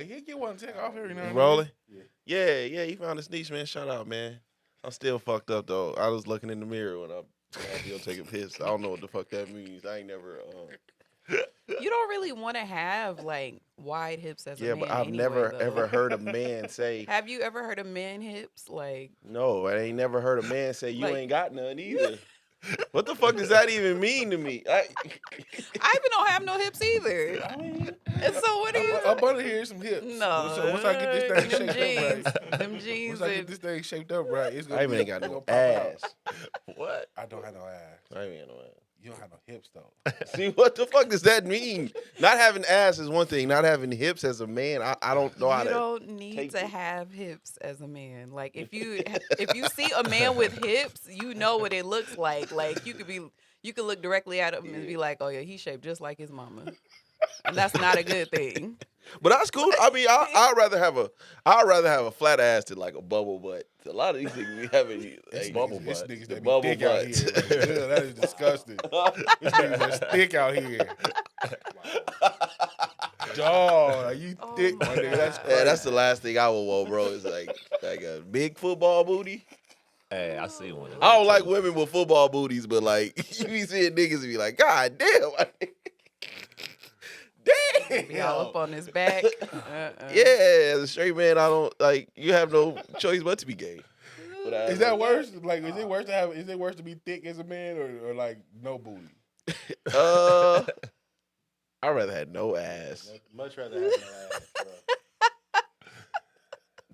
he get one take off every now and then. Rolling? Yeah, he found his niche, man. Shout out, man. I'm still fucked up, though. I was looking in the mirror when I had to go take a piss. I don't know what the fuck that means. I ain't never... You don't really want to have like wide hips as a man. but I've anyway, never, though. ever heard a man say... Have you ever heard of man hips? Like, No, I ain't never heard a man say, you Like- ain't got none either. What the fuck does that even mean to me? I even don't have no hips either. I mean, And so what do you? up under here is some hips. No. So once I get this thing them shaped jeans, up right, them jeans. once I get this thing shaped up right, it's gonna I even be- ain't got it's no gonna pop out. ass. What? I don't have no ass. I ain't got no ass. You don't have no hips though. See, what the fuck does that mean? Not having ass is one thing. Not having hips as a man, I don't know how You to... don't need take to it. have hips as a man. Like if you see a man with hips, you know what it looks like. Like you could look directly at him and be like, oh yeah, he's shaped just like his mama, and that's not a good thing. But that's cool. I mean, I'd rather have a flat ass than like a bubble butt. A lot of these things we having It's bubble niggas, it's butt. niggas The that be bubble thick out butt. here. Like, yeah, that is disgusting. This niggas is thick out here. Dog, are you Oh thick, my my nigga? That's God. crazy. Yeah, that's the last thing I would want, bro. Is like a big football booty. Hey, I see one. I don't like women with football booties, but like you be seeing niggas and be like, God damn. Be all up Damn. on his back. Yeah, as a straight man, I don't like. You have no choice but to be gay. But I- Is that worse? Like, is it worse to have? Is it worse to be thick as a man or like no booty? I'd rather have no ass. Much rather have no ass, bro.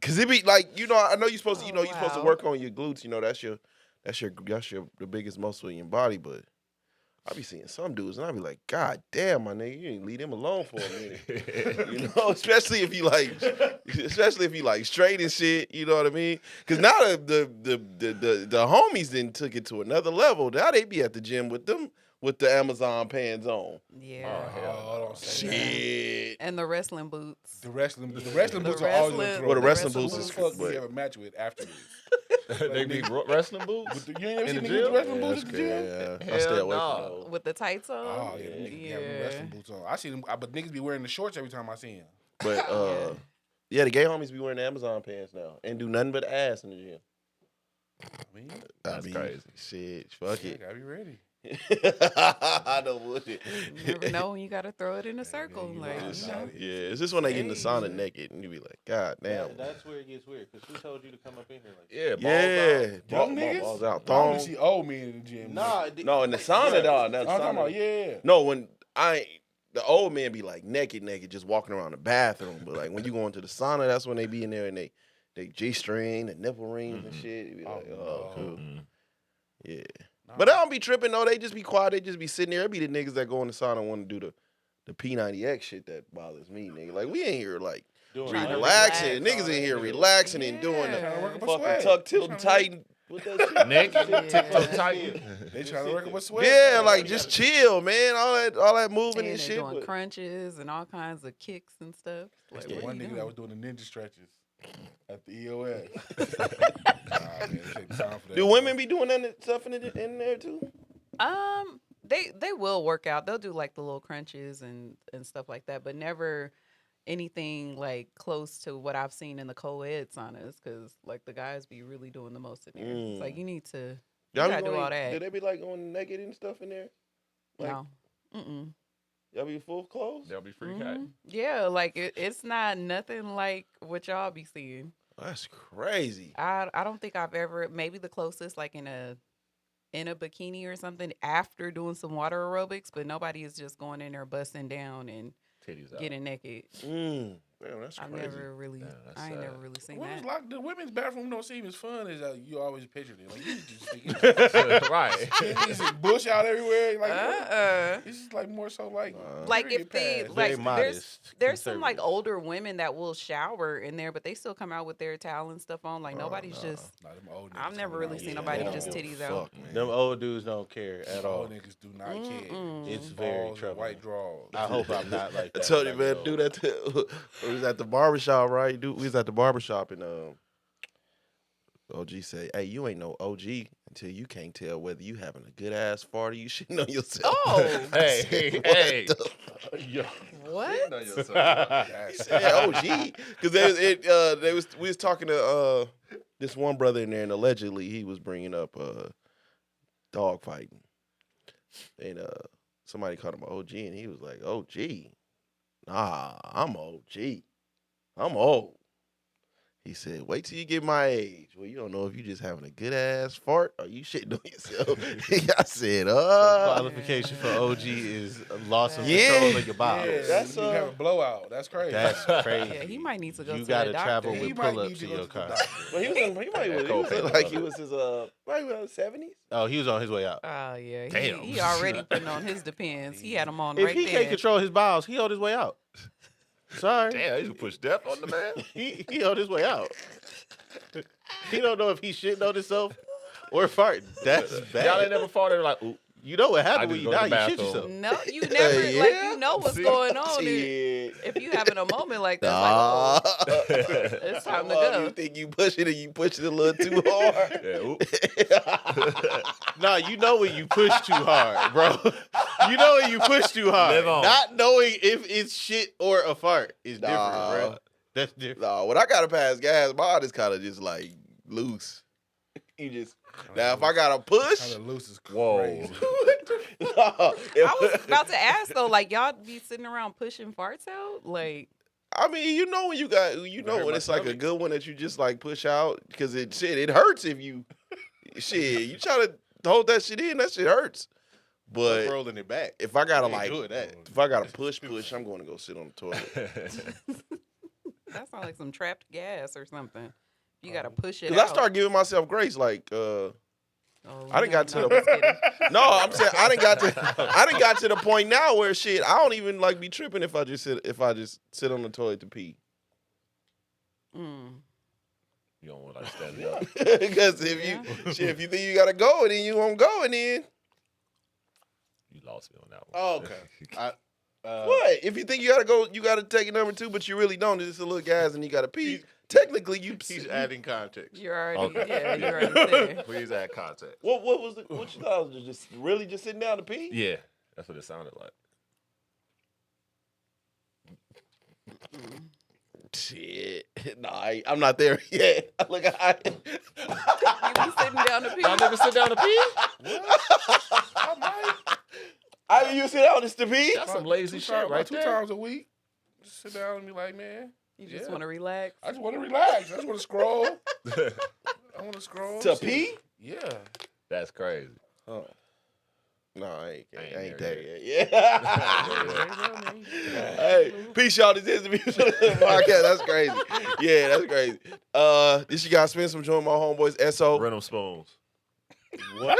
Cause it be like, I know you're supposed to, you're supposed to wow. work on your glutes. That's the biggest muscle in your body. But I be seeing some dudes and I be like, God damn, my nigga, you ain't leave them alone for a minute. Especially if you like straight and shit. You know what I mean? Cause now the homies then took it to another level. Now they be at the gym with the Amazon pants on. Yeah. Oh, don't say that. Shit. And the wrestling boots. The wrestling boots are always gonna throw. Well, the me. wrestling wrestling boots Who is the fuck do but- you have a match with after this? They be wrestling boots. You ain't never In seen the niggas with gym? wrestling Yeah, boots that's at the gym? good. Yeah. I Hell stay away nah. from those. With the tights on. Oh yeah, them niggas have them wrestling boots on. I see them, but niggas be wearing the shorts every time I see them. But yeah, the gay homies be wearing the Amazon pants now and do nothing but ass in the gym. I mean, That's crazy. Shit, fuck yeah, it. gotta be ready. I know bullshit. You never know when you gotta throw it in a circle. you know Like, how you it's know. out. Yeah, it's just when they get in the sauna Hey. naked and you be like, God damn. That's where it gets weird. Because who told you to come up in here like that? Yeah, balls Yeah, Young niggas? balls out. I only Thong. see old men in the gym. Nah, No, in the sauna, dog. I'm That's talking sauna. about yeah. No, when the old men be like naked, just walking around the bathroom. But like when you go into the sauna, that's when they be in there and they G-string, the nipple rings and shit. You be like, oh, cool. Mm-hmm. Yeah. But I don't be tripping, though. They just be quiet. They just be sitting there. It be the niggas that go in the sauna and want to do the P90X shit that bothers me, nigga. Like, we ain't here, like, Doing Trying to relaxing. relax. Niggas in here relaxing and doing Yeah. the Trying to work up a fucking sweat. tuck, tilt, and tighten. What that shit? Neck, Yeah. TikTok tight. They trying to work with sweat. Yeah, like, just chill, man. All that moving And and they're shit. doing but- crunches and all kinds of kicks and stuff. Like, That's the what one are you nigga that doing? was doing the ninja stretches at the EOS. Nah, man, it take time for that. Do women be doing that stuff in there, too? They will work out. They'll do like the little crunches and stuff like that, but never anything like close to what I've seen in the co-ed saunas, because like the guys be really doing the most in there. It's like you need to you Y'all gotta be do all going- that. Do they be like going naked and stuff in there? Like, No. Mm-mm. Y'all be full clothes? They'll be free cat. Mhm. Yeah, like it's not nothing like what y'all be seeing. That's crazy. I don't think I've ever, maybe the closest like in a bikini or something after doing some water aerobics, but nobody is just going in there busting down and Titties out. getting naked. Damn, that's I've crazy. never really, Damn, that's I ain't sad. never really seen Women's that. lock, the women's bathroom don't seem as fun as you always pictured it. Like you just thinking Right. titties and bush out everywhere. Like Uh-uh. this is like more so like Like period if they pads. like Very modest, there's some like conservative. older women that will shower in there, but they still come out with their towel and stuff on. Like nobody's just. Nah, them old I've niggas never do really not seen care. nobody They just don't titties out. Fuck, man. Them old dudes don't care at all. Old niggas do not care. Mm-mm. It's very Balls and troubling. white drawers. I hope I'm not like I that. told you, when I man, get do old. that. We was at the barbershop, right? We was at the barbershop and OG say, "Hey, you ain't no OG until you can't tell whether you having a good ass fart or you shitting on yourself." Oh. Hey, What hey. the- Yo. What? He That's said OG because we was talking to this one brother in there, and allegedly he was bringing up dog fighting, and somebody called him OG, and he was like, "OG, nah, I'm OG, I'm old." He said, "Wait till you get my age. Well, you don't know if you just having a good ass fart or you shitting on yourself." I said, Qualification for OG is loss of Yeah. control of your bowels. yeah, That's, you have a blowout. That's crazy. That's crazy. Yeah, he might need to go You to gotta the doctor. travel he with might pull-ups need to in go your to the car. doctor. Well, he was like he was his probably 70s. Oh, he was on his way out. Oh yeah, Damn. he already putting on his depends. He had them on If right he there. can't control his bowels, he on his way out. Sorry, Damn, you push death on the man. he on his way out. He don't know if he's shitting on himself or farting. That's Y'all ain't bad. never fought there like, ooh, You know what I happened just when you go die? to You the shit bathroom. yourself. No, you never like Yeah. you know what's See? going on. Shit. If you having a moment like that, Nah. it's like, oh, it's time to You go. think you push it and you push it a little too hard. yeah, ooh. Nah, you know when you push too hard, bro. You know when you push too hard. Live on. Not knowing if it's shit or a fart is different, Nah. bro. That's different. No, when I gotta pass gas, my heart is kind of just like loose. You just now if I gotta push, Kind of loose is Whoa. crazy. I was about to ask though, like y'all be sitting around pushing farts out, like I mean, you know when you got, you know hurt when my it's like a stomach. good one that you just like push out because it hurts if you you try to hold that shit in, that shit hurts. But Rolling it back. if I gotta Ain't like, doing that. if I gotta push, I'm going to go sit on the toilet. that sounds like some trapped gas or something. You gotta push it Cause I out. start giving myself grace, like Oh, I done got to no, the- just kidding. no, I'm saying I done got to the point now where shit I don't even like be tripping if I just sit on the toilet to pee. Mm. You don't want to like stand up. Because if you think you gotta go and then you won't go and then You lost me on that one. Oh, okay. what? If you think you gotta go, you gotta take it number 2, but you really don't. It's just a little gas and you gotta pee. Technically, He's adding context. You're already, Okay. yeah, you're already there. Please add context. What was it? What you thought was just really just sitting down to pee? Yeah, that's what it sounded like. Shit, nah, I'm not there yet. Look, You be sitting down to pee. Y'all niggas sit down to pee? I mean, you sit down just to pee. That's some lazy shit right Two there. times a week. Just sit down and be like, man, You just Yeah. want to relax. I just want to relax. I just want to scroll. I want to scroll. To Shit. pee? Yeah. That's crazy. Oh. No, I ain't there there yet. Yeah. Hey, peace, y'all. This is the Music Podcast. That's crazy. Yeah, that's crazy. This you guys spend some joint my homeboys. SO. Rhythm spoons. What?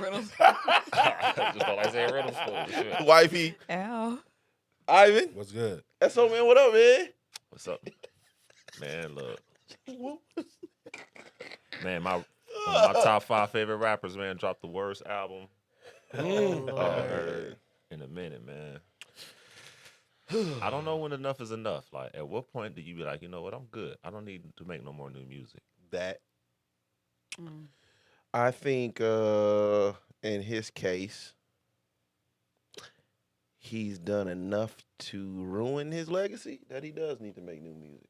Reynolds. Just thought I said rhythm spoons. Shit. Wifey. Ow. Ivan. What's good? SO, man. What up, man? What's up? Man, look. Man, my top 5 favorite rappers, man, dropped the worst album I heard in a minute, man. I don't know when enough is enough. Like, at what point do you be like, you know what, I'm good. I don't need to make no more new music. That. Mm. I think in his case, he's done enough to ruin his legacy that he does need to make new music.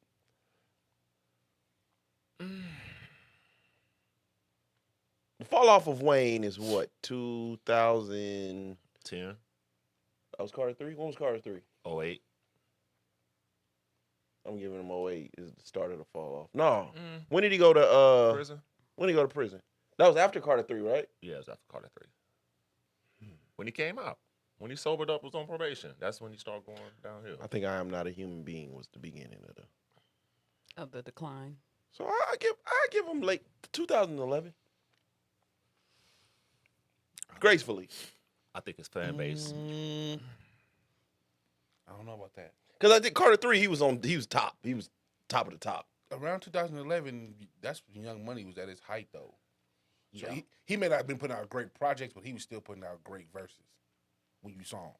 The fall off of Wayne is what, 2000? 10, That was Carter 3? When was Carter 3? 08. I'm giving him 08 is the start of the fall off. No. When did he go to Prison? when did he go to prison? That was after Carter 3, right? Yeah, it was after Carter 3. When he came out. When he sobered up, was on probation. That's when he started going downhill. I think I Am Not a Human Being was the beginning of the. Of the decline. So I give him late 2011. Gracefully. I think his fan base. I don't know about that. Because I think Carter 3, he was top. He was top of the top. Around 2011, that's when Young Money was at his height, though. So Yeah. he may not have been putting out great projects, but he was still putting out great verses when you saw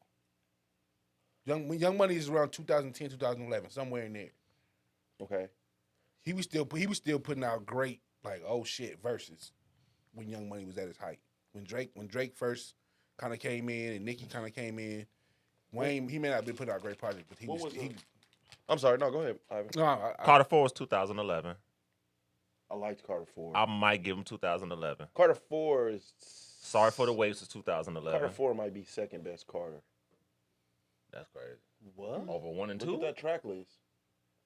him. Young Money is around 2010, 2011, somewhere in there. Okay. He was still putting out great like oh shit versus when Young Money was at his height. When Drake first kind of came in and Nicki kind of came in, Wayne he may not have been putting out great projects, but he What was was he. the- I'm sorry. No, go ahead, Ivan. No, Carter 4 was 2011. I liked Carter 4. I might give him 2011. Carter 4 is. Sorry for the Waves was 2011. Carter 4 might be second best Carter. That's crazy. What? Over 1 and Look 2. at that track list.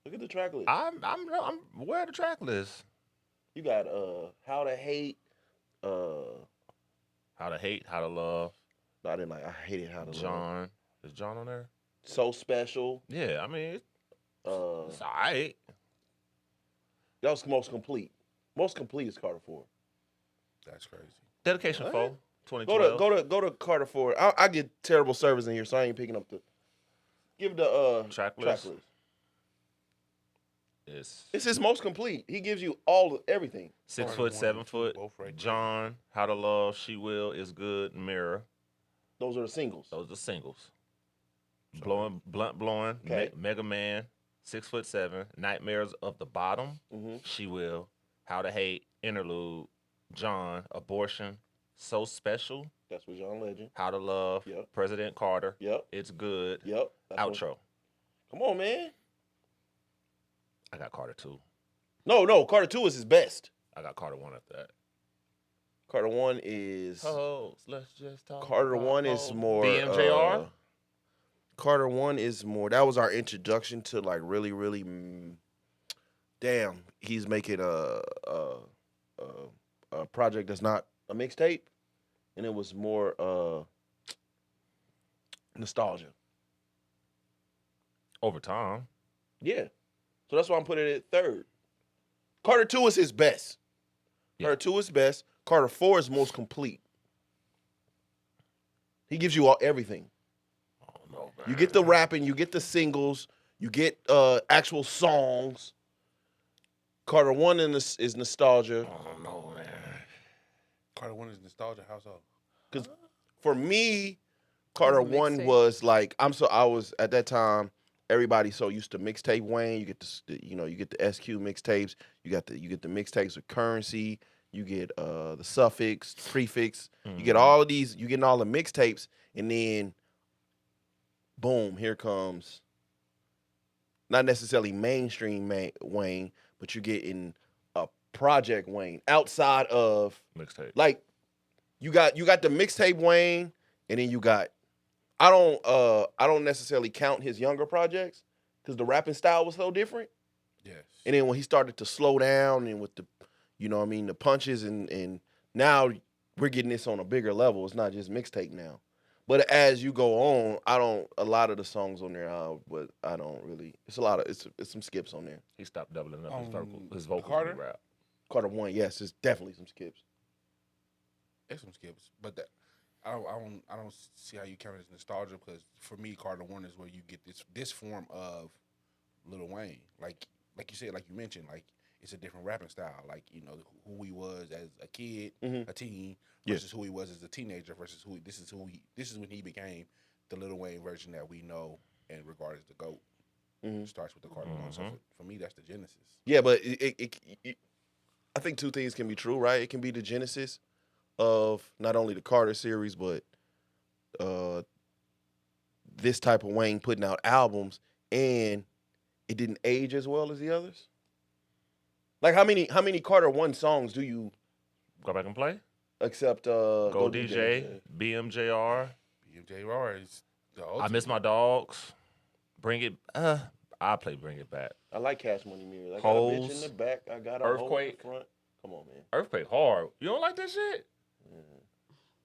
Look at the track list. I'm where the track list. You got How to Hate. How to Hate, How to Love. No, I didn't like. I hated How to Love. John. Is John on there? So Special. Yeah, I mean, Uh, it's all right. that was most complete. Most complete is Carter 4. that's crazy. Dedication What? 4, 2012. Go to Carter 4. I get terrible service in here, so I ain't picking up the. Give the Track track list. list. It's It's his most complete. He gives you all everything. 6 Carter foot, 1 7 and 2 foot. both right there. John, How to Love, She Will, Is Good, Mirror. Those are the singles. Those are singles. Blowing, Blunt Blowing, Okay. Mega Man, 6 foot 7, Nightmares of the Bottom, Mm-hmm. She Will, How to Hate, Interlude, John, Abortion, So Special, That's with John Legend. How to Love, Yep. President Carter, Yep. It's Good, Yep. That's what- Outro. Come on, man. I got Carter 2. No. Carter 2 is his best. I got Carter 1 after that. Carter 1 is. Hoes, let's just talk. Carter about 1 is hoes. more. BMJR? Carter 1 is more. That was our introduction to like really, really. Damn, he's making a project that's not a mixtape, and it was more nostalgia. Over time. Yeah, so that's why I'm putting it at third. Carter 2 is his best. Yeah. Carter 2 is best. Carter 4 is most complete. He gives you all everything. Oh, no, man. You get the rapping, you get the singles, you get actual songs. Carter 1 is nostalgia. Oh, no, man. Carter 1 is nostalgia household. Because for me, Carter Was it 1 mixtape? was like I was at that time. Everybody so used to mixtape Wayne. You get you get the SQ mixtapes. You get the mixtapes with Currency. You get the suffix, prefix. You get all of these. You getting all the mixtapes, and then boom, here comes. Not necessarily mainstream Wayne, but you're getting a project Wayne outside of Mixtape. like you got the mixtape Wayne, and then you got I don't necessarily count his younger projects because the rapping style was so different. Yes. And then when he started to slow down and with the the punches and now we're getting this on a bigger level. It's not just mixtape now. But as you go on, a lot of the songs on there, but I don't really. It's some skips on there. He stopped doubling up his The vocals Carter? when he rap. Carter 1, yes, it's definitely some skips. There's some skips, but I don't see how you count it as nostalgia because for me, Carter 1 is where you get this form of Lil Wayne. Like you said, like you mentioned, like it's a different rapping style. Like who he was as a kid, Mhm. a teen, Yeah. versus who he was as a teenager versus this is when he became the Lil Wayne version that we know and regard as the GOAT. Mhm. It starts with the Carter 1. So for me, that's the genesis. Yeah, but I think two things can be true, right? It can be the genesis of not only the Carter series, but this type of Wayne putting out albums, and it didn't age as well as the others. Like how many Carter 1 songs do you Go back and play. accept? Go DJ, BMJR. BMJR is the I ultimate. Miss My Dogs. Bring it. I play Bring It Back. I like Cash Money Mirrors. I got a bitch in Hoes. the back. I got a Earthquake. hoe in the front. Come on, man. Earthquake hard. You don't like that shit?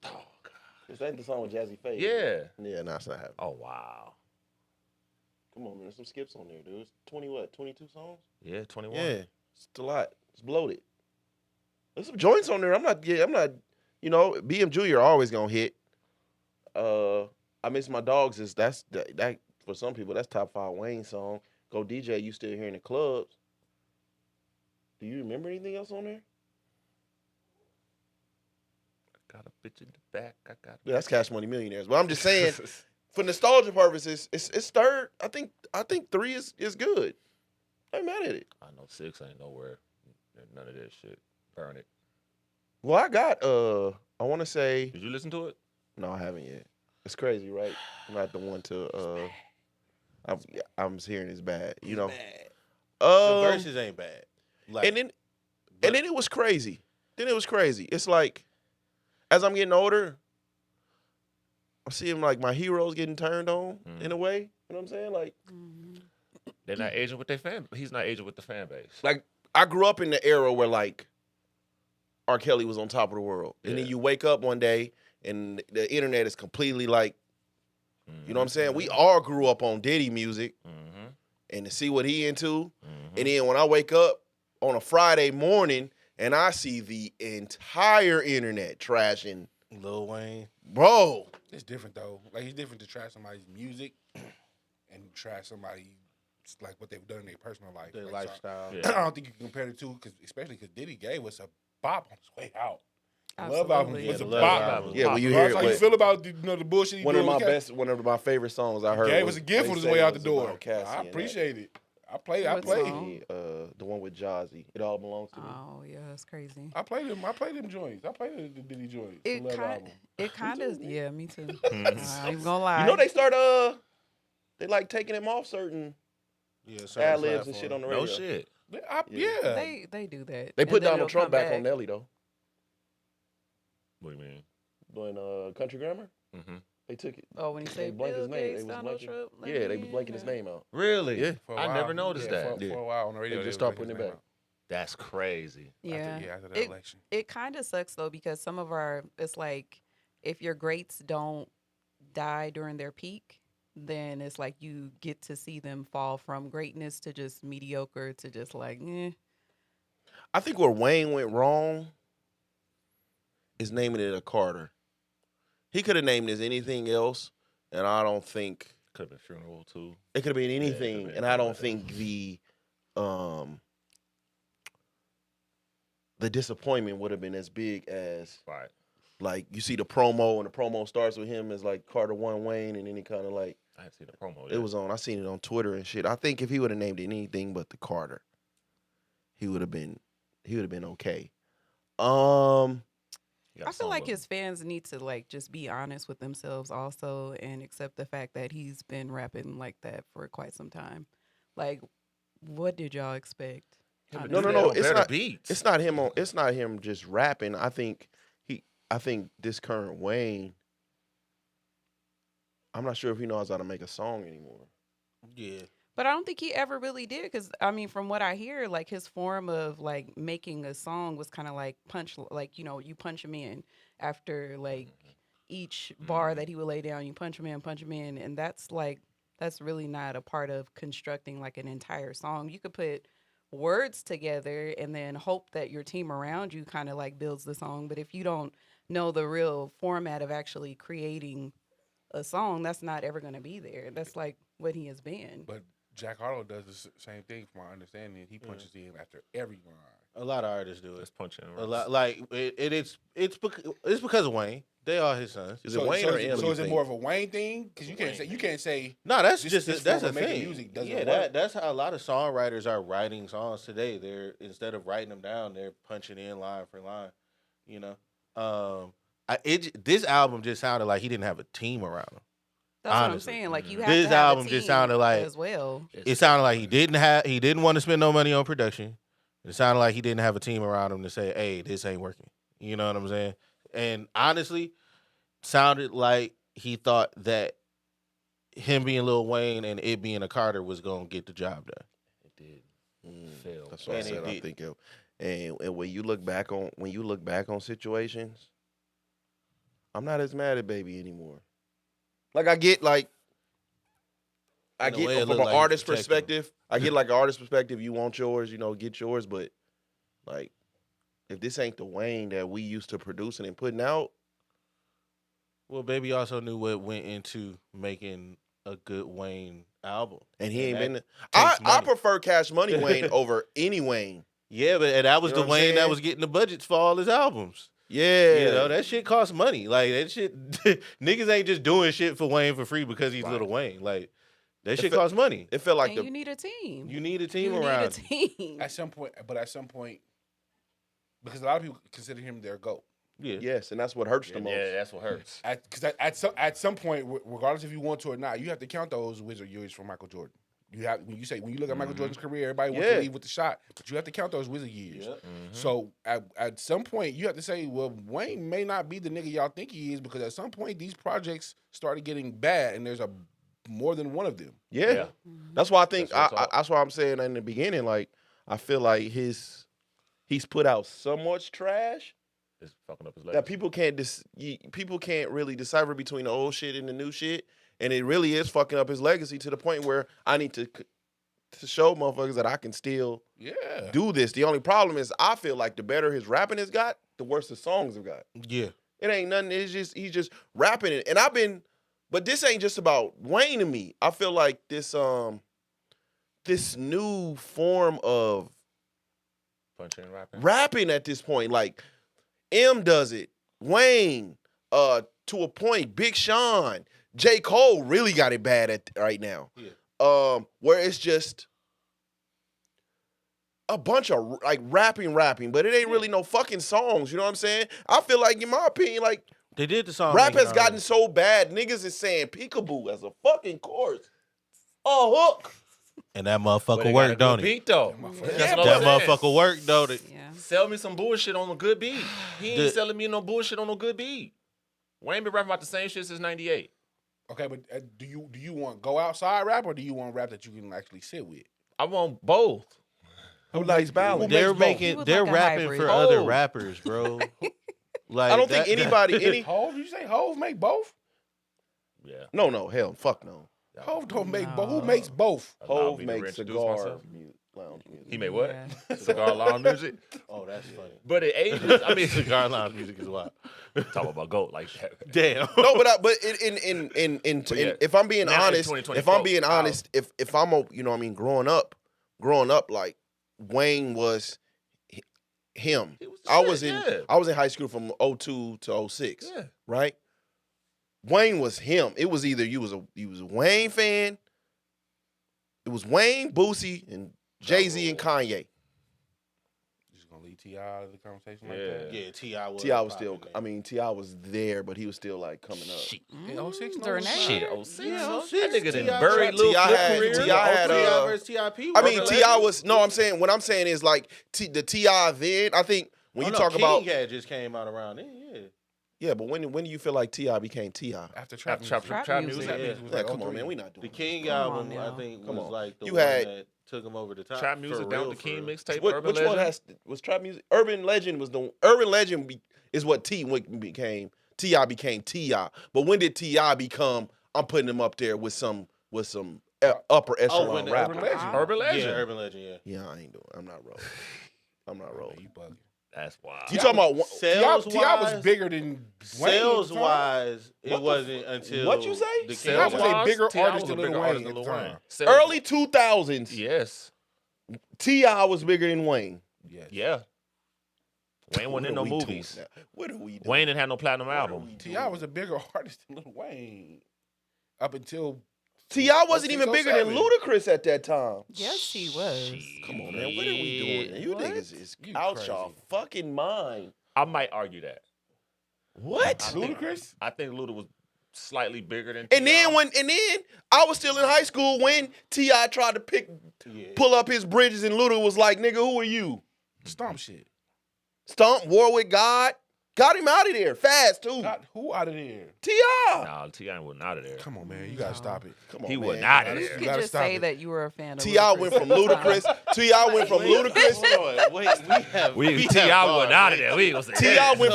Oh God. Is that the song with Jazzy Faye? Yeah. Yeah, nah, it's not happening. Oh wow. Come on, man. There's some skips on there, dude. It's 22 songs? Yeah, 21. Yeah, it's a lot. It's bloated. There's some joints on there. I'm not. BM Jr. always gonna hit. I Miss My Dogs is that for some people that's top 5 Wayne song. Go DJ, you still here in the clubs. Do you remember anything else on there? Got a bitch in the back. I got. Yeah, that's Cash Money Millionaires. But I'm just saying, for nostalgia purposes, it's third. I think 3 is good. I ain't mad at it. I know 6 ain't nowhere. None of that shit. Burn it. Well, I got I want to say Did you listen to it? no, I haven't yet. It's crazy, right? I'm not the one to I'm hearing it's bad, you know. The verses ain't bad. Like, and then it was crazy. It's like as I'm getting older, I'm seeing like my heroes getting turned on in a way. You know what I'm saying? Like They're not aging with their fan. He's not aging with the fan base. like I grew up in the era where like R. Kelly was on top of the world. And then Yeah. you wake up one day and the internet is completely like, you know what I'm saying? We all grew up on Diddy music and to see what he into. And then when I wake up on a Friday morning and I see the entire internet trashing, Lil Wayne. bro. It's different though. Like it's different to trash somebody's music and trash somebody like what they've done in their personal life. Their Like, so lifestyle. Yeah. I don't think you can compare the two, especially because Diddy gave us a bop on his way out. The Love Absolutely. album Yeah, was the a Love bop. album. Yeah, when you Regardless hear how you it, feel about the bullshit he one of doing. one of my favorite songs I heard Gave was, us a gift they on his say way it out the was door. about Cassie I and that. appreciate it. I What played. song? The one with Jazzy. It all belongs to me. Oh yeah, that's crazy. I played them joints. I played the Diddy joints. The It Love kind, album. it kind of, yeah, me too. Mhm. I ain't even gonna lie. You know they start they like taking him off certain Yeah, ad libs and shit on the radio. No shit. Yeah. they do that. They And put then Donald it'll Trump come back on Nelly though. What do you mean? Doing Country Grammar. Mm-hmm. They took it. Oh, when he They said blanked Bill his name. Gates, They was Donald blanking. Trump. let Yeah, they me was blanking his in. name out. Really? Yeah. For a I while. never noticed Yeah, that. For a while on the radio. They just was start bringing putting it his back. name That's crazy. Yeah, out. After the election. it kind of sucks though because some of our, it's like if your greats don't die during their peak, then it's like you get to see them fall from greatness to just mediocre to just like, I think where Wayne went wrong is naming it a Carter. He could have named it anything else, and I don't think Could have been funeral too. it could have been it could've anything. been And I don't anything like think the disappointment would have been as big as Right. like you see the promo and the promo starts with him as like Carter One Wayne, and then he kind of like I had seen the promo. it was on. I seen it on Twitter and shit. I think if he would have named it anything but the Carter, he would have been okay. I feel like his fans need to like just be honest with themselves also and accept the fact that he's been rapping like that for quite some time. Like, what did y'all expect? No, Honestly. it's not. beats. It's not him. It's not him just rapping. I think this current Wayne. I'm not sure if he knows how to make a song anymore. Yeah. But I don't think he ever really did because I mean, from what I hear, like his form of like making a song was kind of like like you punch him in after like each bar that he would lay down, you punch him in, and that's really not a part of constructing like an entire song. You could put words together and then hope that your team around you kind of like builds the song. But if you don't know the real format of actually creating a song, that's not ever going to be there. That's like what he has been. But Jack Harlow does the same thing, from my understanding. He punches in after every line. A lot of artists do it. Let's punch in. A lot, like it's because of Wayne. They are his sons. Is it Wayne or is it, him? so you is it think? more of a Wayne thing? Because you can't say No, that's This- just this that's form a of making thing. music doesn't Yeah, work. that's how a lot of songwriters are writing songs today. They're instead of writing them down, they're punching in line for line. You know, this album just sounded like he didn't have a team around him. That's what I'm honestly. saying. Like you have This to have album a just team sounded like- as well. It sounded like he didn't want to spend no money on production. It sounded like he didn't have a team around him to say, "Hey, this ain't working." You know what I'm saying? And honestly, sounded like he thought that him being Lil Wayne and it being a Carter was gonna get the job done. It did. Fail. That's what I And it said. I did. think it, and when you look back on situations, I'm not as mad at Baby anymore. Like I get In a way, from it an looked like he artist protected him. perspective. I get like an artist perspective. You want yours, get yours. But like, if this ain't the Wayne that we used to producing and putting out, Well, Baby also knew what went into making a good Wayne album. and he ain't that been. takes I money. prefer Cash Money Wayne over any Wayne. Yeah, but that was You know the what I'm Wayne that saying? was getting the budgets for all his albums. Yeah, You know, that shit costs money. Like, that shit, niggas ain't just doing shit for Wayne for free because he's Right. Lil Wayne. Like, that It shit fe- costs money. it felt like And you need a team. You need a team You around. need a team. at some point. But at some point, because a lot of people consider him their GOAT. Yeah. Yes, and that's what hurts the most. Yeah, that's what hurts. Because at some point, regardless if you want to or not, you have to count those wizard years from Michael Jordan. You have when you look at Michael Jordan's career, everybody wants to leave with the shot, but you have to count those wizard years. Yep. So at some point, you have to say, well, Wayne may not be the nigga y'all think he is, because at some point these projects started getting bad, and there's more than one of them. Yeah. That's why I think That's why I'm saying in the beginning, like I feel like he's put out so much trash It's fucking up his that legs. people can't really decipher between the old shit and the new shit, and it really is fucking up his legacy to the point where I need to show motherfuckers that I can still do this. The only problem is I feel like the better his rapping has got, the worse his songs have got. Yeah. It ain't nothing. It's just he's just rapping it, and but this ain't just about Wayne to me. I feel like this new form of Punching and rapping at this point, like M does it, Wayne, to a point, Big Sean, J. Cole really got it bad right now. Yeah. Where it's just a bunch of like rapping, but it ain't really no fucking songs. You know what I'm saying? I feel like, in my opinion, like They did the song. rap making has gotten already. so bad, niggas is saying peekaboo as a fucking chorus, a hook. And that motherfucker worked, don't it? Beat though. motherfucker- That's Yeah, what That I'm saying. motherfucker worked, don't it? Yeah. Sell me some bullshit on a good beat. He ain't The- selling me no bullshit on no good beat. Wayne been rapping about the same shit since '98. Okay, but do you want go outside rap, or do you want rap that you can actually sit with? I want both. Who likes balance? They're makes both? He would they're like a rapping hybrid. for other Oh. rappers, bro. Like I don't think anybody, Hove? You say Hove make both? Yeah. no, hell, fuck no. Hove don't make both. Who No. makes both? Allow Hove me to makes reintroduce cigar myself. lounge music. He made what? Yeah. Cigar lounge music. Oh, that's funny. But it ages. I mean, Cigar lounge music is wild. talk about goat like that. Damn. No, but yeah. if I'm being Now in honest, 2024, if I'm you know what I mean, growing up, like Wayne was him. He was I shit, was in yeah. I was in high school from 02 to 06, Yeah. right? Wayne was him. It was either you was a Wayne fan. It was Wayne, Boosie, and Jay-Z and Kanye. You just gonna leave T.I. out of the conversation like that? Yeah, T.I. was. T.I. was still, popping, I mean, T.I. was there, but he was still like coming up. Shit. In 06, no, During that shit. year. Oh, six. Yeah, That 06, nigga done T.I. buried little T.I. flip had- career. T.I. had, T.I. versus T.I.P. I mean, Urban T.I. Legend. was, no, I'm saying, what I'm saying is like the T.I. then, I think when you talk King about, had just came out around then, yeah. yeah, but when do you feel like T.I. became T.I.? After trap Trap music. Trap music. music. Yeah. was Yeah, like come on, 03. man, we not doing The that. King Come on album, now. I think, Come was on. like the You one had- that took him over the top. Trap music for down real, the for King real. mixtape. Which Urban one Legend. was trap music? Urban Legend was the Urban Legend is what became T.I. became T.I. But when did T.I. become? I'm putting him up there with some upper when echelon the rapper. Urban Legend. Urban Legend. Yeah, Urban Legend, yeah. Yeah, I ain't doing. I'm not rolling. I'm not Man, rolling. you bugging. That's wild. You talking about Sales T.I. was wise, bigger than Wayne. sales at the time. wise, it What the wasn't until what you say? the T.I. King was album. a bigger T.I. artist was than a Lil bigger Wayne artist at than the Lil time. Wayne. Sales- early 2000s? Yes. T.I. was bigger than Wayne. Yes. Yeah. Wayne wasn't in no What are we doing movies. now? What are we doing? Wayne didn't have no platinum album. T.I. was a bigger artist than Lil Wayne up until T.I. wasn't even 06, bigger than 07. Ludacris at that time. Yes, he was. Come on, man. What are we doing? You What? niggas is You out crazy. y'all fucking mind. I might argue that. What? Ludacris. I think Luda was slightly bigger than And then T.I. I was still in high school when T.I. tried to pull up his bridges and Luda was like, nigga, who are you? Stomp shit. Stomp, Warwick, God. Got him out of there fast too. Got who out of there? T.I. Nah, T.I. wasn't out of there. Come on, man. You gotta stop it. Come on, He man. wasn't out of You You there. could gotta just stop say it. that you were a fan of T.I. Ludacris went from at the time. Ludacris. T.I. went from Ludacris. Hold on, wait, we T.I. have wasn't out of there. We was T.I. went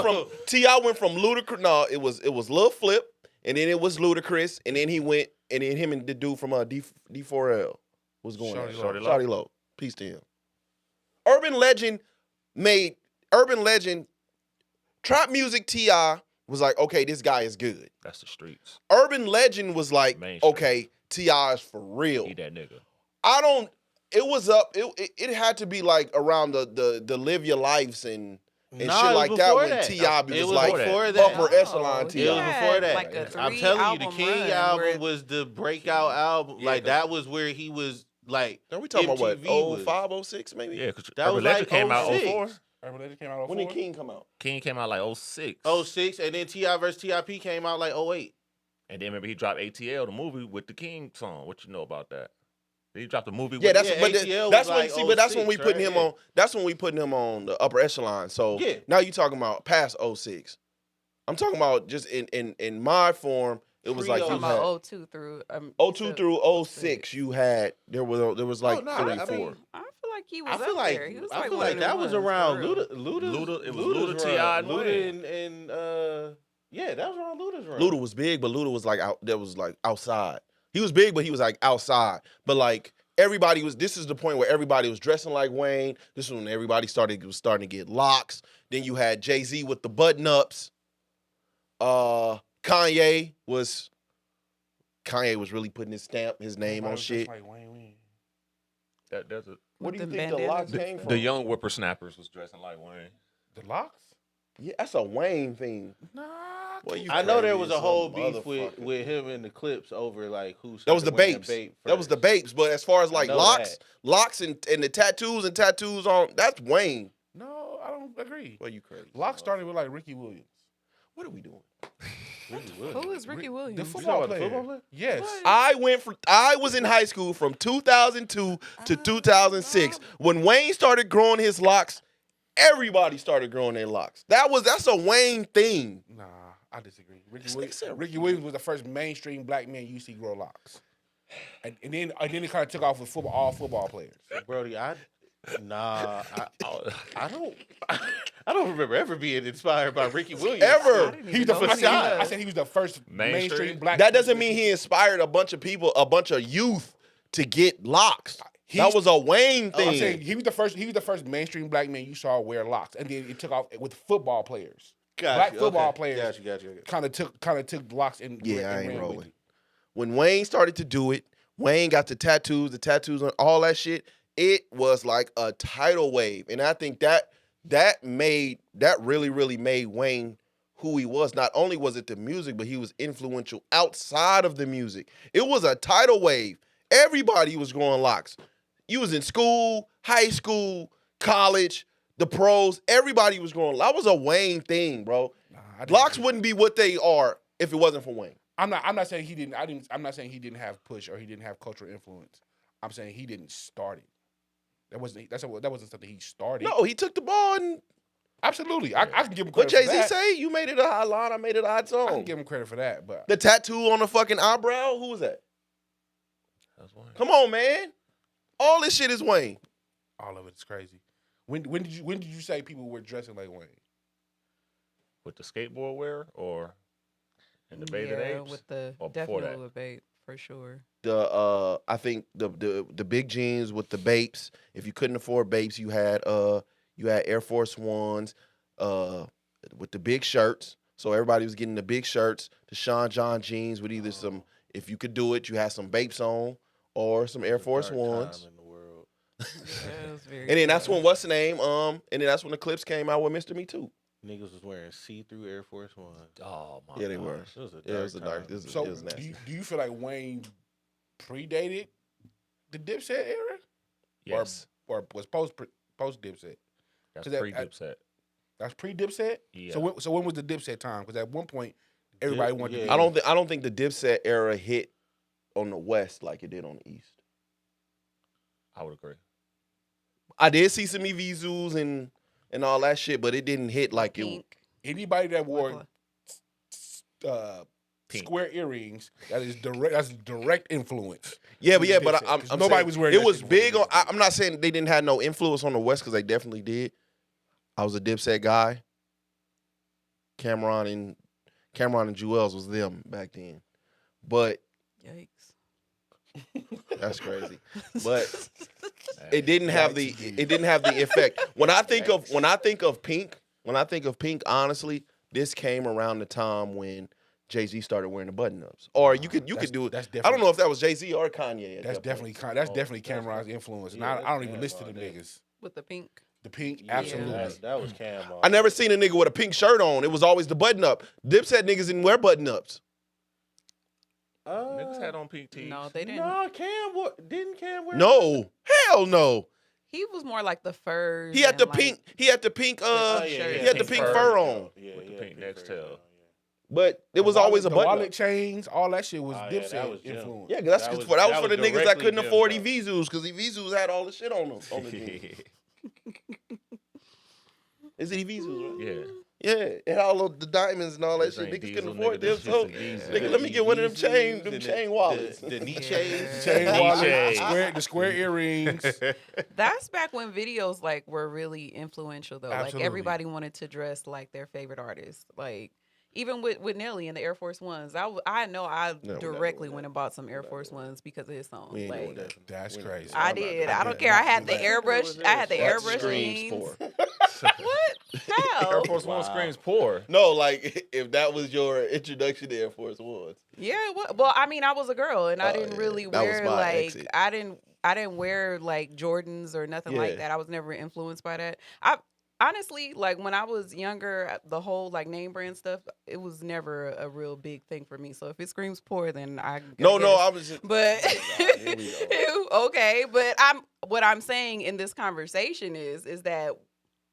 from Ludacris. No, it was Lil Flip, and then it was Ludacris, and then him and the dude from D4L was going Shawty at it. Lo. Shawty Low. Peace to him. Urban Legend trap music. T.I. was like, okay, this guy is good. That's the streets. Urban Legend was like, Mainstream. okay, T.I. is for real. He that nigga. It had to be like around the Live Your Lives and Nah, shit it was like that before when that. T.I. It was was like before that. upper echelon Oh, T.I. It was yeah, before that. like a I'm telling you, the 3-album King run album where- was the breakout album. Yeah, Like 'cause- that was where he was like Now we talking about what? MTV was- 05, 06 maybe? Yeah, because That was Urban Legend like came out 06. 04. Urban Legend came out When 04? did King come out? King came out like 06. 06, and then T.I. versus T.I.P. came out like 08. And then remember he dropped ATL, the movie with the King song. What you know about that? Did he drop the movie Yeah, with that's Yeah, but ATL that's was when like see, but that's when 06, we putting right? him Yeah. on. That's when we putting him on the upper echelon. So Yeah. now you talking about past 06. I'm talking about just in my form. It was like Talking you had about 02 through 02 through 06. You had there was like no, 3 I or 4. mean, I feel like he was I feel up like there. He was I like feel one like of that them was ones, for around real. Luda, it was Luda's Luda, T.I. and run. Wayne. Luda and yeah, that was around Luda's run. Luda was big, but Luda was like out. That was like outside. He was big, but he was like outside. But like everybody was. This is the point where everybody was dressing like Wayne. This is when everybody was starting to get locks. Then you had Jay-Z with the button ups. Kanye was really putting his stamp, his name Everybody on was shit. just like Wayne Wayne. That's it. Where do you With think the the locks bandanas came and from? The young whippersnappers was dressing like Wayne. The locks? Yeah, that's a Wayne thing. Nah. Boy, you I know there crazy was as a whole some beef motherfucker. with him in the clips over like who. That was the started wearing Bapes. Bape That was the first. Bapes. But as far as I like know locks and the tattoos on, that's Wayne. No, I don't agree. Well, you crazy. Locks started with like Ricky Williams. What are we doing? Who is Ricky Williams? The talking football about the player. football player? Yes. What? I was in high school from 2002 to 2006. When Wayne started growing his locks, everybody started growing their locks. That's a Wayne thing. Nah, I disagree. This nigga said Ricky Williams was the first mainstream black man you see grow locks. And then it kind of took off with all football players. Brody, I don't remember ever being inspired by Ricky Williams. Ever. I didn't He's even the know first, who he I was. said he was the first Mainstream? mainstream black. That doesn't mean he inspired a bunch of people, a bunch of youth to get locks. That He's- was a Wayne thing. I'm saying he was the first mainstream black man you saw wear locks, and then it took off with football players. Black football players Got you. kind of took locks and Yeah, I and ain't ran with rolling. it. When Wayne started to do it, Wayne got the tattoos on all that shit. It was like a tidal wave. And I think that really made Wayne who he was. Not only was it the music, but he was influential outside of the music. It was a tidal wave. Everybody was growing locks. You was in school, high school, college, the pros, everybody was growing. That was a Wayne thing, bro. Nah, I didn't Locks agree. wouldn't be what they are if it wasn't for Wayne. I'm not saying he didn't. I'm not saying he didn't have push or he didn't have cultural influence. I'm saying he didn't start it. That wasn't something he started. No, he took the ball and Absolutely. I can give him what credit Jay-Z for that. say? You made it a hot line, I made it a hot I song. can give him credit for that, but The tattoo on the fucking eyebrow, who was that? That's Wayne. Come on, man. All this shit is Wayne. all of it is crazy. When did you say people were dressing like Wayne? With the skateboard wear or in the Beta Yeah, Apes? with the or before definitely that? with Bape for sure. I think the big jeans with the Bapes. If you couldn't afford Bapes, you had Air Force Ones with the big shirts. So everybody was getting the big shirts, the Sean John jeans with either some, if you could do it, you had some Bapes on or some Air Force Ones. In the world. Yeah, it was very And then that's cool. when what's the name? And then that's when the clips came out with Mr. Me Too. Niggas was wearing see-through Air Force Ones. Oh my Yeah, they gosh. were. It was a Yeah, it was a dark dark. time. It So was nasty. do you feel like Wayne predated the Dipset era, Yes. or was post Dipset? That's 'cause that- pre-Dipset. That's pre Dipset. Yeah. So when was the Dipset time? Because at one point everybody Dip- wanted. yeah. to be, I don't think the Dipset era hit on the West like it did on the East. I would agree. I did see some EVZUs and all that shit, but it didn't hit like it. Pink. Anybody that wore Like Pink. square earrings, that's direct influence. Yeah, but Dipset, I'm 'cause saying nobody was wearing it that was shit big before on. the Dipset. I'm not saying they didn't have no influence on the West because they definitely did. I was a Dipset guy. Cameron and Jewels was them back then, but Yikes. that's crazy. But it didn't have the effect. When I think of Pink, honestly, this came around the time when Jay-Z started wearing the button-ups. Or you could do it. That's I don't know if that was Jay-Z or Kanye. At That's that definitely point. that's definitely Cameron's influence. And I don't even listen to them Cam all day. niggas. With the pink. The Pink, Yeah, absolutely. that was Cam. I never seen a nigga with a pink shirt on. It was always the button-up. Dipset niggas didn't wear button-ups. Niggas had on pink tees. No, they didn't. No, didn't Cam wear? No, hell no. He was more like the furs. He had and, the like, pink. He had the pink. shirt. He had the pink fur on. Yeah, With the yeah, pink nextail. But it was always a the button. wallet chains, all that shit was Oh, yeah, that Dipset was Jim. influence. Yeah, cause that was for the niggas that directly couldn't Jim, afford though. Evisus, because Evisus had all the shit on them. On the jeans. Is it Evisus, right? Yeah. Yeah, it had all of the diamonds and all that This shit. ain't Niggas Diesel, couldn't afford nigga, them, this so shit's a Diesel. nigga, let me get one of them Evisus chain and wallets. The Nietzsche. Chain wallet, Nietzsche. the square earrings. That's back when videos like were really influential though. Absolutely. Like everybody wanted to dress like their favorite artist. Like even with Nelly and the Air Force Ones, I know I No, we're not directly doing went that. and bought some Air Force Ones because of his song. We ain't doing Like that. That's We not crazy. doing I that. did. not I doing don't care. I had the that. airbrush. I had the That airbrush screams jeans. poor. What? How? Air Force One screams poor. No, like if that was your introduction to Air Force Ones. Yeah, well, I mean, I was a girl, and I Oh, didn't yeah. really That was wear my like exit. I didn't wear like Jordans or nothing Yeah. like that. I was never influenced by that. I honestly like when I was younger, the whole like name brand stuff, it was never a real big thing for me. So if it screams poor, then I No, guess. I was just. But Oh, God, here we go. okay, but what I'm saying in this conversation is that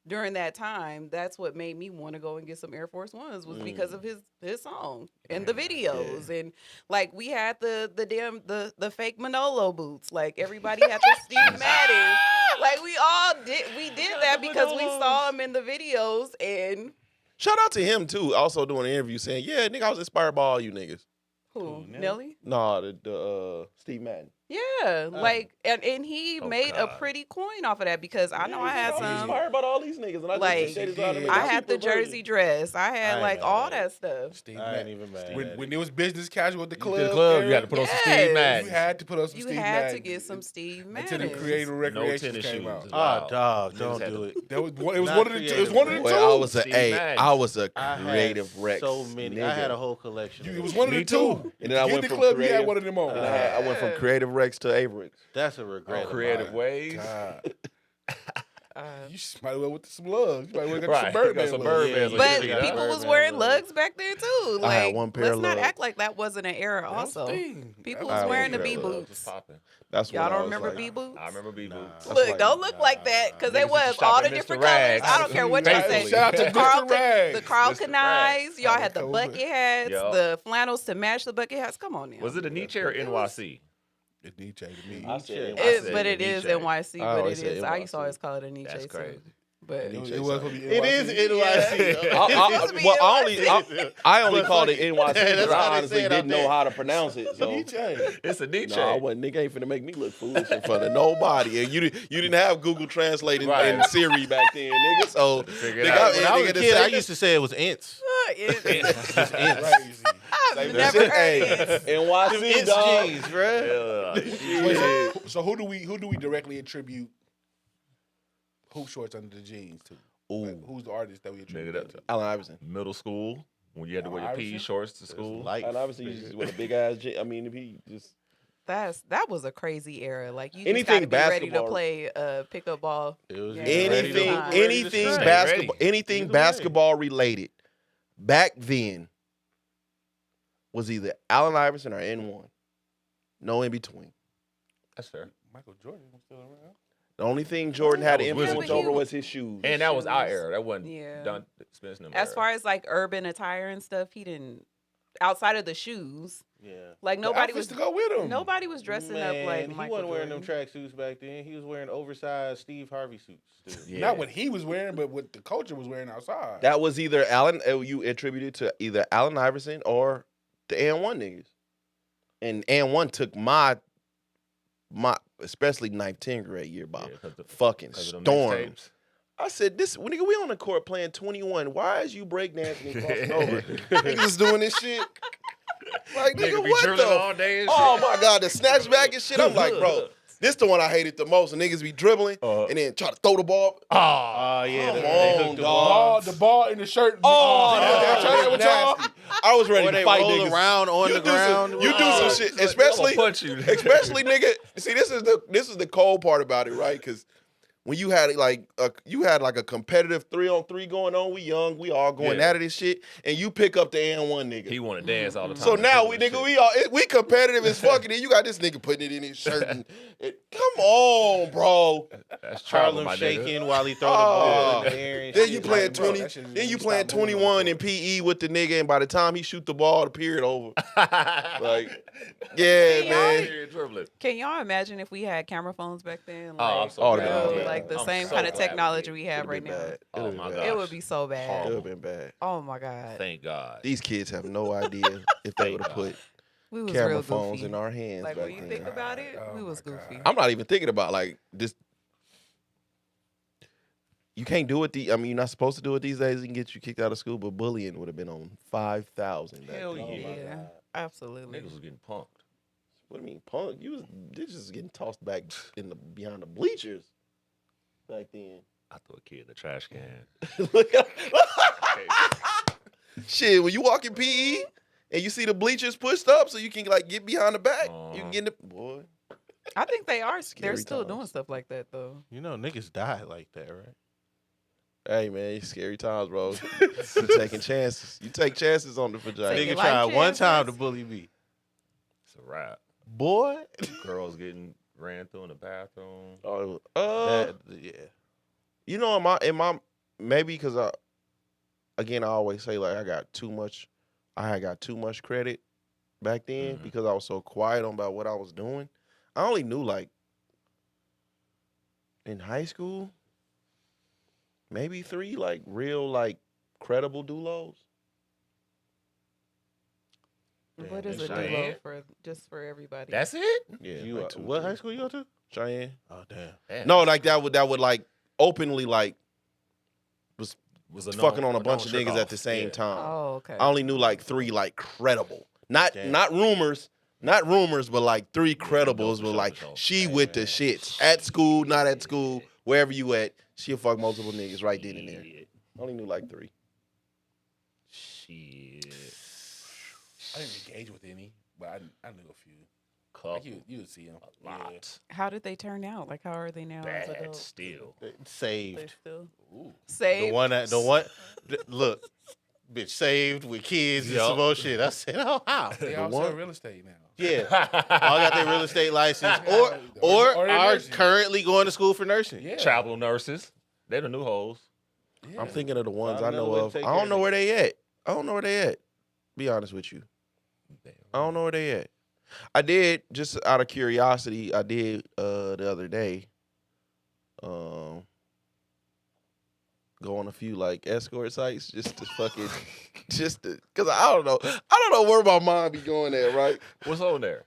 during that time, that's what made me want to go and get some Air Force Ones was because of his song and the videos and like we had the damn the fake Manolo boots. Like everybody had the Steve Madden. Like we did that because we saw him in the videos and Shout out to him too. Also doing an interview saying, "Yeah, nigga, I was inspired by all you niggas." who Nelly? Nelly? Nah, the Steve Madden. Yeah, like and he Oh, made a God. pretty coin off of that because I know I had I was some. inspired by all these niggas, and I Like, just shaded out of I had the jersey dress. I had I like ain't all mad at that stuff. Steve I ain't Madden. even mad. When it was business casual at the To club, the club, you era, had to put on some Yes. Steve you Madden. had to put on some You Steve had to Madden get some Steve until Madden. the creative No recreation tennis came shoes. out. Oh, dog, Niggas don't had do to- it. That was it was Not one of the two. It was creative, one of the bro. two. Well, I was a Steve hey, Madden. I was a I had creative Rex. so many. Nigga. I had a whole collection. It of was them. one of Me the too. two. And then I Get went the from club, you had creative- one of them on. And I went from creative Rex to Averex. That's a regret. Creative of mine. ways. God. Uh, You might as well with some lugs. You might as well got Right, some you Birdman got some lugs. Birdman Yeah, but yeah, people was Birdman wearing lugs. lugs back then too. I had Like, one pair let's of not lugs. act like that wasn't an era. That was the Also, thing. people I was had wearing the one B pair of lugs. boots. Popping. That's when Y'all I don't was remember like, B boots? I remember B boots. That's Look, like- don't look like that because they Niggas used to was shop all at the Mr. different Rags. colors. I don't care what y'all say. Shout out to The Carl, Mr. Rags. the Carl Mr. Canais, y'all Rags. had the Cool. bucket hats, Yup. the flannels to match the bucket hats. Come on now. Was it a Nietzsche or NYC? It's Nietzsche to me. I said It- But it is Nietzsche. NYC, I but always it say is. I used to NYC. always call it a Nietzsche That's too. crazy. But It was gonna be It is NYC. supposed to be I only But called it fuck it. NYC That's because how I they honestly say it out didn't know there. how to pronounce it. So Nietzsche. It's a Nietzsche. no, I wasn't. Nigga ain't finna make me look foolish in front of nobody. And you didn't have Google Translate and, Right. and Siri back then, nigga. So Figure it nigga, out. When I was a nigga, kid, I say used to say it was ints. It's- Crazy. I've never heard it. NYC, Ints dog. jeans, bruh. Yeah. So who do we directly attribute hoop shorts under the jeans to? Like, who's the artist that we attribute Nigga, that to? Allen Iverson. Middle school when you had to wear your Iverson? PE shorts to school. Life. Allen Iverson used to wear a big ass. I mean, if he just That was a crazy era. Like you just Anything gotta be ready to basketball- play pickup ball. It was Yeah. ready to- anything, Ready to anything strike. basketball, Ready. anything Either way. basketball related, back then was either Allen Iverson or N1. No in between. That's fair. Michael Jordan was still around. The only thing Jordan had That was influence Wizard. over was his shoes. And that was our shoes. era. That wasn't Yeah. done Spence no As era. far as like urban attire and stuff, he didn't. Outside of the shoes, Yeah. like The nobody outfits was to go with him. nobody was dressing up like he Michael wasn't wearing them Jordan. tracksuits back then. He was wearing oversized Steve Harvey suits. Still. Yeah. Not what he was wearing, but what the culture was wearing outside. That was either Allen. You attributed to either Allen Iverson or the N1 niggas. And N1 took my especially 9th, 10th grade year by Yeah, 'cause the- fucking 'cause of them storm. mixtapes. I said, "This nigga, we on the court playing 21. Why is you breakdancing and crossing over? Niggas is doing this shit. Like, nigga, Nigga be what dribbling the? all day and Oh shit. my god, the snatch back and shit. I'm like, bro, this the one I hated the most. And niggas be dribbling and then try to throw the ball. Oh yeah, Come they on, hooked the dog. ball. the ball in the shirt. Oh, that with y'all. nasty. I was ready Or to they fight roll niggas. around on You the do some- ground. you do some shit, I'ma especially punch you. especially nigga. See, this is the cold part about it, right? Because when you had like a competitive 3-on-3 going on. We young, we all going Yeah. at it and shit, and you pick up the N1 nigga. He want to dance all the time. So now we and nigga, we competitive as fucking. And you got this nigga putting it in his shirt. And come on, bro. That's trouble, Harlem my shaking while he throw the ball in the air. And Then shit. you playing Like, bro, 20. that shit is Then you stop playing moving on the 21 in court. PE with the nigga, and by the time he shoot the ball, the period over. Like, yeah, Can man. Period dribbling. Can y'all imagine if we had camera phones back then? Oh, I'm Like, so Oh, glad it'd we been did. bad. like the I'm same so kind of glad we technology did. we have It'd right been now. bad. Oh, It'd my been God. bad. It would be so bad. Horrible. It would have been bad. Oh my god, Thank God. These kids have no idea if they Thank would have God. put we was camera real phones goofy. in our hands Like back when you then. think about it, Oh we my was God. goofy. I'm not even thinking about like this. You can't do it. I mean, you're not supposed to do it these days. It can get you kicked out of school, but bullying would have been on 5,000. Hell then. yeah. Yeah, absolutely. Niggas was getting punked. What do you mean, punk? This just getting tossed back behind the bleachers back then. I threw a kid in the trash can. Look at- Shit, when you walk in PE and you see the bleachers pushed up so you can like get behind the back, you can get in the boy. I think they are. They're Scary still doing times. stuff like that though. You know, niggas die like that, right? Hey man, it's scary times, bro. You taking chances. You take chances on the vagina. Taking Nigga life tried one time to chances. bully me. It's a wrap. Boy. Girls getting ran through in the bathroom. Oh, Yeah. you know, in my maybe because I always say like I had got too much credit back then Mhm. because I was so quiet on about what I was doing. I only knew like in high school, maybe 3 like real like credible dulos. What is a Cheyenne? duo for? Just for everybody. That's it? Yeah, You like 2, what 3. high school you go to? Cheyenne? Oh damn. Damn. No, like that would like openly like was a fucking on a known bunch of trick niggas at off. the same Yeah. time. Oh, okay. I only knew like 3 like credible, not Damn. not rumors, but like 3 credibles no, for were sure, like for sure. she Hey, with the man. shits at school, not at school, wherever you at. She'll fuck multiple niggas right then and there. Shit. Only knew like 3. Shit. I didn't engage with any, but I knew a few. Couple. Like you would see them. A lot. How did they turn out? Like, how are they now as Bad adults? still. They Saved. still Ooh. saved. Look, bitch saved with kids and Yup. some more shit. I said, oh how? They The all sell one- real estate now. Yeah. All got their real estate license Or or they're are nursing. currently going to school for nursing. Yeah. Travel nurses. They the new hoes. Yeah. I'm thinking of the ones Find I know another way to of. take I care don't of know it. where they at. I don't know where they at. Be honest with you. I don't know where they at. I did, just out of curiosity, the other day go on a few like escort sites just to fucking cause I don't know where my mind be going at, right? What's on there?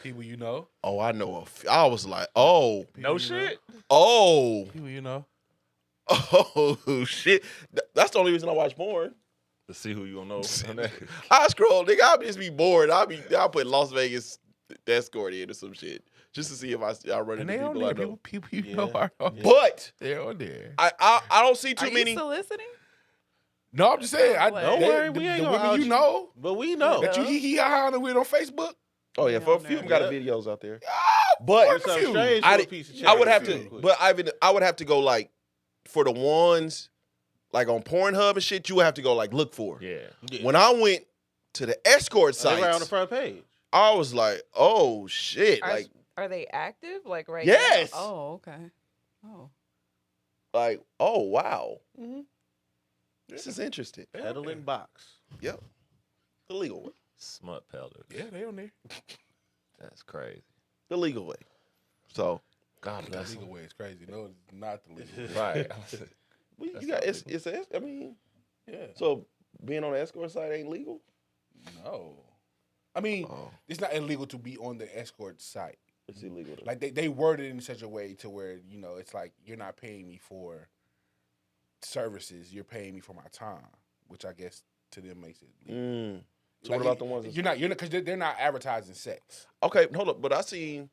People you know. Oh, I know a few. I was like, oh, No you shit. People you know. oh shit. That's the only reason I watch porn. To see who you gonna know. I scroll, nigga. I'll just be bored. I'll put Las Vegas escort in or some shit just to see if I run And into they on people I there. know. People you Yeah. know are on. Yeah. But They're on there. I don't see too Are many. you soliciting? No, I'm just saying. Don't worry, we ain't the gonna women out you you. know But we know. that you hee ha with on Facebook. Oh yeah, for a Yeah, few of them on got there. videos out there. But There's something strange I for a did- piece of I would chicken. have to, but I would have to go like for the ones like on Pornhub and shit. You would have to go like look for. Yeah. Yeah. When I went to the escort They were on the sites, front page. I was like, oh shit, Are they active? Like right Yes. now? Oh, okay. Oh. oh wow, this is interesting. Peddling box. Yep, the legal way, Smut peddler. yeah, they on there. That's crazy. the legal way. So God The bless legal him. way is crazy. No, it's not the legal way. Right. you got it's I mean, Yeah. so being on the escort site ain't legal. No. I mean, Oh, it's not illegal to be on the escort site. it's illegal. To, Like they worded it in such a way to where, it's like you're not paying me for services, you're paying me for my time, which I guess to them makes it legal. So what about the ones? you're not because they're not advertising sex. Okay, hold up. But I seen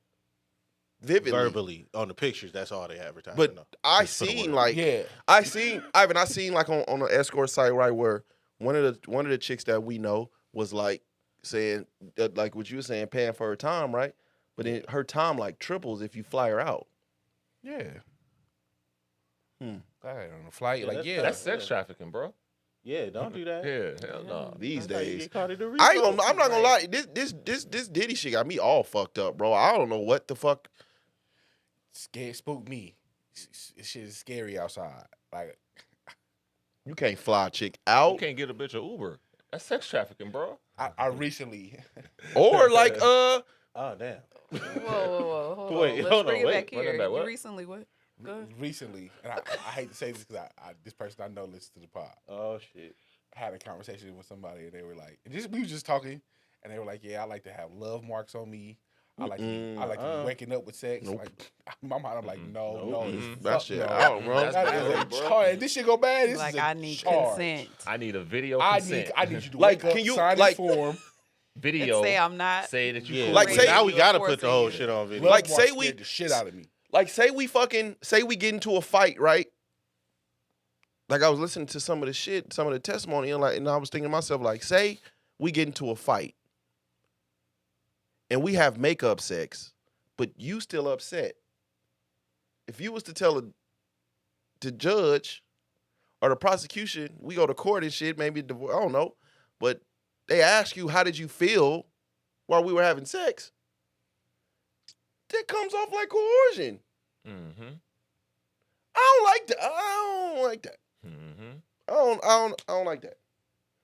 vividly, Verbally on the pictures, that's all they advertise. but No. I Just for the seen word. like Yeah. I seen like on an escort site right where one of the chicks that we know was like saying that, like what you were saying, paying for her time, right? But then her time like triples if you fly her out. Yeah. on the flight. Yeah, Like, that's yeah. That's sex trafficking, bro. Yeah, don't do that. Yeah, hell no. These That's how you days. get caught in the I ain't repo. gonna, I'm not gonna Right. lie. This Diddy shit got me all fucked up, bro. I don't know what the fuck. Spook me. Shit is scary outside. Like, You can't fly a chick You out. can't get a bitch an Uber. That's sex trafficking, bro. I recently, Or like, Oh damn. Whoa. Hold Wait, on. Let's hold on, bring it wait. back Run that here. back, You what? recently what? Go ahead. recently, and I hate to say this because this person I know listens to the pod. Oh shit. I had a conversation with somebody, and they were like, we were just talking, and they were like, yeah, I like to have love marks on me. I like to be waking up with sex. Nope. Like, in my mind, I'm like, no, That fuck shit no. out, bro. That's That bad, is a bro. charge. This shit go bad. This Like is a I need charge. consent. I need a video I consent. need you to Like, wake up, can you, sign like- this form. video. Say I'm not. Say that you Yeah, cool Like, with say- it. now we gotta Forcing put the whole you. shit on video. Love Like, marks say we- scared the shit out of me. Like, say we get into a fight, right? Like, I was listening to some of the shit, some of the testimony, and I was thinking to myself, like, say we get into a fight, and we have makeup sex, but you still upset. If you was to tell the judge or the prosecution, we go to court and shit, maybe divorce, I don't know, but they ask you, how did you feel while we were having sex? That comes off like coercion. Mm-hmm. I don't like that. I don't like that. Mm-hmm. I don't like that.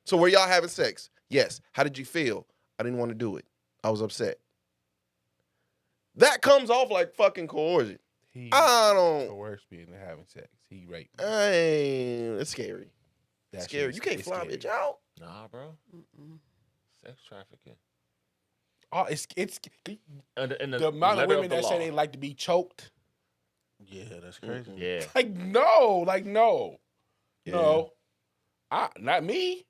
So were y'all having sex? Yes. How did you feel? I didn't want to do it. I was upset. That comes off like fucking coercion. He I don't. coerced me into having sex. He raped me. It's scary. That Scary. shit You can't is fly a scary. bitch out. Nah, bro. Mm-mm. Sex trafficking. Oh, it's And the amount of letter women the that say law. they like to be choked. Yeah, that's crazy. Yeah. Like no, no, Yeah. no. Not me.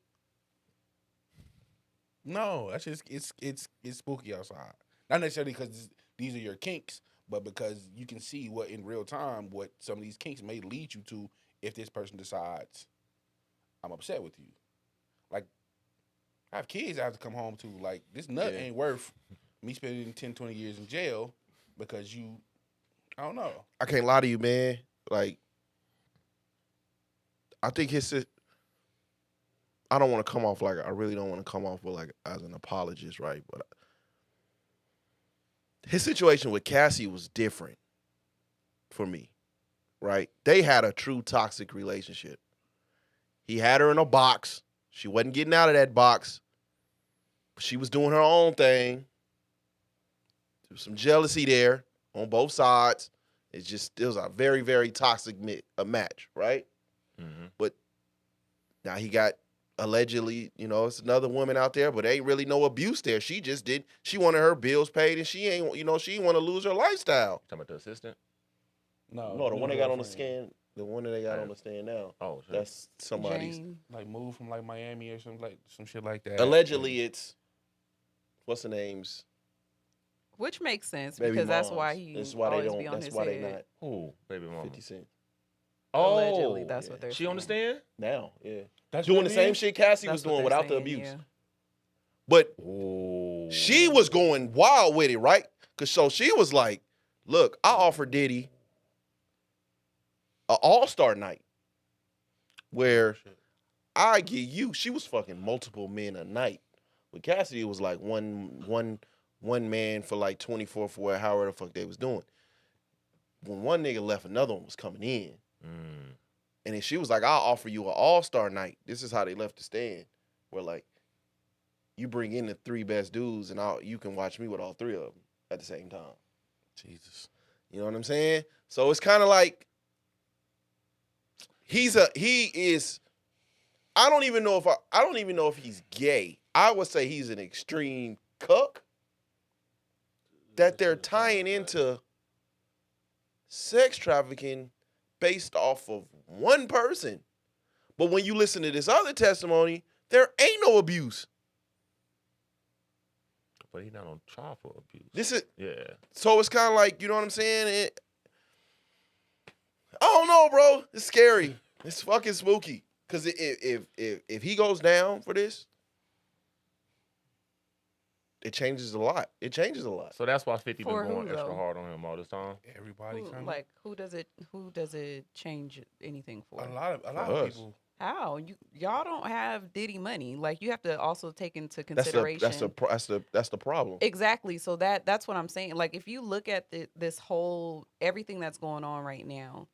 No, that's just it's spooky outside. Not necessarily because these are your kinks, but because you can see what in real time what some of these kinks may lead you to if this person decides I'm upset with you. Like I have kids I have to come home to. Like this nut Yeah. ain't worth me spending 10, 20 years in jail because you. I don't know. I can't lie to you, man. Like, I think I don't want to come off like, I really don't want to come off with like as an apologist, right? But his situation with Cassie was different for me, right? They had a true toxic relationship. He had her in a box. She wasn't getting out of that box. She was doing her own thing. There was some jealousy there on both sides. It was a very, very toxic match, right? Mm-hmm. But now he got allegedly, it's another woman out there, but ain't really no abuse there. She just she wanted her bills paid and she ain't want to lose her lifestyle. Talking about the assistant? No, No, the one they got on the girlfriend. stand, the one that they got on the stand now, Oh, shit. that's somebody's. Jane. Like moved from like Miami or some shit like that. Allegedly, it's, what's the names? Which makes sense Baby because that's moms. why he That's why they always don't. be on That's his why head. they not Who? Baby mama. 50 Cent Oh. Allegedly, that's yeah. what they're She on the saying. stand? now. Yeah, That's doing what the it same is? shit Cassie That's was what doing they're without the saying, abuse. yeah. But Oh. she was going wild with it, right? So she was like, "Look, I offered Diddy an all-star night where I give you." She was fucking multiple men a night. With Cassidy, it was like one man for like 24 for however the fuck they was doing. When one nigga left, another one was coming in. Mm. And then she was like, I'll offer you an all-star night. This is how they left the stand. Where like, you bring in the three best dudes and you can watch me with all three of them at the same time. Jesus. You know what I'm saying? So it's kind of like, he is, I don't even know if he's gay. I would say he's an extreme cuck that they're tying into sex trafficking based off of one person. But when you listen to this other testimony, there ain't no abuse. But he's not on trial for abuse. Yeah. So it's kind of like, you know what I'm saying? I don't know, bro. It's scary. It's fucking spooky. Because if he goes down for this, it changes a lot. It changes a lot. So that's why 50 been For who, going extra though? hard on him all this time. Everybody Who, kind of like who does it change anything for? a lot of us. people. How y'all don't have Diddy money? Like you have to also take into That's consideration. that's the problem. Exactly. So that's what I'm saying. Like if you look at this whole everything that's going on right now,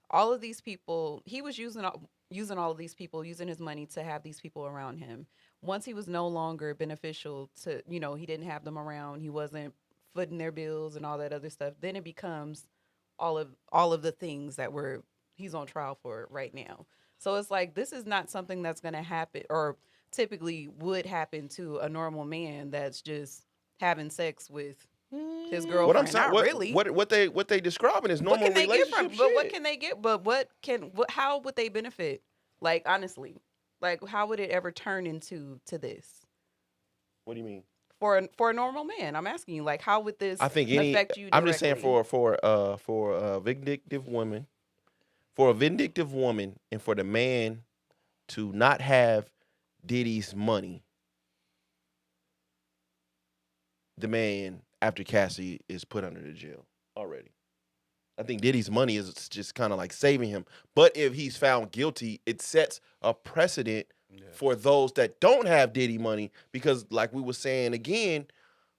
all of these people, he was using all of these people, using his money to have these people around him. Once he was no longer beneficial to, he didn't have them around. He wasn't footing their bills and all that other stuff. Then it becomes all of the things that he's on trial for right now. So it's like this is not something that's going to happen or typically would happen to a normal man that's just having sex with his girlfriend. What I'm saying, Not really. what they describing is What normal can they get relationship from? shit. But what can they get? But how would they benefit? Like honestly, like how would it ever turn into this What do you mean? for a normal man? I'm asking you, like, how would this I think affect you? I'm just saying directly? for a vindictive woman, and for the man to not have Diddy's money, the man after Cassie is put under the jail already. I think Diddy's money is just kind of like saving him. But if he's found guilty, it sets a precedent for those that don't have Diddy money because, like we were saying again,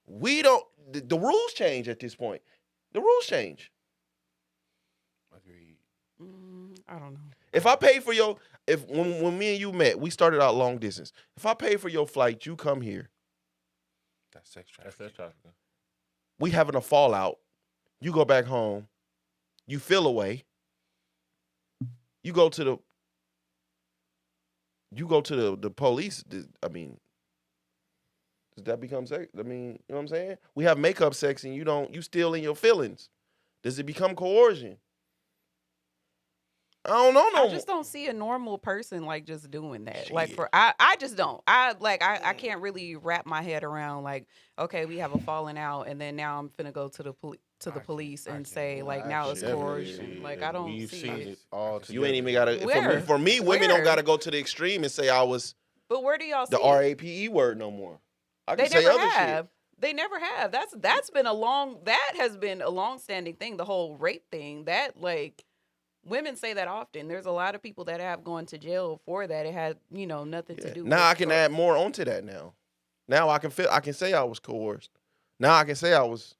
we don't. The rules change at this point. The rules change. Agreed. I don't know. If I pay for when me and you met, we started out long distance. If I pay for your flight, you come here. That's sex That's trafficking. trafficking. We having a fallout. You go back home. You feel away. You go to the police. I mean, does that become sex? I mean, you know what I'm saying? We have makeup sex and you still in your feelings. Does it become coercion? I don't know no I just don't see a normal person like just doing that. Like Shit. I just don't. I can't really wrap my head around like, okay, we have a falling out and then now I'm finna go to the police I and can't. say like I now it's definitely coercion. see Like it. I don't We've see seen it. it all You You ain't even together. gotta. Where? For me, women don't Where? gotta go to the extreme and say I was But where do y'all see the it? RAPE word no more. I They can say never other have. shit. They never have. That has been a long standing thing. The whole rape thing. That like women say that often. There's a lot of people that have gone to jail for that. It had nothing to Yeah. do. Now with I can add more onto that. Now I can say I was coerced. Now I can say I was,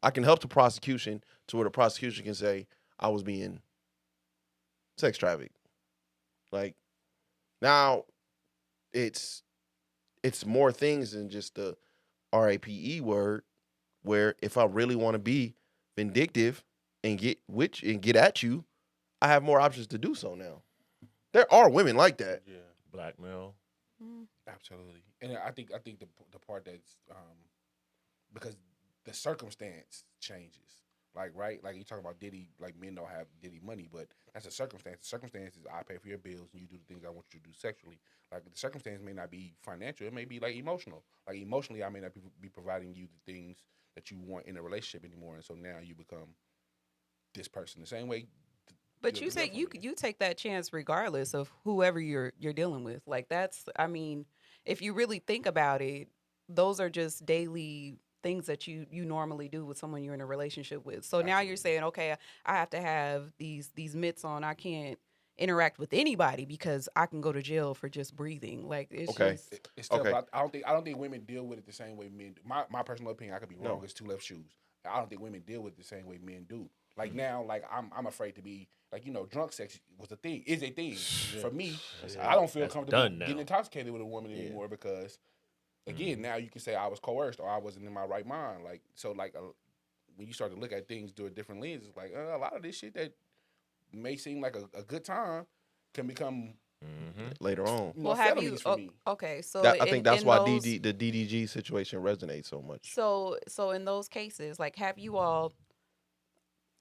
I can help the prosecution to where the prosecution can say I was being sex trafficked. Like now, it's more things than just the RAPE word. Where if I really want to be vindictive and get at you, I have more options to do so now. There are women like that. Yeah, Blackmail. absolutely. And I think the part that's because the circumstance changes. Like right, like you talk about Diddy, like men don't have Diddy money, but that's a circumstance. The circumstance is I pay for your bills and you do the things I want you to do sexually. Like the circumstance may not be financial, it may be like emotional. Like emotionally, I may not be providing you the things that you want in a relationship anymore, and so now you become this person. The same way. But you say you take that chance regardless of whoever you're dealing with. Like that's I mean, if you really think about it, those are just daily things that you normally do with someone you're in a relationship with. So now you're Absolutely. saying, okay, I have to have these mitts on. I can't interact with anybody because I can go to jail for just breathing. Like it's Okay. just It's still, Okay. but I don't think women deal with it the same way men do. My personal opinion, I could be wrong. No. It's two left shoes. I don't think women deal with it the same way men do. Like now, like I'm afraid to be like drunk sex was a thing, is a thing for me. I don't feel That's comfortable done now. getting intoxicated with a woman anymore because again now you can say I was coerced or I wasn't in my right mind. Like so like when you start to look at things through a different lens, it's like a lot of this shit that may seem like a good time can become Later on. well, have you felonies for me. okay? So I think that's in why those, the DDG situation resonates so much. So in those cases, like have you all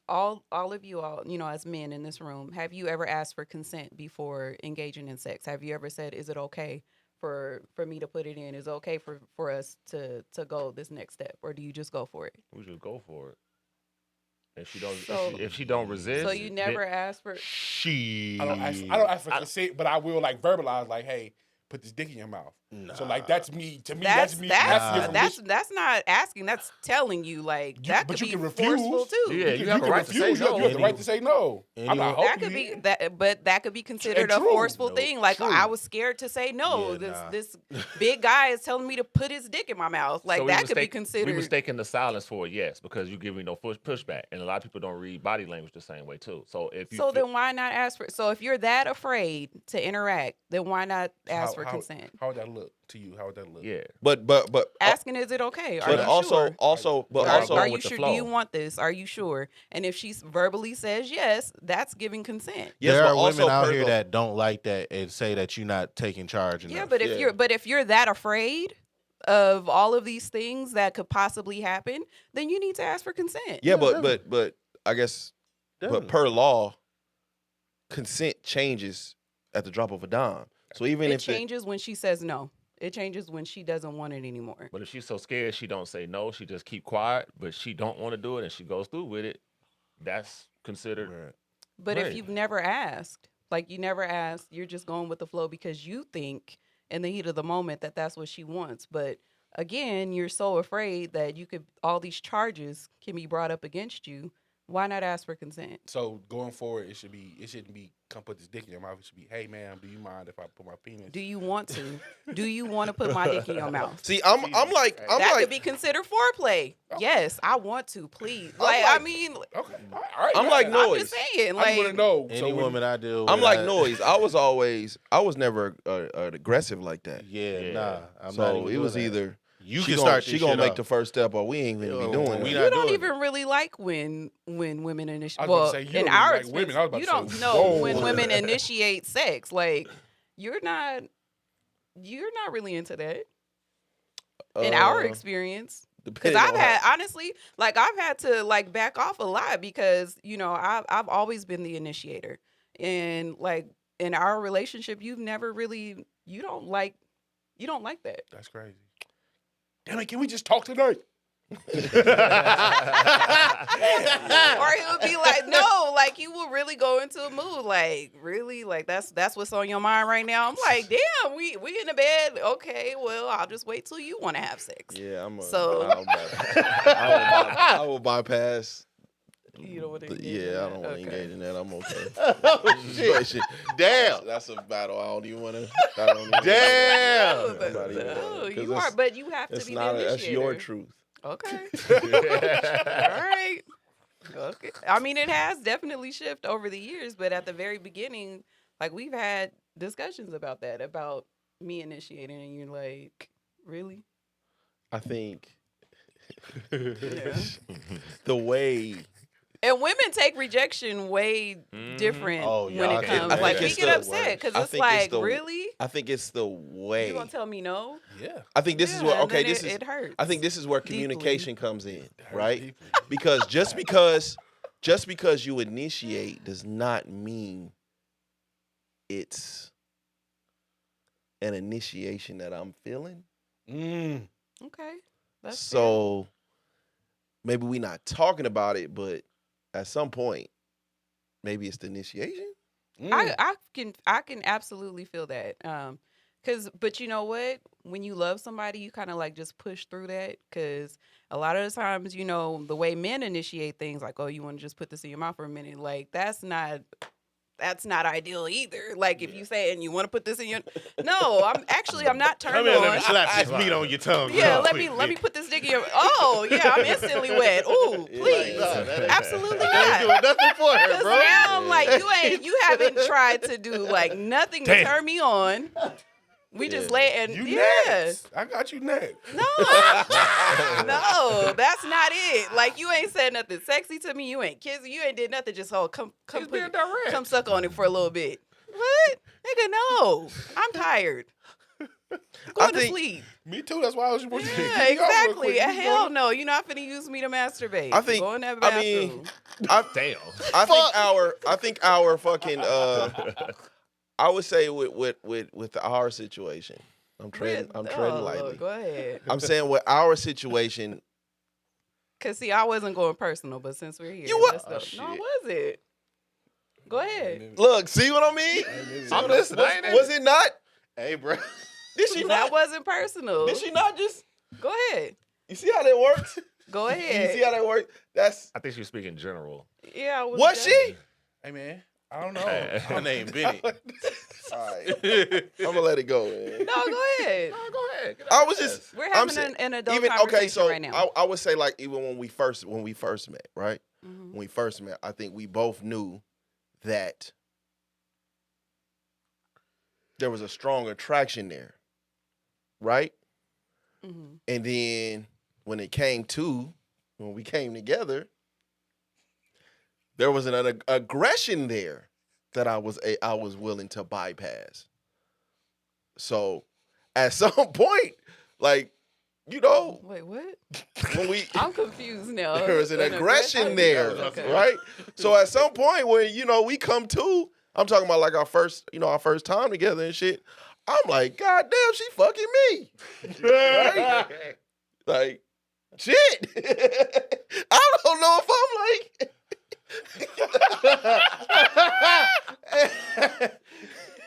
of you all, as men in this room, have you ever asked for consent before engaging in sex? Have you ever said, is it okay for me to put it in? Is it okay for us to go this next step? Or do you just go for it? We should go for it. If she don't, So- if she don't resist, So you never then ask for she. I don't ask for consent, but I will like verbalize like, hey, put this dick in your mouth. Nah. So like that's me. To me, That's that's me. that's not asking. That's telling you like that but could you be can refuse. forceful too. Yeah, you have a can right to say refuse. no. You have the right to say no. I'm not That helping could you. be that, but that could be considered a true. forceful Nope. thing. Like True. I was scared to say no. Yeah, This big guy is telling me to put his dick in my mouth. Like So that could be considered. We mistaken the silence for a yes because you give me no pushback, and a lot of people don't read body language the same way too. So if you So then why not ask for? So if you're that afraid to interact, then why not ask for consent? How would that look to you? How would that look? yeah, But Asking, is it okay? Are but you also sure? but Are- also Are with you the sure? Do you flow. want this? Are you sure? And if she verbally says yes, that's giving consent. yes, there but are also women out per here the- that don't like that and say that you're not taking charge enough. Yeah, but if you're that afraid of all of these things that could possibly happen, then you need to ask for consent. Yeah, definitely. but I guess Definitely. but per law, consent changes at the drop of a dime. So even It if changes when she says no. It changes when she doesn't want it anymore. but if she's so scared, she don't say no. She just keep quiet, but she don't want to do it, and she goes through with it. That's considered. Right. But Right. if you've never asked, like you never asked, you're just going with the flow because you think in the heat of the moment that that's what she wants. But again, you're so afraid that all these charges can be brought up against you. Why not ask for consent? So going forward, it shouldn't be come put this dick in your mouth. It should be, hey ma'am, do you mind if I put my penis? Do you want to? Do you want to put my dick in your mouth? see, I'm like That could be considered foreplay. Yes, I want to. Please, I mean, Okay, all right. I'm like I'm noise. just saying, I just want to like, know. Any so when woman I deal with, I'm like noise. I was never aggressive like that. Yeah, Yeah. nah. I'm not So even it was doing that. either You she can gonna, start. she this gonna shit make off. the first step, or we ain't gonna be Yo, doing we it. not you don't doing even really like when women initiate. I was Well, about to say, you in don't our like women. I was about you to don't say, know whoa. when women initiate sex. Like you're not really into that. In our experience, because depending on I've had to like back off a lot because I've always been the initiator, and like in our relationship, you don't like that. That's crazy. Damn it! Can we just talk tonight? Or he would be like, no, like he will really go into a mood, like really, like that's what's on your mind right now. I'm like, damn, we in the bed, okay, well, I'll just wait till you want to have sex. Yeah, So- I will bypass. You don't want to engage in Yeah, I that? don't want to Okay. engage in that. I'm okay. Oh shit! Damn! That's a battle. I don't even want to. Damn! No, but- Nobody no, wanna- 'cause you are, but you have to It's be not. the initiator. That's your truth. Okay. All right. Okay. I mean, it has definitely shifted over the years, but at the very beginning, like we've had discussions about that, about me initiating, and you're like, really? I think Yeah. the way And women take rejection way different Oh, when y'all it can- comes. I Like think we it's get the upset because I it's think it's like, the- really? I think it's the way. You gonna tell me no? Yeah. I think this is Yeah, where and then this is. it hurts. I think this is where deeply. communication comes in, Hurts right? deeply. Because just because you initiate does not mean it's an initiation that I'm feeling. Mm. Okay. That's So maybe we're not talking about it, but at some point, maybe it's the initiation. Mm. I can absolutely feel that. But you know what? When you love somebody, you kind of like just push through that. Because a lot of the times, the way men initiate things, like, oh, you want to just put this in your mouth for a minute, like that's not ideal either. Like if you say and you want to put this in your, no, I'm not turned Come here, let me on. slap this meat on your tongue. Yeah, real let quick. me put this dick in your. Oh, yeah, I'm instantly wet. Ooh, please, no, that ain't- absolutely That ain't not. doing nothing for her, Because bro. now I'm like, you haven't tried to do like nothing to Damn. turn me on. We just Yeah. lay and You yeah. next. I got you next. No, no, that's not it. Like you ain't said nothing sexy to me. You ain't kissing. You ain't did nothing. Just come He's being direct. come suck on it for a little bit. What, nigga? No, I'm tired. Going to think- sleep. Me too. That's why I was just Yeah, exactly. Hell no. You're not finna use me to masturbate. I think- Go in that I bathroom. mean, Damn. I think our fucking I would say with our situation. I'm treading Lord, lightly. Go ahead. I'm saying with our situation, Cause see, I wasn't going personal, but since we're here, You what? let's go. Oh, No, shit. was it? Go ahead. look, see what I mean? I'm listening. I ain't Was it not? Hey, bro. Did she That not? wasn't personal. Did she not just? Go ahead. You see how that works? Go You ahead. see how that works? That's I think she was speaking general. Yeah, I was just- she? Hey man, I don't know. Hey. Her name Benny. All right, I'm gonna let it go, man. No, go ahead. No, go ahead. Get I out was of just We're I'm having saying- an adult even conversation okay. So right now. I would say like even when we first met, right? Mhm. When we first met, I think we both knew that there was a strong attraction there, right? Mhm. And then when we came together, there was an aggression there that I was willing to bypass. So at some point, like, you know, Wait, what? when we I'm confused now. there was an aggression there, Okay. right? So at some point when, you know, we come to, I'm talking about like our first time together and shit. I'm like, God damn, she fucking me. Right? Like, shit. I don't know if I'm like,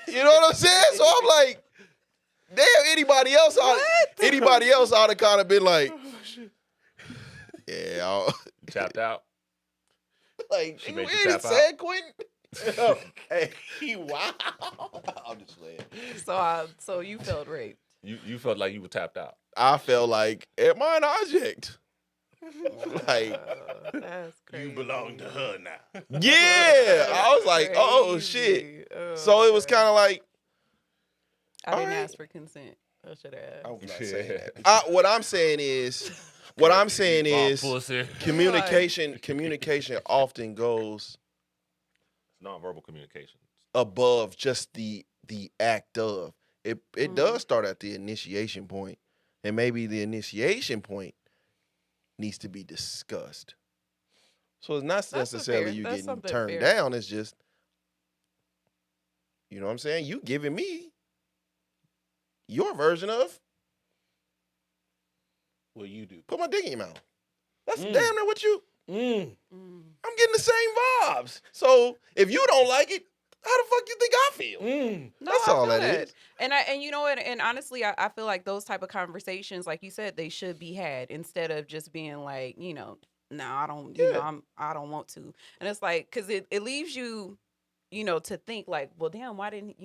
you know what I'm saying? So I'm like, damn, anybody else ought to kind of been like, yeah, You tapped out. like, She you made you ain't tap out? said Quentin. Hey, wow. I'm just playing. So you felt raped. You felt like you were tapped out. I felt like, am I an object? Like, That's crazy. You belong to her now. yeah. I was like, oh shit. Crazy. Oh, So it was okay. kind of like, I didn't alright. ask for consent. I should have. I was not Yeah. saying that. What I'm saying is, Pussy. communication often goes Nonverbal communication. above just the act of. It Mhm. does start at the initiation point, and maybe the initiation point needs to be discussed. So it's not necessarily you that's getting something turned fair. down. It's just, you know what I'm saying? You giving me your version of What you do? put my dick in your mouth. That's Mm. damn near what you. Mm. I'm getting the same vibes. So if you don't like it, how the fuck you think I feel? No, That's I all feel that is. And you know what? And honestly, I feel like those type of conversations, like you said, they should be had instead of just being like, no, I don't, Yeah. I don't want to. And it's like, cause it leaves you, to think like, well, damn, why didn't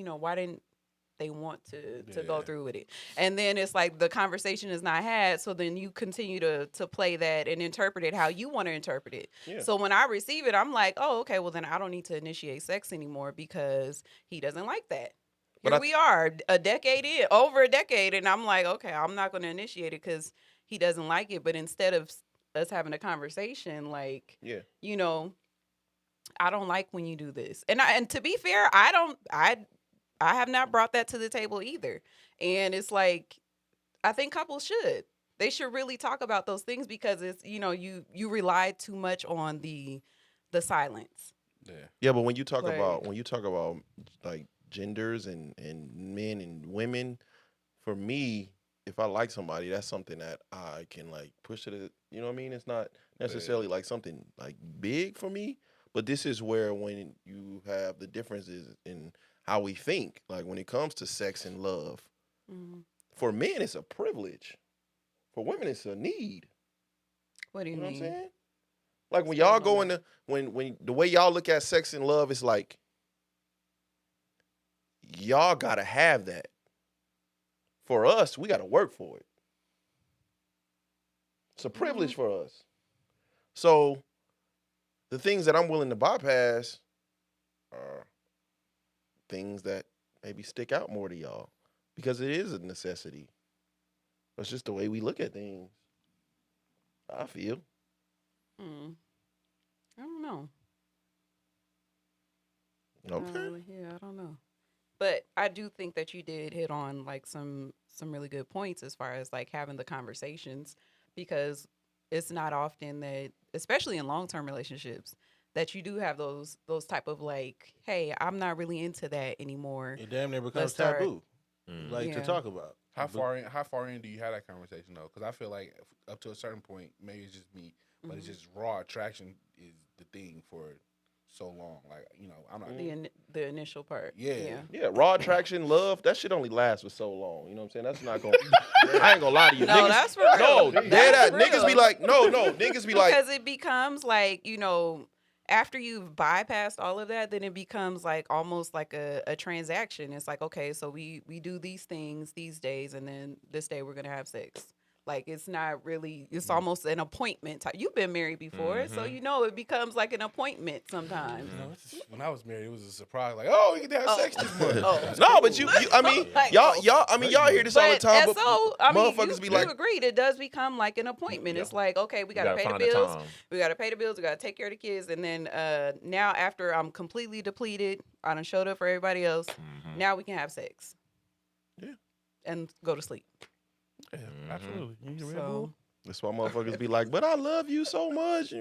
they want to go Yeah. through with it? And then it's like the conversation is not had. So then you continue to play that and interpret it how you want to interpret it. Yeah. So when I receive it, I'm like, oh, okay, well then I don't need to initiate sex anymore because he doesn't like that. But Here I- we are, over a decade, and I'm like, okay, I'm not going to initiate it because he doesn't like it. But instead of us having a conversation, like, Yeah. I don't like when you do this. And to be fair, I have not brought that to the table either. And it's like, I think couples should. They should really talk about those things because it's, you rely too much on the silence. Yeah. Yeah, but when you talk Like- about like genders and men and women, for me, if I like somebody, that's something that I can like push to the, you know what I mean? It's not necessarily like something like big for me, but this is where when you have the differences in how we think, like when it comes to sex and love, Mhm. for men it's a privilege. For women it's a need. What do you You know what I'm mean? saying? Like when Expound y'all on go that. into when the way y'all look at sex and love is like y'all gotta have that. For us, we gotta work for it. It's a privilege for us. So the things that I'm willing to bypass are things that maybe stick out more to y'all because it is a necessity. It's just the way we look at things. I feel. Hmm. I don't know. Okay. Yeah, I don't know. But I do think that you did hit on like some really good points as far as like having the conversations because it's not often that, especially in long-term relationships, that you do have those type of like, hey, I'm not really into that anymore. It damn near becomes Let's start- taboo, Mm. like to Yeah. talk about. How far in do you have that conversation though? Because I feel like up to a certain point, maybe it's just me, but it's just raw attraction is the thing for so long. Like I'm not. the initial part. Yeah. Yeah, raw attraction, love, that shit only lasts for so long. You know what I'm saying? That's not going I ain't gonna lie to you. No, niggas, that's for real. No, That's dead for ass. Niggas be real. like, no, niggas be like, Because it becomes like, after you've bypassed all of that, then it becomes like almost like a transaction. It's like, okay, so we do these things these days, and then this day we're gonna have sex. Like, it's not really, it's almost an appointment type. You've been married before, so it becomes like an appointment sometimes. When I was married, it was a surprise. Like, oh, we get to have sex this month. no, but I mean, Like, y'all hear this all the But time, but so, I mean, motherfuckers be you like, agreed. It does become like an appointment. It's like, okay, we got to pay the find the bills. time. We got to pay the bills. We got to take care of the kids. And then now, after I'm completely depleted, I done showed up for everybody else. Now we can have sex. Yeah. And go to sleep. Yeah, absolutely. You need a Red So, Bull? that's why motherfuckers be like, but I love you so much.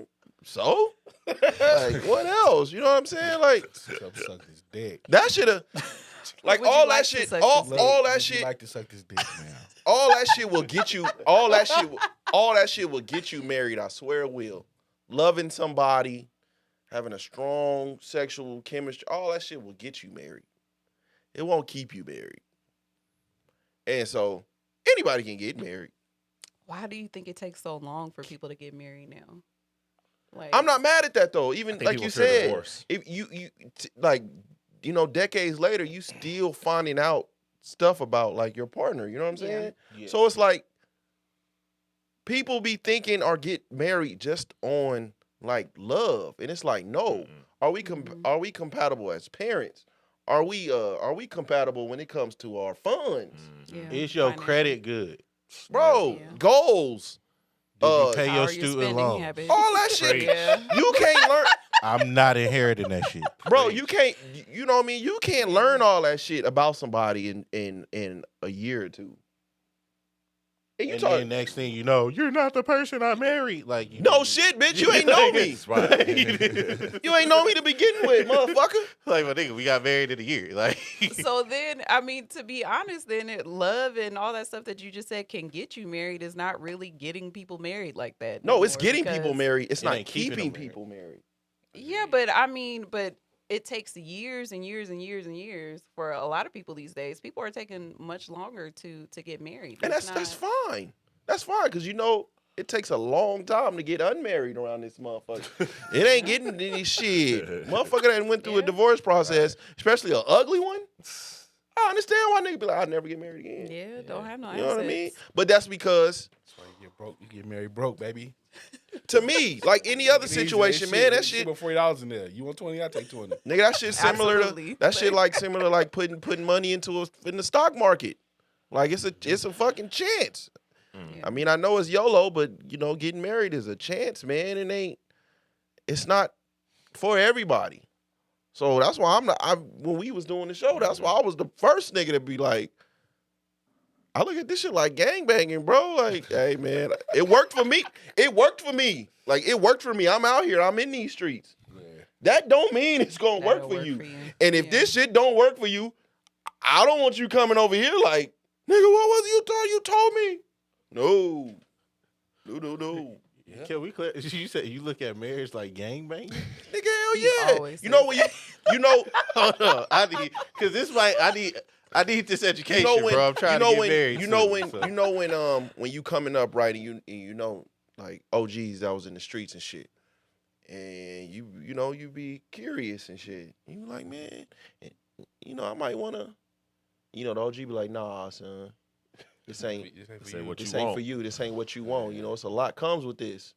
So? Like, what else? You know what I'm saying? Like, Suck this dick. that shit like Would you all like that to shit, suck all this dick? that Would shit, you like to suck this dick, man? all that shit will get you, all that shit will get you married. I swear it will. Loving somebody, having a strong sexual chemistry, all that shit will get you married. It won't keep you married. And so anybody can get married. why do you think it takes so long for people to get married now? Like, I'm not mad at that though. Even think like people you fear said, divorce. if decades later, you still finding out stuff about like your partner. You know what I'm saying? Yeah. So it's like people be thinking or get married just on like love, and it's like, no. Are we compatible as parents? Are we compatible when it comes to our funds, yeah, Is your financial. credit good? bro? Yeah. Goals, Did you Uh, pay How your are your student spending loans? habits? all that shit. Preach. Yeah. You can't learn. I'm not inheriting that shit. Bro, you can't. You know what I mean? You can't learn all that shit about somebody in a year or two. And you And talk then next thing you know, you're not the person I married. Like, you no shit, bitch. You ain't know me. That's right. You ain't know me to begin with, motherfucker. Like, my nigga, we got married in a year. Like, So then, I mean, to be honest, then love and all that stuff that you just said can get you married is not really getting people married like that. No, it's anymore getting people because- married. It's it not ain't keeping keeping them married. people married. Yeah, but I mean, it takes years and years and years and years for a lot of people these days. People are taking much longer to get married. And It's that's not- fine. That's fine, because it takes a long time to get unmarried around this motherfucker. It ain't getting any shit. Motherfucker that went through a Yeah. divorce process, especially an ugly one. I understand why niggas be like, I'll never get married again. Yeah, don't have no You know what I mean? assets. But that's because, That's why you get broke. You get married broke, baby. to me, like any other It's easy. situation, man, that shit, About $40 in there. You want 20? I take 20. nigga, that shit similar Absolutely. to that shit like similar to like putting money in the stock market. Like it's a fucking chance. Yeah. I mean, I know it's YOLO, but getting married is a chance, man. It's not for everybody. So that's why when we was doing the show, that's why I was the first nigga to be like, I look at this shit like gangbanging, bro. Like, hey man, it worked for me. It worked for me. Like, it worked for me. I'm out here. I'm in these streets. Yeah. That don't mean it's gonna That'll work for you. for you. And if Yeah. this shit don't work for you, I don't want you coming over here like, nigga, what was it you told me? No. No. Yeah. can we clear? You said you look at marriage like gangbanging? Nigga, hell He yeah. always You know says when you know Hold on, because this might. I need this education, bro. I'm trying to get married. soon, when you coming up, right, and you know like OGs that was in the streets and shit. And you be curious and shit. You like, man, I might wanna, the OG be like, nah, son. This ain't Say what this you ain't want. for you. This ain't what you want. It's a lot comes with this.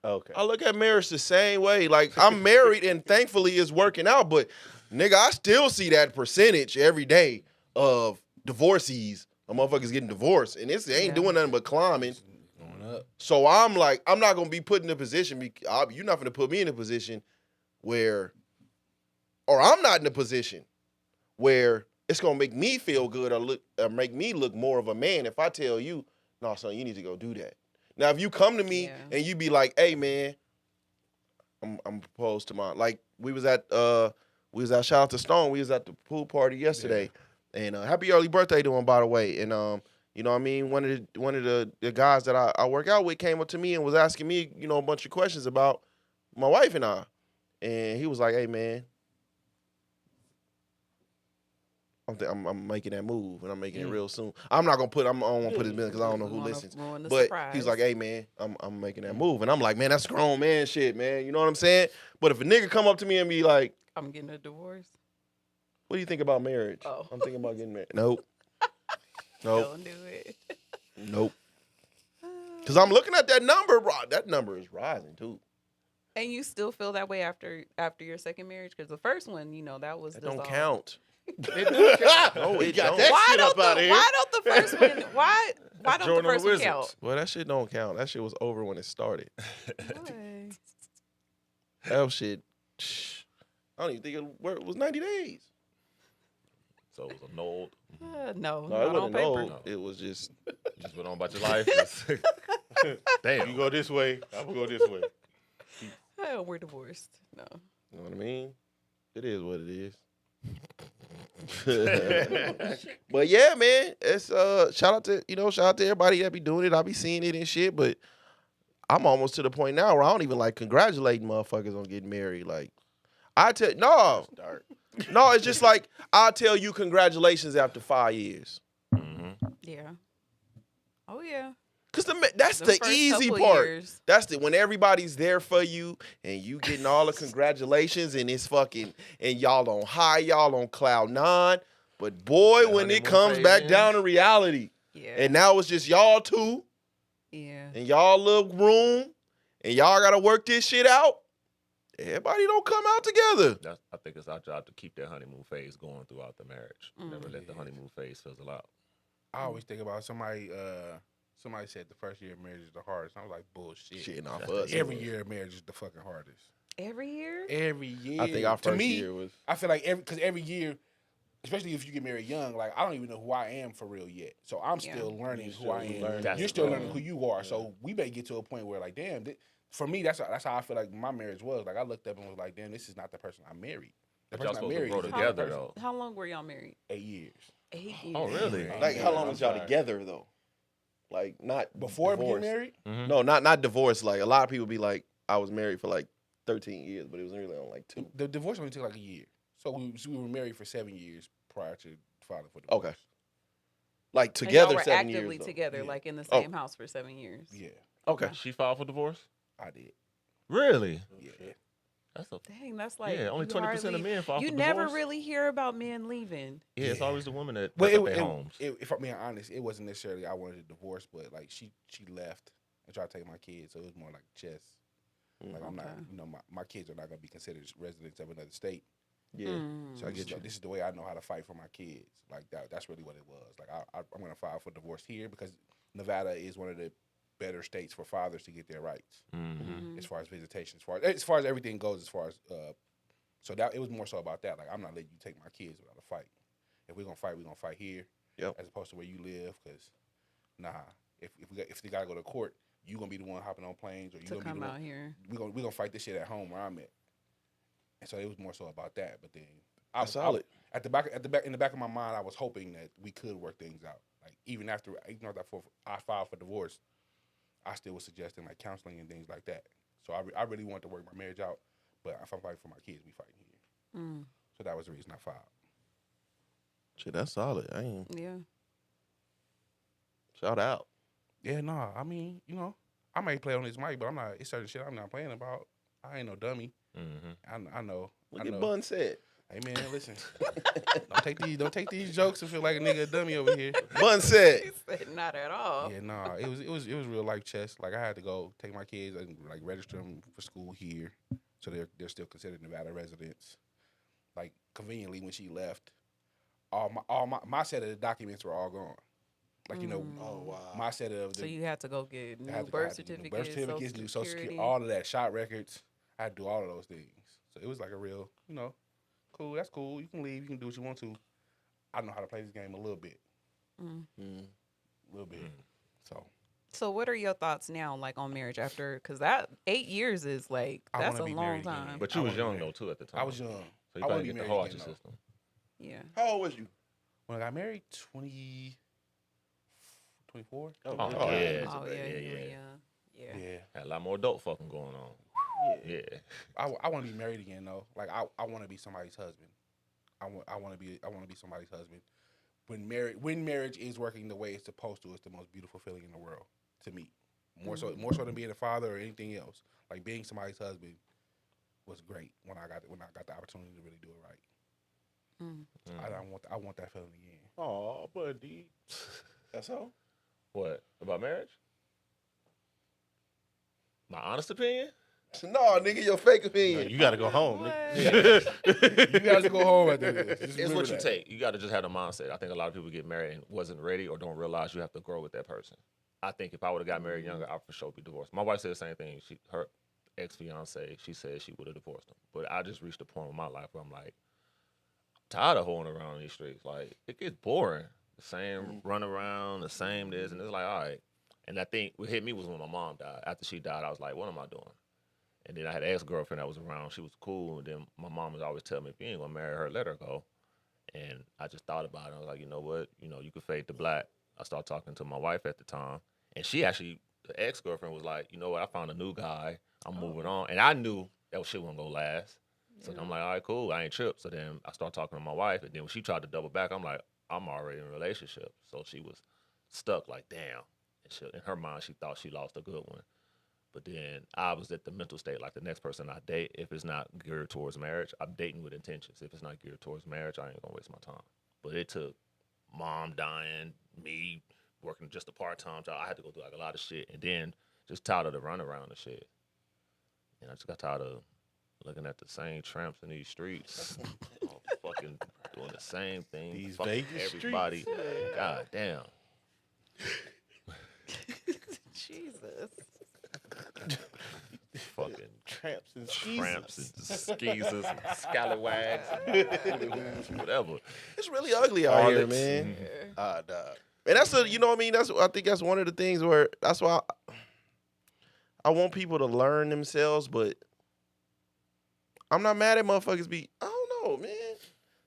Okay. I look at marriage the same way. Like, I'm married and thankfully it's working out, but nigga, I still see that percentage every day of divorcees, of motherfuckers getting divorced, and it ain't Yeah. doing nothing but climbing. Going up. So I'm like, I'm not gonna be put in a position. You're not gonna put me in a position where, or I'm not in a position where it's gonna make me feel good or make me look more of a man if I tell you, no, son, you need to go do that. Now, if you come to me Yeah. and you be like, hey, man, I'm proposed to my, like, we was at shout out to Stone, we was at the pool party yesterday, and happy early birthday to him, by the way, and you know what I mean, one of the guys that I work out with came up to me and was asking me, a bunch of questions about my wife and I, and he was like, hey, man, I'm making that move, and I'm making it real soon. I'm not gonna put. I don't want to put his business because I don't know who listens. But he's like, hey man, I'm making that move, and I'm like, man, that's grown man shit, man. You know what I'm saying? But if a nigga come up to me and be like, I'm getting a divorce. what do you think about marriage? Oh. I'm thinking about getting married. Nope. Nope. Don't do it. Nope. Because I'm looking at that number, bro. That number is rising too. And you still feel that way after your second marriage? Because the first one, that was That don't dissolved. count. It do count. No, it got don't. that Why shit don't up out of here. Why don't the first one? Why don't the Jordan first the one Wizards. count? Well, that shit don't count. That shit was over when it started. Why? That shit. I don't even think it was 90 days. So it was an old. No, No, it not on wasn't paper. old. It was just. You just went on about your life. Damn. You go this way, I'm gonna go this way. Oh, we're divorced. No. You know what I mean? It is what it is. But yeah, man, it's shout out to everybody that be doing it. I be seeing it and shit, but I'm almost to the point now where I don't even like congratulating motherfuckers on getting married. Like no, it's just like I'll tell you congratulations after 5 years. Yeah. Oh yeah. Cause that's Them the first easy couple part. years. That's when everybody's there for you and you getting all the congratulations and it's fucking and y'all on high, y'all on cloud 9. But boy, That when it honeymoon comes phase back ends. down to reality, Yeah. and now it's just y'all two Yeah. in y'all little room, and y'all gotta work this shit out. Everybody don't come out together. I think it's our job to keep that honeymoon phase going throughout the marriage. Never let the honeymoon phase fizzle out. I always think about somebody. Somebody said the first year of marriage is the hardest. I was like, bullshit. Shitting off us. Every year of marriage is the fucking hardest. Every year? Every year. I think our To first me, year was. I feel like every year, especially if you get married young, like I don't even know who I am for real yet. So I'm still learning who I am. learning. You're still learning who you are. So we may get to a point where like, damn, for me, that's how I feel like my marriage was. Like I looked up and was like, damn, this is not the person I married. The But y'all person I supposed to married grow is a together, different person. though. How long were y'all married? 8 years. 8 years. Oh, really? Like, how long I'm was y'all sorry. together though? Like, not Before divorced. being married? No, not divorced. Like, a lot of people be like, I was married for like 13 years, but it was really on like 2. The divorce only took like a year. So we were married for 7 years prior to filing for divorce. Okay. Like, And together y'all were 7 actively years. Though. together, Yeah. like in the Oh. same house for 7 years. Yeah, Okay. She filed for divorce? I did. Really? Yeah. That's a Dang, that's like only you 20% of hardly- men file You for never divorce. really hear about men leaving. Yeah, it's always the women that Well, break up their homes. if I'm being honest, it wasn't necessarily I wanted a divorce, but like she left and tried to take my kids, so it was more like chess. Like I'm not, Okay. my kids are not gonna be considered residents of another state. Yeah. Mm. So this is the way I know how to fight for my kids. Like that's really what it was. Like I'm gonna file for divorce here because Nevada is one of the better states for fathers to get their rights as far as visitation, as far as everything goes. As far as so that it was more so about that. Like I'm not letting you take my kids without a fight. If we're gonna fight here. Yep. As opposed to where you live, because if they gotta go to court, you gonna be the one hopping on planes, or you To gonna come be the out one. here. We gonna fight this shit at home where I'm at. And so it was more so about that. But then That's solid. in the back of my mind, I was hoping that we could work things out. Like even after I filed for divorce, I still was suggesting like counseling and things like that. So I really wanted to work my marriage out. But if I'm fighting for my kids, we fighting here. Mm. So that was the reason I filed. Shit, that's solid. I ain't. Yeah. Shout out. Yeah, no, I mean, I may play on this mic, but I'm not. It's certain shit I'm not playing about. I ain't no dummy. I know. Look I at know. Bun said. Hey man, listen. don't take these jokes and feel like a nigga a dummy over here. Bun said. He said not at all. Yeah, nah, it was real life chess. Like I had to go take my kids and like register them for school here, so they're still considered Nevada residents. Like conveniently, when she left, all my set of the documents were all gone. Like Oh wow. my set of the So you had to go get new I had to- I birth had to do new certificates, new Social Security, all of that, shot records. I had to do all of those things. So it was like a real, cool. That's cool. You can leave. You can do what you want to. I know how to play this game a little bit. A little bit. So what are your thoughts now, like on marriage after? Because that 8 years is like I that's wanna a be long married again. time. But you I was wanna be young, married. though, too, at the time. I was young. So you I probably wanna get be the married whole out again, your though. system. Yeah. How old was you? When I got married, 24. Oh, Oh, yeah. Oh yeah, Yeah, you were yeah. young. Yeah. Yeah. Had a lot more adult fucking going on. Yeah. I want to be married again though. Like I want to be somebody's husband. I want to be somebody's husband. When marriage is working the way it's supposed to, it's the most beautiful feeling in the world to me. More so than being a father or anything else. Like being somebody's husband was great when I got the opportunity to really do it right. I want that feeling again. Oh, buddy. That's all. What about marriage? My honest opinion? No, nigga, your fake No, opinion. you got to go home. What? nigga. You guys go home after this. Just It's remember what you that. take. You got to just have the mindset. I think a lot of people get married and wasn't ready or don't realize you have to grow with that person. I think if I would have got married younger, I'd for sure be divorced. My wife said the same thing. Her ex-fiance, she said she would have divorced him. But I just reached a point in my life where I'm like, tired of holding around in these streets. Like, it gets boring. The same run around, the same this, and it's like, all right. And I think what hit me was when my mom died. After she died, I was like, what am I doing? And then I had an ex-girlfriend that was around. She was cool. And then my mom was always telling me, if you ain't going to marry her, let her go. And I just thought about it. I was like, you know what? You could fade to black. I started talking to my wife at the time. And she actually, the ex-girlfriend was like, you know what? I found a new guy. I'm moving on. And I knew that shit wasn't going to last. So then I'm like, all right, cool. I ain't tripped. So then I started talking to my wife. And then when she tried to double back, I'm like, I'm already in a relationship. So she was stuck like, damn. And in her mind, she thought she lost a good one. But then I was at the mental state like the next person I date, if it's not geared towards marriage, I'm dating with intentions. If it's not geared towards marriage, I ain't going to waste my time. But it took mom dying, me working just a part-time job. I had to go through like a lot of shit. And then just tired of the runaround and shit. And I just got tired of looking at the same tramps in these streets, all fucking doing the same thing. These fucking Vegas everybody. streets. God damn. Jesus. Fucking Tramps and tramps and skeezers and scallywags and whatever. It's really ugly out here, Harlots. man. Ah, dog. And that's you know what I mean. I think that's one of the things where that's why I want people to learn themselves, but I'm not mad at motherfuckers I don't know, man.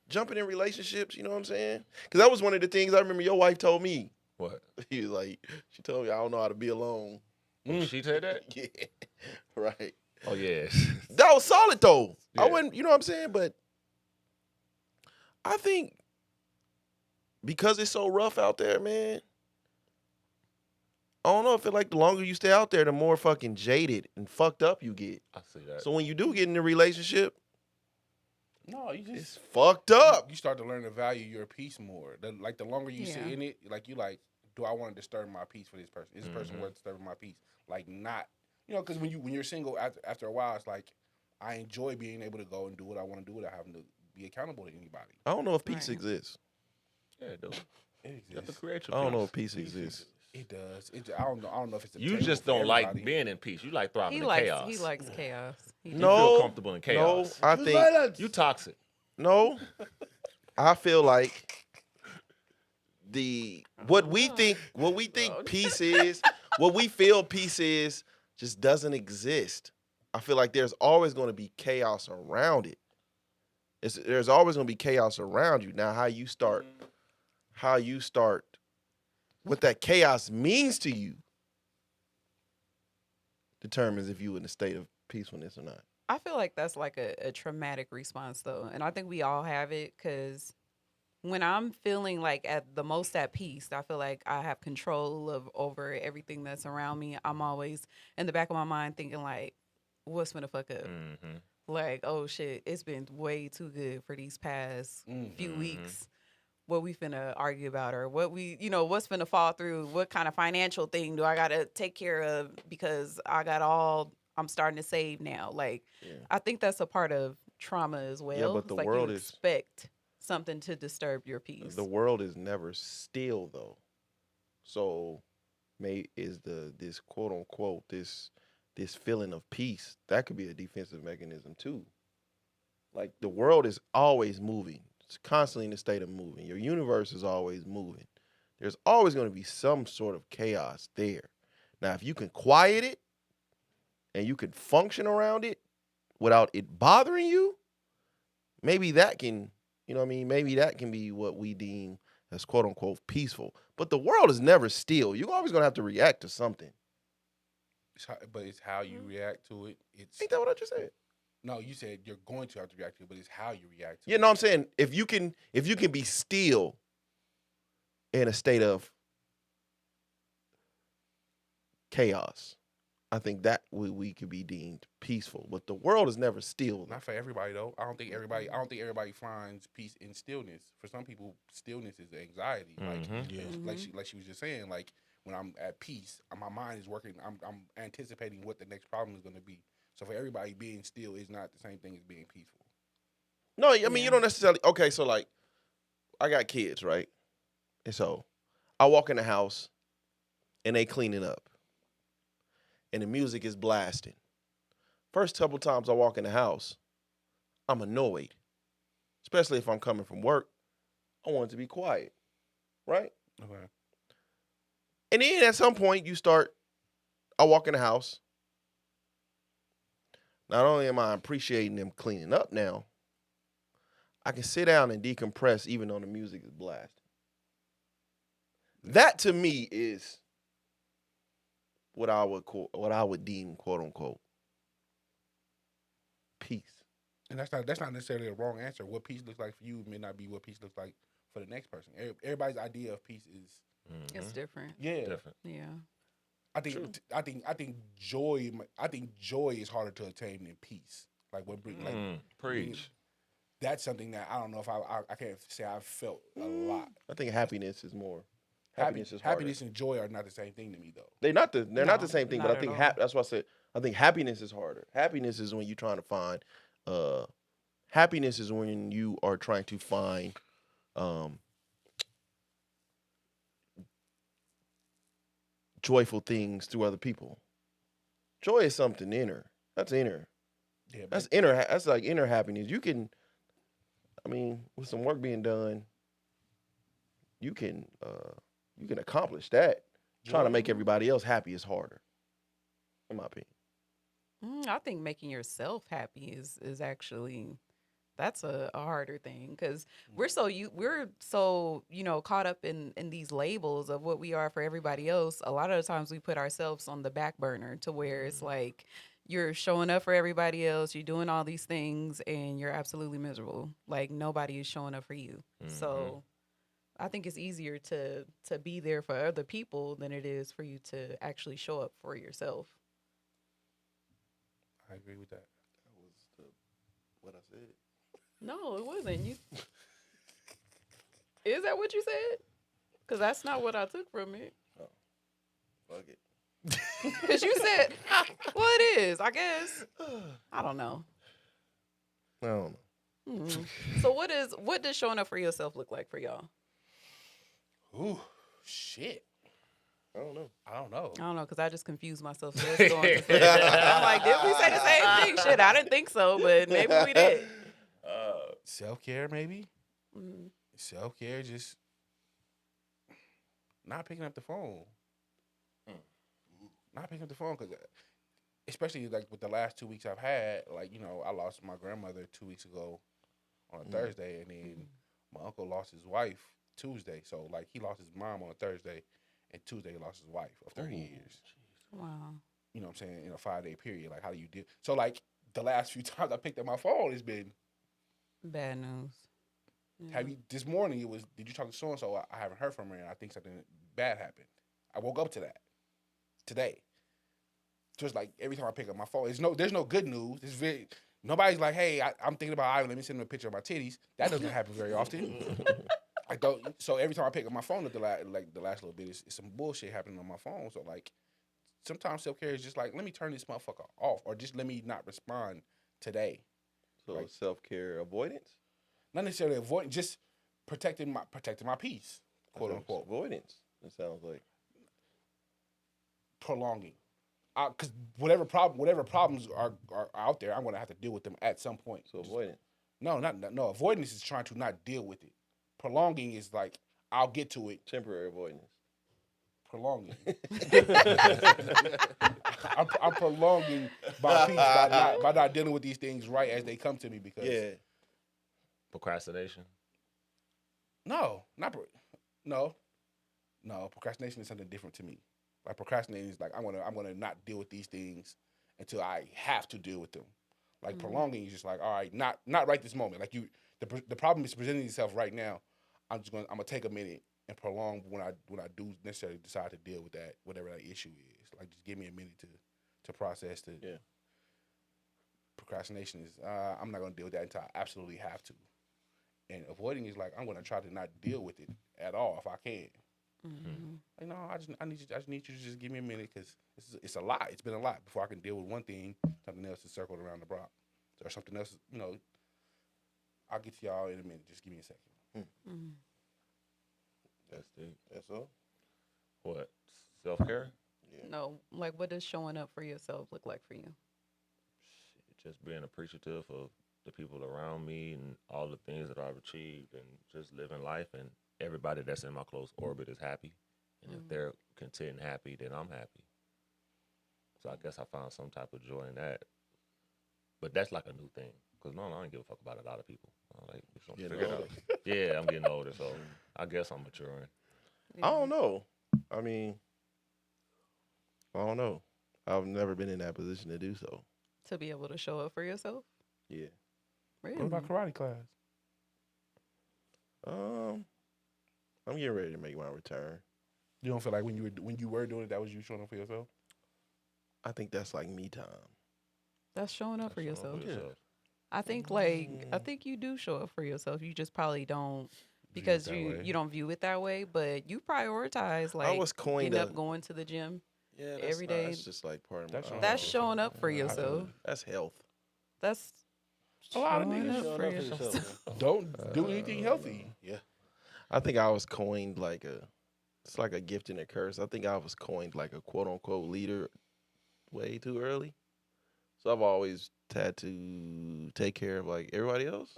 Jumping in relationships, you know what I'm saying? Because that was one of the things I remember your wife told me. What? He was like, she told me I don't know how to be alone. She said that? Yeah, right. Oh, yeah. That was solid though. I Yeah. wouldn't, you know what I'm saying? But I think because it's so rough out there, man, I don't know. I feel like the longer you stay out there, the more fucking jaded and fucked up you get. I see that. So when you do get in a relationship, No, you it's just fucked up. you start to learn to value your peace more. The longer you sit Yeah. in it, do I want to disturb my peace for this person? Is this person worth disturbing my peace? Like not, because when you're single after a while, it's like I enjoy being able to go and do what I want to do without having to be accountable to anybody. I don't know if peace Right. exists. Yeah, dude. It You have to exists. create your I don't peace. know if peace exists. It does. I don't know if it's You just don't like being in peace. You like thriving He in likes chaos. he likes chaos. He You No. feel comfortable in No, chaos. I think You toxic. no. I feel like what we think peace is, what we feel peace is, just doesn't exist. I feel like there's always going to be chaos around it. There's always going to be chaos around you. Now, how you start, what that chaos means to you, determines if you in a state of peacefulness or not. I feel like that's like a traumatic response though. And I think we all have it because when I'm feeling like at the most at peace, I feel like I have control over everything that's around me. I'm always in the back of my mind thinking like, what's gonna fuck up? Mm-hmm. Like, oh shit, it's been way too good for these past few Mhm. weeks. What we finna argue about or what what's finna fall through? What kind of financial thing do I gotta take care of because I'm starting to save now. Like, Yeah. I think that's a part of trauma as well. but the It's like world you is- expect something to disturb your peace. The world is never still though. So this quote unquote this feeling of peace, that could be a defensive mechanism too. Like the world is always moving. It's constantly in a state of moving. Your universe is always moving. There's always going to be some sort of chaos there. Now, if you can quiet it and you can function around it without it bothering you, maybe that can, maybe that can be what we deem as quote unquote peaceful. But the world is never still. You're always going to have to react to something. But it's how you react to it. Ain't that what I just said? No, you said you're going to have to react to it, but it's how you react to You it. know what I'm saying? If you can be still in a state of chaos, I think that we could be deemed peaceful. But the world is never still. Not for everybody though. I don't think everybody finds peace in stillness. For some people, stillness is anxiety. Like Yeah. like she was just saying. Like when I'm at peace, my mind is working. I'm anticipating what the next problem is going to be. So for everybody, being still is not the same thing as being peaceful. No, I mean Yeah. you don't necessarily. Okay, so like, I got kids, right? And so I walk in the house, and they cleaning up, and the music is blasting. First couple times I walk in the house, I'm annoyed, especially if I'm coming from work. I want it to be quiet, right? Okay. And then at some point I walk in the house. Not only am I appreciating them cleaning up now, I can sit down and decompress even though the music is blasting. That to me is what I would deem quote unquote peace. And that's not necessarily a wrong answer. What peace looks like for you may not be what peace looks like for the next person. Everybody's idea of peace is It's different. Different. Yeah. I think joy is harder to attain than peace. Like what bring like Preach. that's something that I don't know if I can't say I've felt a lot. I think happiness is more. Happiness is harder. Happiness and joy are not the same thing to me though. They're not the No, same thing, not but I at think all. that's why I said I think happiness is harder. Happiness is when you're trying to find happiness is when you are trying to find joyful things through other people. Joy is something inner. That's inner. Yeah, That's inner. That's like inner happiness. You can, I mean, with some work being done, you can accomplish that. Trying to make everybody else happy is harder, in my opinion. I think making yourself happy is actually that's a harder thing because we're so caught up in these labels of what we are for everybody else. A lot of the times we put ourselves on the back burner to where it's like you're showing up for everybody else, you're doing all these things, and you're absolutely miserable. Like nobody is showing up for you. So I think it's easier to be there for other people than it is for you to actually show up for yourself. I agree with that. That was what I said. No, it wasn't. You is that what you said? Because that's not what I took from it. Fuck it. Because you said, well, it is. I guess. I don't know. I don't know. So what does showing up for yourself look like for y'all? Ooh, shit. I don't know. I don't know. I don't know because I just confused myself. So let's go on to I'm like, did we say the same thing? Shit, I didn't think so, but maybe we did. Self care, maybe. Mhm. Self care, just not picking up the phone. Not picking up the phone because, especially like with the last 2 weeks I've had, like I lost my grandmother 2 weeks ago on a Thursday, and then my uncle lost his wife Tuesday. So like he lost his mom on a Thursday, and Tuesday he lost his wife of 30 years. Wow. You know what I'm saying, in a 5-day period. Like how do you deal? So like the last few times I picked up my phone, it's been Bad news. have you this morning it was did you talk to so and so? I haven't heard from her and I think something bad happened. I woke up to that today. Just like every time I pick up my phone, there's no good news. Nobody's like, hey, I'm thinking about Ivan. Let me send him a picture of my titties. That doesn't happen very often. I don't. So every time I pick up my phone, the last little bit, it's some bullshit happening on my phone. So like, sometimes self care is just like, let me turn this motherfucker off, or just let me not respond today. So Right. self-care avoidance? Not necessarily avoiding, just protecting my peace, quote unquote. Avoidance. It sounds like. Prolonging. Because whatever problems are out there, I'm gonna have to deal with them at some point. So avoidance. No, no. Avoidance is trying to not deal with it. Prolonging is like I'll get to it. Temporary avoidance. Prolonging. I'm prolonging my peace by not dealing with these things right as they come to me because Procrastination. no, procrastination is something different to me. Like procrastinating is like I'm gonna not deal with these things until I have to deal with them. Like prolonging is just like, all right, not right this moment. Like the problem is presenting itself right now. I'm gonna take a minute and prolong when I do necessarily decide to deal with that, whatever that issue is. Like just give me a minute to process the procrastination is I'm not gonna deal with that until I absolutely have to. And avoiding is like I'm gonna try to not deal with it at all if I can. Like, no, I just need you to just give me a minute because it's a lot. It's been a lot before I can deal with one thing. Something else is circled around the block, or something else. I'll get to y'all in a minute. Just give me a second. That's deep. That's all. What? Self care? Yeah. No, like what does showing up for yourself look like for you? Just being appreciative of the people around me and all the things that I've achieved, and just living life, and everybody that's in my close orbit is happy. And if they're content and happy, then I'm happy. So I guess I found some type of joy in that. But that's like a new thing. Because I don't give a fuck about a lot of people. I'm like, just Getting figure it out. Yeah, I'm getting older, so I guess I'm maturing. I don't know. I mean, I don't know. I've never been in that position to do so. To be able to show up for yourself? Yeah. Really? What about karate class? I'm getting ready to make my return. You don't feel like when you were doing it, that was you showing up for yourself? I think that's like me time. That's showing up for Showing up yourself. for yourself. I think you do show up for yourself. You just probably don't because that way. you don't view it that way, but you prioritize I like was coined getting a- up, going to the gym. Yeah, Every day. That's just like part of my. That's showing That's showing up for yourself. That's health. That's A lot of showing niggas up showing for up for yourself. yourself. Don't do anything healthy. Yeah. I think I was coined like it's like a gift and a curse. I think I was coined like a quote unquote leader way too early. So I've always had to take care of like everybody else,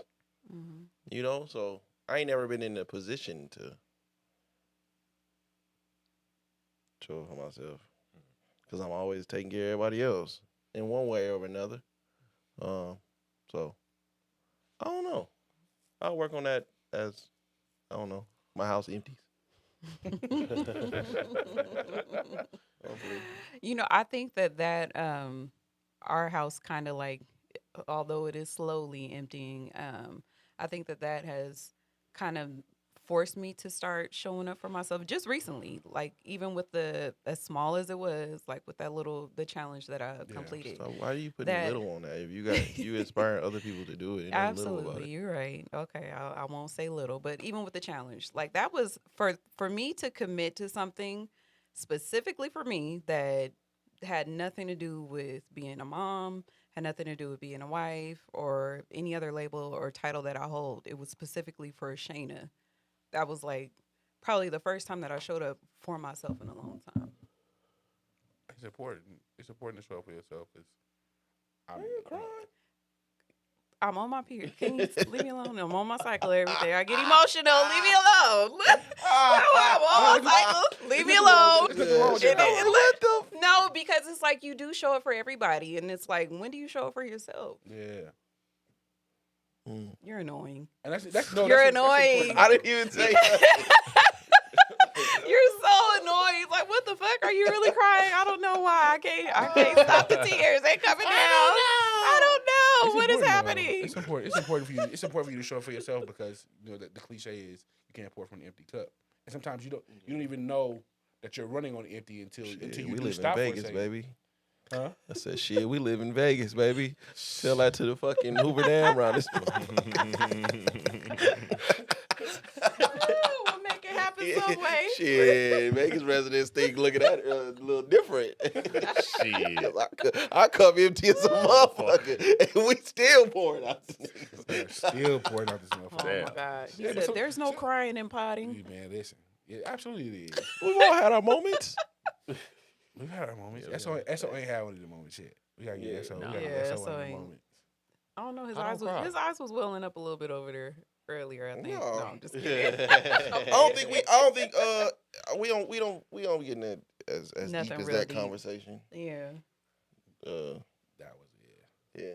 so I ain't never been in a position to show up for myself because I'm always taking care of everybody else in one way or another. So I don't know. I'll work on that as I don't know. My house empties. I think that our house kind of like, although it is slowly emptying, I think that has kind of forced me to start showing up for myself just recently. Like even with as small as it was, like with the challenge that I completed. So why do you put That- little on that? If you inspiring other people to do it, ain't nothing little about Absolutely, it. you're right. Okay, I won't say little, but even with the challenge, like that was for me to commit to something specifically for me that had nothing to do with being a mom, had nothing to do with being a wife or any other label or title that I hold. It was specifically for Shayna. That was like probably the first time that I showed up for myself in a long time. It's important. It's important to show up for yourself because I'm on my period. Can you leave me alone? I'm on my cycle every day. I get emotional. Leave me alone. I'm on my cycle. Leave me alone. No, because it's like you do show up for everybody, and it's like, when do you show up for yourself? Yeah. You're annoying. And that's You're annoying. I didn't even say that. You're so annoying. It's like, what the fuck? Are you really crying? I don't know why. I can't stop the tears. They coming down. I don't know. What is happening? It's important. It's important for you. It's important for you to show up for yourself because the cliche is you can't pour from an empty cup. And sometimes you don't even know that you're running on empty until you we do live stop in for a Vegas, second. baby. Huh? I said, shit, we live in Vegas, baby. Tell that to the fucking Hoover Dam around this. We'll make it happen some way. Shit, Vegas residents think looking at it a little different. Shit. I cup empty as a motherfucker, and we still pouring out. They're still pouring out this Oh motherfucker. my God. He Yeah, but said, some- there's no crying and potting. Yeah, man, listen. Yeah, absolutely it is. We've all had our moments. We've had our moments. Yeah, SO ain't had one of the moments yet. We gotta get SO. Nah. We gotta Yeah, get SO one SO of the ain't. moments. I don't know. I don't cry. His eyes was welling up a little bit over there earlier, I think. No. No, I'm just kidding. I don't think we don't get in that as deep Nothing as real that deep. conversation. Yeah. That was it.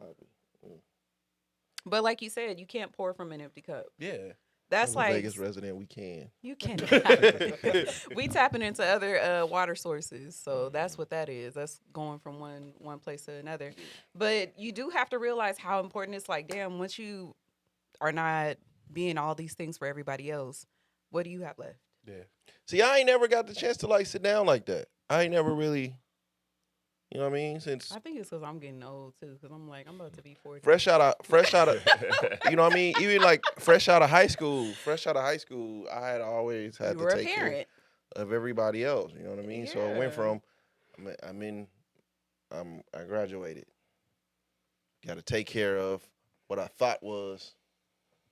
Yeah. But like you said, you can't pour from an empty cup. Yeah. That's As a like Vegas resident, we can. you can. We tapping into other water sources, so that's what that is. That's going from one place to another. But you do have to realize how important it's like. Damn, once you are not being all these things for everybody else, what do you have left? Yeah. See, I ain't never got the chance to like sit down like that. I ain't never really, you know what I mean? Since I think it's because I'm getting old too. Because I'm like, I'm about to be 40. fresh out of, you know what I mean? Even like fresh out of high school, I had always had You to were a take care parent. of everybody else. You know what I mean? So it went Yeah. from, I graduated. Got to take care of what I thought was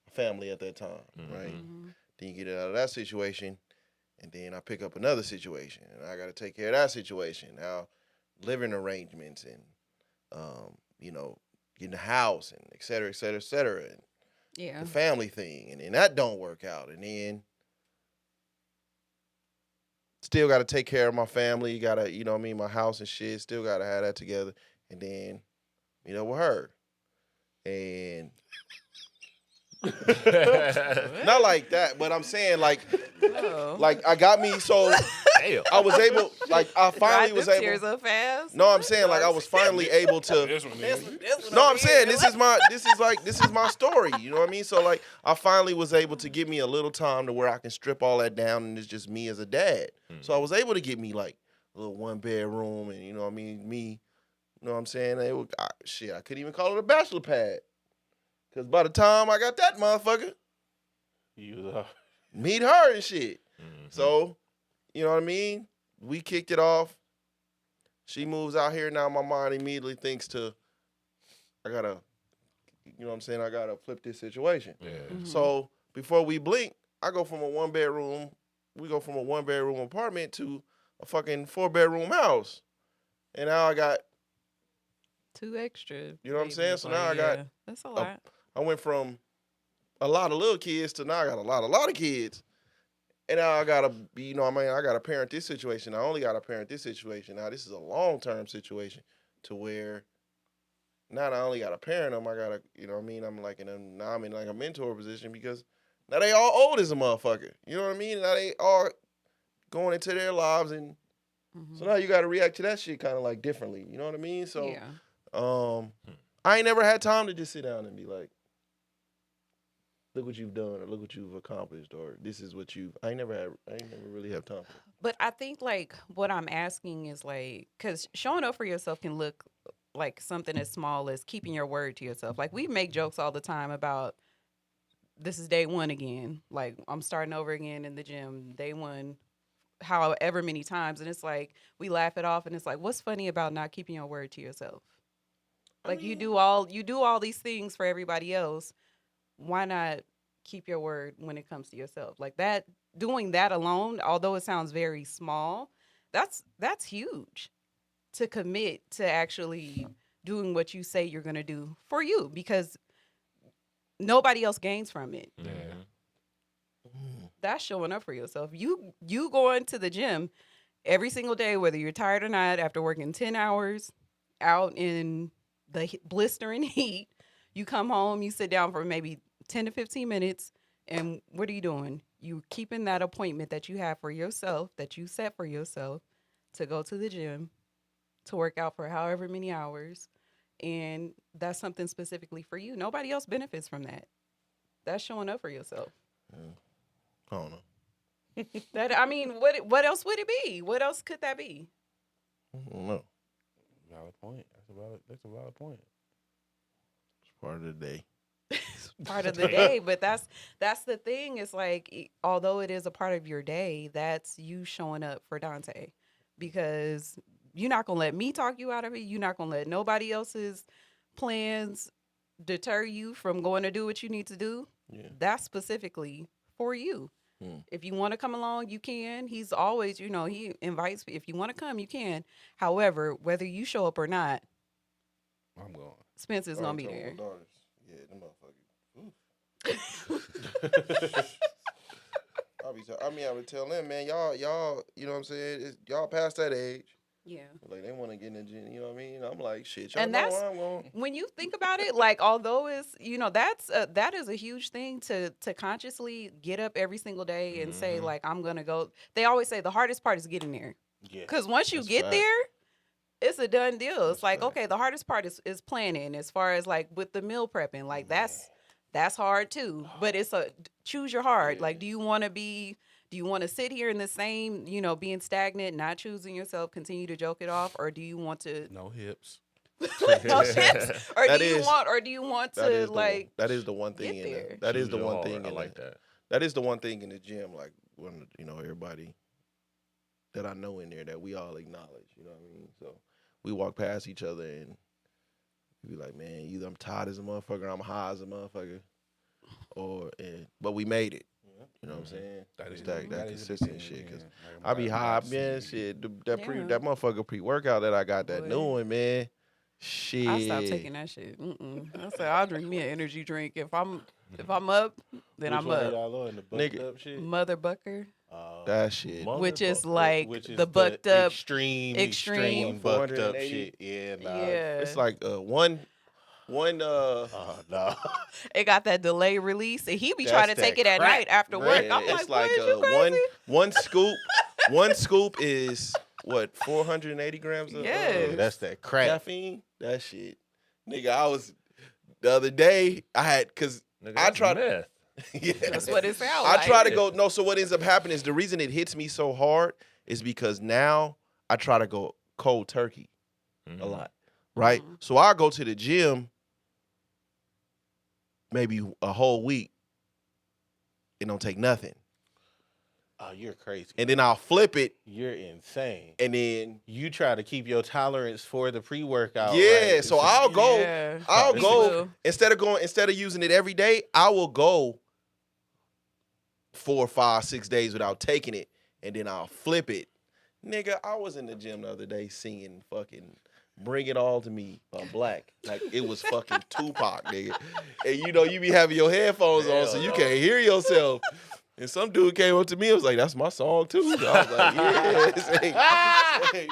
a family at that time, right? Mhm. Then you get out of that situation, and then I pick up another situation, and I got to take care of that situation. Now, living arrangements and, getting a house and et cetera, et cetera, et cetera, and Yeah. the family thing, and then that don't work out, and then still got to take care of my family. Got to, my house and shit. Still got to have that together, and then, with her, and not like that, but I'm saying like Oh. I got me so Damn. I was able, I finally Dried was them tears able. up fast. No, I'm saying like I was finally able to. This one, nigga. No, I'm saying this is my story. You know what I mean? So like I finally was able to give me a little time to where I can strip all that down and it's just me as a dad. So I was able to get me like a little 1-bedroom and me, you know what I'm saying? I couldn't even call it a bachelor pad. Cause by the time I got that motherfucker, You meet her and shit. Mhm. So, you know what I mean? We kicked it off. She moves out here. Now my mind immediately thinks I gotta flip this situation. Yeah. Mhm. So before we blink, we go from a 1-bedroom apartment to a fucking 4-bedroom house. And now I got, 2 extra. You know what I'm saying? babies, So now I got that's a lot. I went from a lot of little kids to now I got a lot of kids. And now I gotta be, I gotta parent this situation. I only gotta parent this situation. Now this is a long-term situation to where not I only gotta parent them, I gotta, I'm like now I'm in like a mentor position because now they all old as a motherfucker. You know what I mean? Now they all going into their lives and so now you gotta react to that shit kind of like differently. You know what I mean? So Yeah. I ain't never had time to just sit down and be like, look what you've done or look what you've accomplished or this is what I ain't never really have time for that. But I think like what I'm asking is like, because showing up for yourself can look like something as small as keeping your word to yourself. Like we make jokes all the time about this is day one again. Like I'm starting over again in the gym, day one, however many times. And it's like we laugh it off and it's like, what's funny about not keeping your word to yourself? Like you do all these things for everybody else. Why not keep your word when it comes to yourself? Like that, doing that alone, although it sounds very small, that's huge to commit to actually doing what you say you're going to do for you because nobody else gains from it. Yeah. That's showing up for yourself. You going to the gym every single day, whether you're tired or not, after working 10 hours out in the blistering heat, you come home, you sit down for maybe 10 to 15 minutes, and what are you doing? You keeping that appointment that you have for yourself, that you set for yourself to go to the gym, to work out for however many hours, and that's something specifically for you. Nobody else benefits from that. That's showing up for yourself. I don't know. That I mean, what else would it be? What else could that be? I don't know. Valid point. That's a valid point. It's part of the day. Part of the day, but that's the thing. It's like although it is a part of your day, that's you showing up for Dante because you're not gonna let me talk you out of it. You're not gonna let nobody else's plans deter you from going to do what you need to do. Yeah. That's specifically for you. If you want to come along, you can. He's always, he invites. If you want to come, you can. However, whether you show up or not, I'm going. Spencer's gonna be there. Yeah, them motherfuckers. I would tell them, man, y'all, you know what I'm saying? Y'all past that age. Yeah. Like they want to get in the gym, you know what I mean? I'm like, shit, y'all And know that's where I'm going. when you think about it, like although it's that is a huge thing to consciously get up every single day and say like I'm gonna go. They always say the hardest part is getting there, Yeah. because once you That's get fact. there, it's a done deal. It's That's like fact. okay, the hardest part is planning as far as like with the meal prepping. Like that's hard too, but it's a choose your hard. Yeah. Like, do you want to sit here in the same, being stagnant, not choosing yourself, continue to joke it off, or do you want to No hips. no tips, or That do you is- want That to is the one. like That is the one thing get in there? the, that is Choose the your one hard. thing I in like the, that. that is the one thing in the gym, like when everybody that I know in there that we all acknowledge, you know what I mean? So we walk past each other and we be like, man, either I'm tired as a motherfucker, or I'm high as a motherfucker, but we made it. You know what I'm saying? That It's is that that is a consistent big shit. thing, Cause man. I be I'm high, glad to man. see you. Shit, Yeah. that motherfucker pre-workout that I got, that Boy. new one, man. Shit. I stopped taking that shit. I said I'll drink me an energy drink if I'm up, then Which I'm one up. y'all on the bucked Nigga. up shit? Mother Bucker, That shit. which is Motherfucker. like Which is the bucked up. extreme bucked up 480? shit. Yeah, nah. Yeah, It's like one Oh no. it got that delay release, and he be That's trying to that take it at crack, night after work. Yeah, I'm like, it's what, is you crazy? one scoop. One scoop is what 480 grams of Yes. Yeah, that's that crack. caffeine. That shit, nigga. I was the other day. I had because Nigga, I that's tried. meth. Yeah. That's what it sounds I like. try to go. No, so what ends up happening is the reason it hits me so hard is because now I try to go cold turkey a lot, right? Mhm. So I go to the gym maybe a whole week. It don't take nothing, Oh, you're crazy. and then I'll flip it, You're insane. and then You try to keep your tolerance for the pre-workout. yeah. right? So I'll go. Yeah. I'll Me go too. instead of using it every day. I will go 4, 5, 6 days without taking it, and then I'll flip it. Nigga, I was in the gym the other day singing fucking "Bring It All to Me" on Black, like it was fucking Tupac, nigga. And you be having your headphones on, so you can't hear yourself. And some dude came up to me and was like, "That's my song too." I was like, "Yeah." Hey.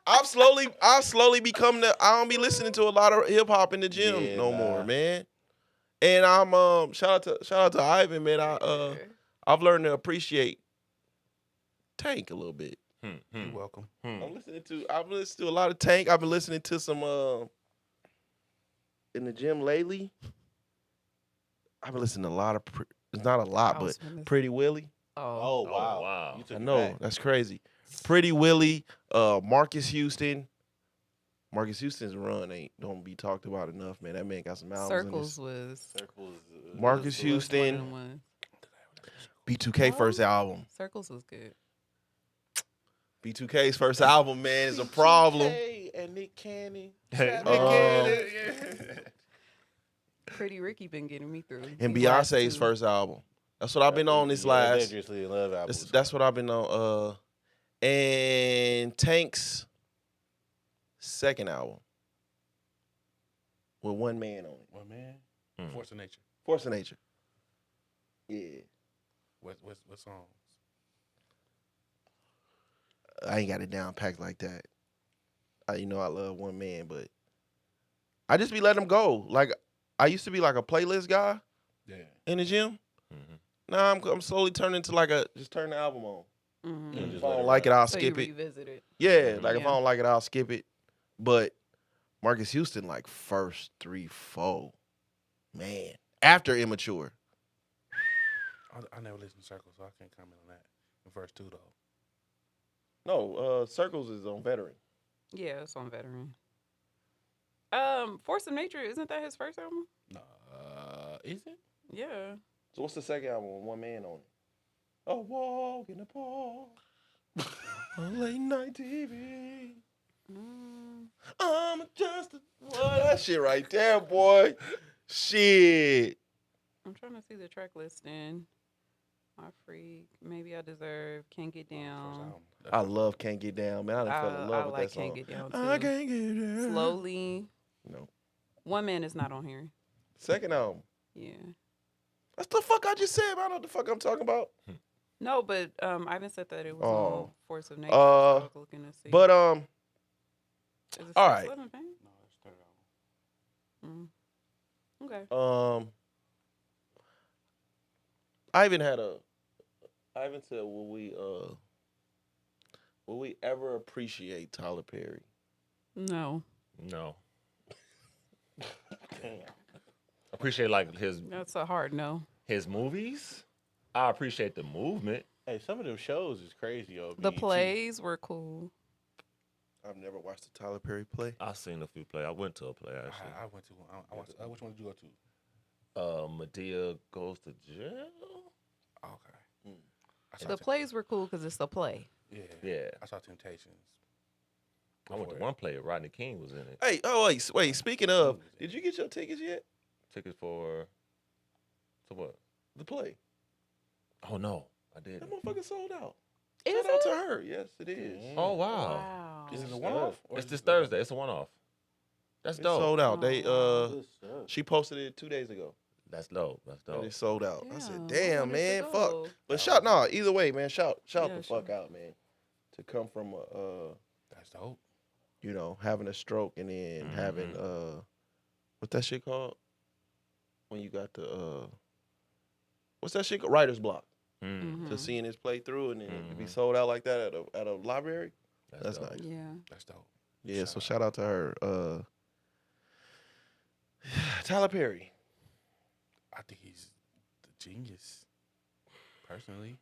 I've slowly become I don't be listening to a lot of hip hop in the gym Yeah, no nah. more, man. And I'm shout out to Ivan, man. I've learned to appreciate Tank a little bit. You're welcome. I've listened to a lot of Tank. I've been listening to some in the gym lately. I've been listening to a lot of it's not a lot, I but was finna- Pretty Willie. Oh, Oh wow. wow. You took I it know, back. that's crazy. Pretty Willie, Marcus Houston. Marcus Houston's run don't be talked about enough, man. That man got some albums Circles in was Circles. Marcus was Houston. one of them ones. his B2K first album. Circles was good. B2K's first album, man, is a problem. Hey, and Nick Cannon. Pretty Ricky been getting me through. And these last Beyonce's two. first album. That's what I've been on this last. Dangerously in Love album. That's what I've been on. And Tank's second album with one man on it. Well, man, Force of Nature. Force of Nature. Yeah. What songs? I ain't got it down packed like that. I love one man, but I just be letting him go. Like I used to be like a playlist guy Yeah. in the gym. Now I'm slowly turning to just turn the album on. Mhm. And just if I let don't it like it, ride. I'll So skip you it. revisit it. Yeah, like if Yeah. I don't like it, I'll skip it. But Marcus Houston, like first 3, 4, man. After Immature, I never listened to Circle, so I can't comment on that. The first two though. no, Circles is on Veteran. Yeah, it's on Veteran. Force of Nature, isn't that his first album? Is it? Yeah. So what's the second album with one man on it? A Walk in the Park, a late night TV. I'm just that shit right there, boy. Shit. I'm trying to see the track listing. My Freak, Maybe I Deserve, Can't Get First Down. album. I love Can't Get Down, man. I done fell in love I with like that song. Can't Get Down too. I can't get down. Slowly. No. One Man is not on here. Second album. Yeah. That's the fuck I just said. I know what the fuck I'm talking about. No, but Ivan said that it was Oh. on Force of Nature. So I was looking to see. But is it all 6 right. 11 pain? No, it's third album. Okay. Ivan said, will we ever appreciate Tyler Perry? No, No. Appreciate like that's a hard no. his movies. I appreciate the movement. Hey, some of them shows is crazy, yo. The BET. plays were cool. I've never watched a Tyler Perry play. I've seen a few play. I went to a play actually. I went to one. I watched, which one did you go to? Medea goes to jail. Okay. I saw The plays were cool because it's a play. Yeah. Yeah. I saw Temptations. I went to one play. Rodney King was in it. Hey, wait. Speaking of, did you get your tickets yet? Tickets for what? The play. Oh no, I did. That motherfucker sold out. Is Shout out it? to her. Yes, it is. Oh wow. Wow. Is it a Yes, one-off? or It's is this it- Thursday. It's a one-off. That's It dope. sold out. Oh, They wow. she posted it 2 days ago. That's dope. That's And dope. it sold out. I I said, wanted damn, to man, go. fuck. But either way, man, shout Yeah, the fuck sure. out, man. To come from That's dope. having a stroke and then having what's that shit called? When you got the what's that shit called? Writer's block. Mhm. To seeing his play through and then to be sold out like that at a library. That's dope. nice. Yeah. That's dope. Yeah, so shout out to her. Tyler Perry. I think he's the genius. Personally,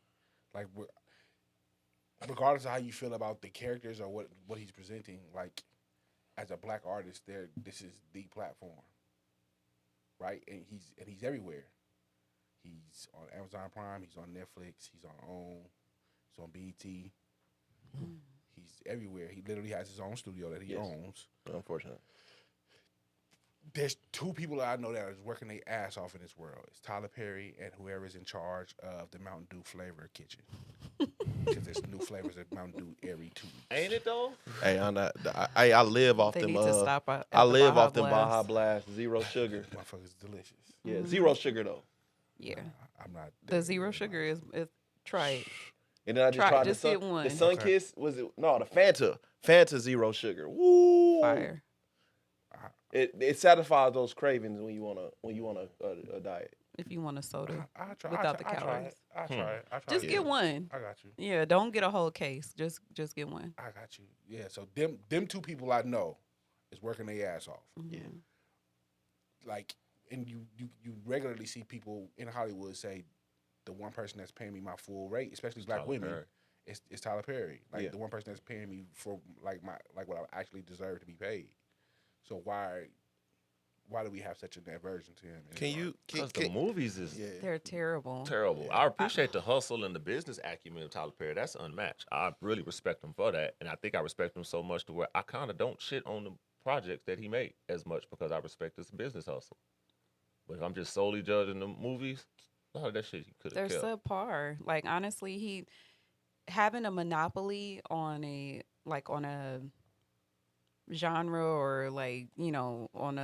like regardless of how you feel about the characters or what he's presenting, like as a black artist, this is the platform, right? And he's everywhere. He's on Amazon Prime. He's on Netflix. He's on OWN. He's on BET. He's everywhere. He literally has his own studio that he owns. Unfortunately. There's two people that I know that are working their ass off in this world. It's Tyler Perry and whoever's in charge of the Mountain Dew flavor kitchen. Because there's new flavors of Mountain Dew every 2 weeks. Ain't it though? Hey, I live off They them. need to stop at I the live Baja off them Blast. Baja Blast, zero sugar. Motherfucker's delicious. Yeah, zero sugar though. Yeah. I'm not. The zero sugar is try it. And then I just Try it, tried just the get one. The Sun Okay. Kiss was it? No, the Fanta zero sugar. Woo! Fire. It satisfies those cravings when you want a diet. If you want a soda. I try. Without the I try calories. it. I try it. I try Just it. get one. I got you. Yeah, don't get a whole case. Just get one. I got you. Yeah. So them two people I know is working their ass off. Yeah. Like, and you regularly see people in Hollywood say the one person that's paying me my full rate, especially black Tyler women, Perry. is Tyler Perry. Like Yeah. the one person that's paying me for like what I actually deserve to be paid. So why do we have such an aversion to him? Can you Because the movies is They're terrible. terrible. I appreciate the hustle and the business acumen of Tyler Perry. That's unmatched. I really respect him for that, and I think I respect him so much to where I kind of don't shit on the projects that he made as much because I respect his business hustle. But if I'm just solely judging the movies, a lot of that shit he could They're have kept. subpar. Like honestly, he having a monopoly on a genre or like, on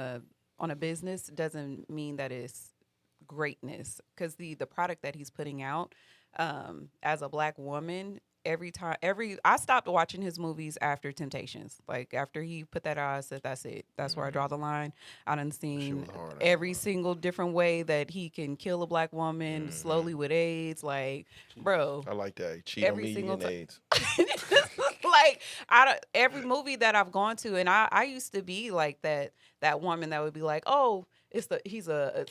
a business doesn't mean that it's greatness, because the product that he's putting out, as a black woman, I stopped watching his movies after Temptations. Like after he put that out, I said that's it, that's where I draw the line. I done seen was hard. every single different way that he can kill a black woman slowly with AIDS. Like, bro, I like that. Cheat Every on me, you single getting ti- AIDS. like every movie that I've gone to, and I used to be like that woman that would be like, oh, he's a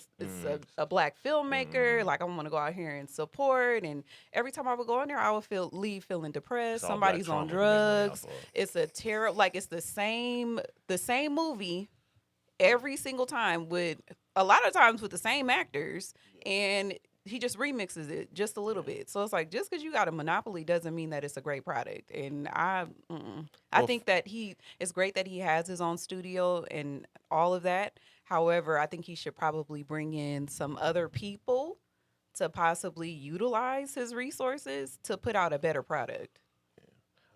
black filmmaker. Like I want to go out here and support. And every time I would go in there, I would leave feeling depressed. It's all Somebody's black on trauma we make money drugs. off of. It's a terrible. Like it's the same movie every single time, with a lot of times with the same actors, and he just remixes it just a little bit. So it's like, just because you got a monopoly doesn't mean that it's a great product. And I think that it's great that he has his own studio and all of that. However, I think he should probably bring in some other people to possibly utilize his resources to put out a better product.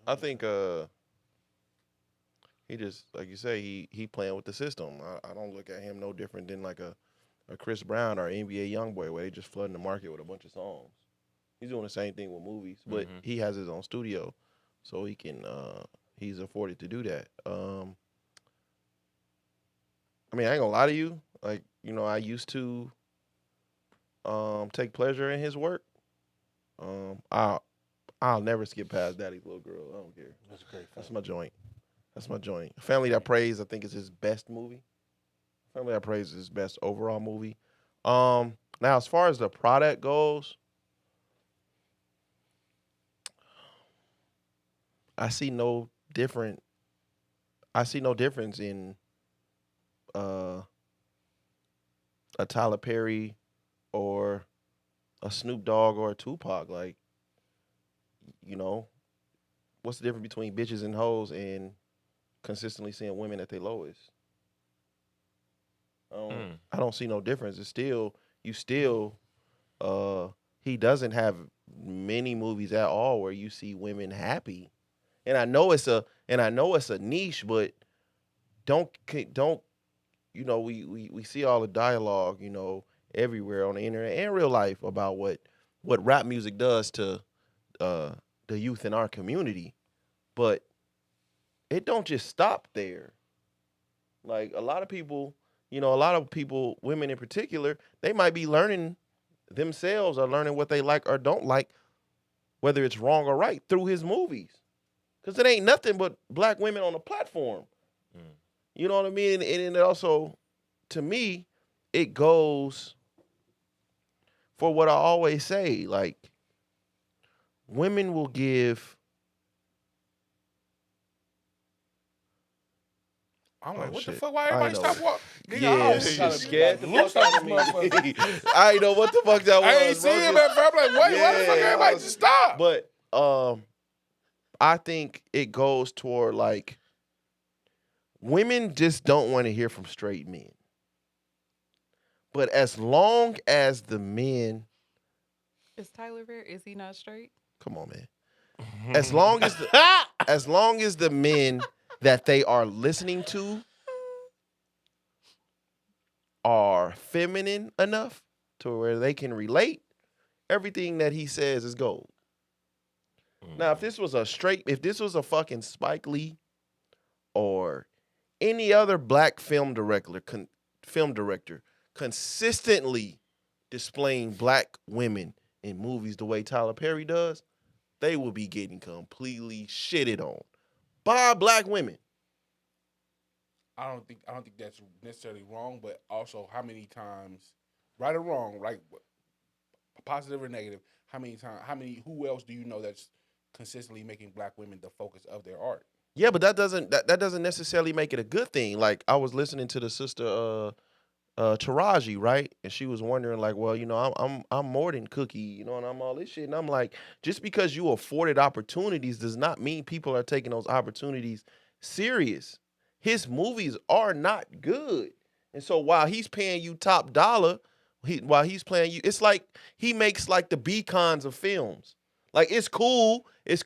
I think he just, like you say, he playing with the system. I don't look at him no different than like a Chris Brown or NBA YoungBoy, where they just flooding the market with a bunch of songs. He's doing the same thing with movies, but he has his own studio, so he can. He's afforded to do that. I mean, I ain't gonna lie to you. Like, I used to take pleasure in his work. I'll never skip past Daddy's Little Girl. I don't care. That's a great. That's my joint. That's my joint. Family That Prays, I think, is his best movie. Family That Prays is his best overall movie. Now, as far as the product goes, I see no difference in a Tyler Perry or a Snoop Dogg or a Tupac. Like, what's the difference between bitches and hoes and consistently seeing women at their lowest? I don't see no difference. It's still, he doesn't have many movies at all where you see women happy. And I know it's a niche, but don't we see all the dialogue, everywhere on the internet and real life about what rap music does to the youth in our community. But it don't just stop there. Like a lot of people, women in particular, they might be learning themselves or learning what they like or don't like, whether it's wrong or right, through his movies. Because it ain't nothing but black women on the platform. You know what I mean? And it also, to me, it goes for what I always say. Like, women will give... I'm like, Oh, what shit. the fuck? Why I everybody know. stop walking? Yeah, she scared the fuck out of me. I ain't know what the fuck that was. I ain't seen him at first. I'm like, wait, why the fuck everybody just stop? But I think it goes toward, like, women just don't want to hear from straight men. But as long as the men... Is Tyler there? Is he not straight? Come on, man. As long as the men that they are listening to are feminine enough to where they can relate, everything that he says is gold. Now, if this was a fucking Spike Lee or any other black film director consistently displaying black women in movies the way Tyler Perry does, they will be getting completely shitted on by black women. I don't think that's necessarily wrong, but also how many times, right or wrong, like positive or negative, who else do you know that's consistently making black women the focus of their art? Yeah, but that doesn't necessarily make it a good thing. Like, I was listening to the sister Taraji, right? And she was wondering, like, well, I'm more than Cookie, and I'm all this shit. And I'm like, just because you afforded opportunities does not mean people are taking those opportunities serious. His movies are not good. And so while he's paying you top dollar, while he's playing you, it's like he makes like the beacons of films. Like, it's cool, it's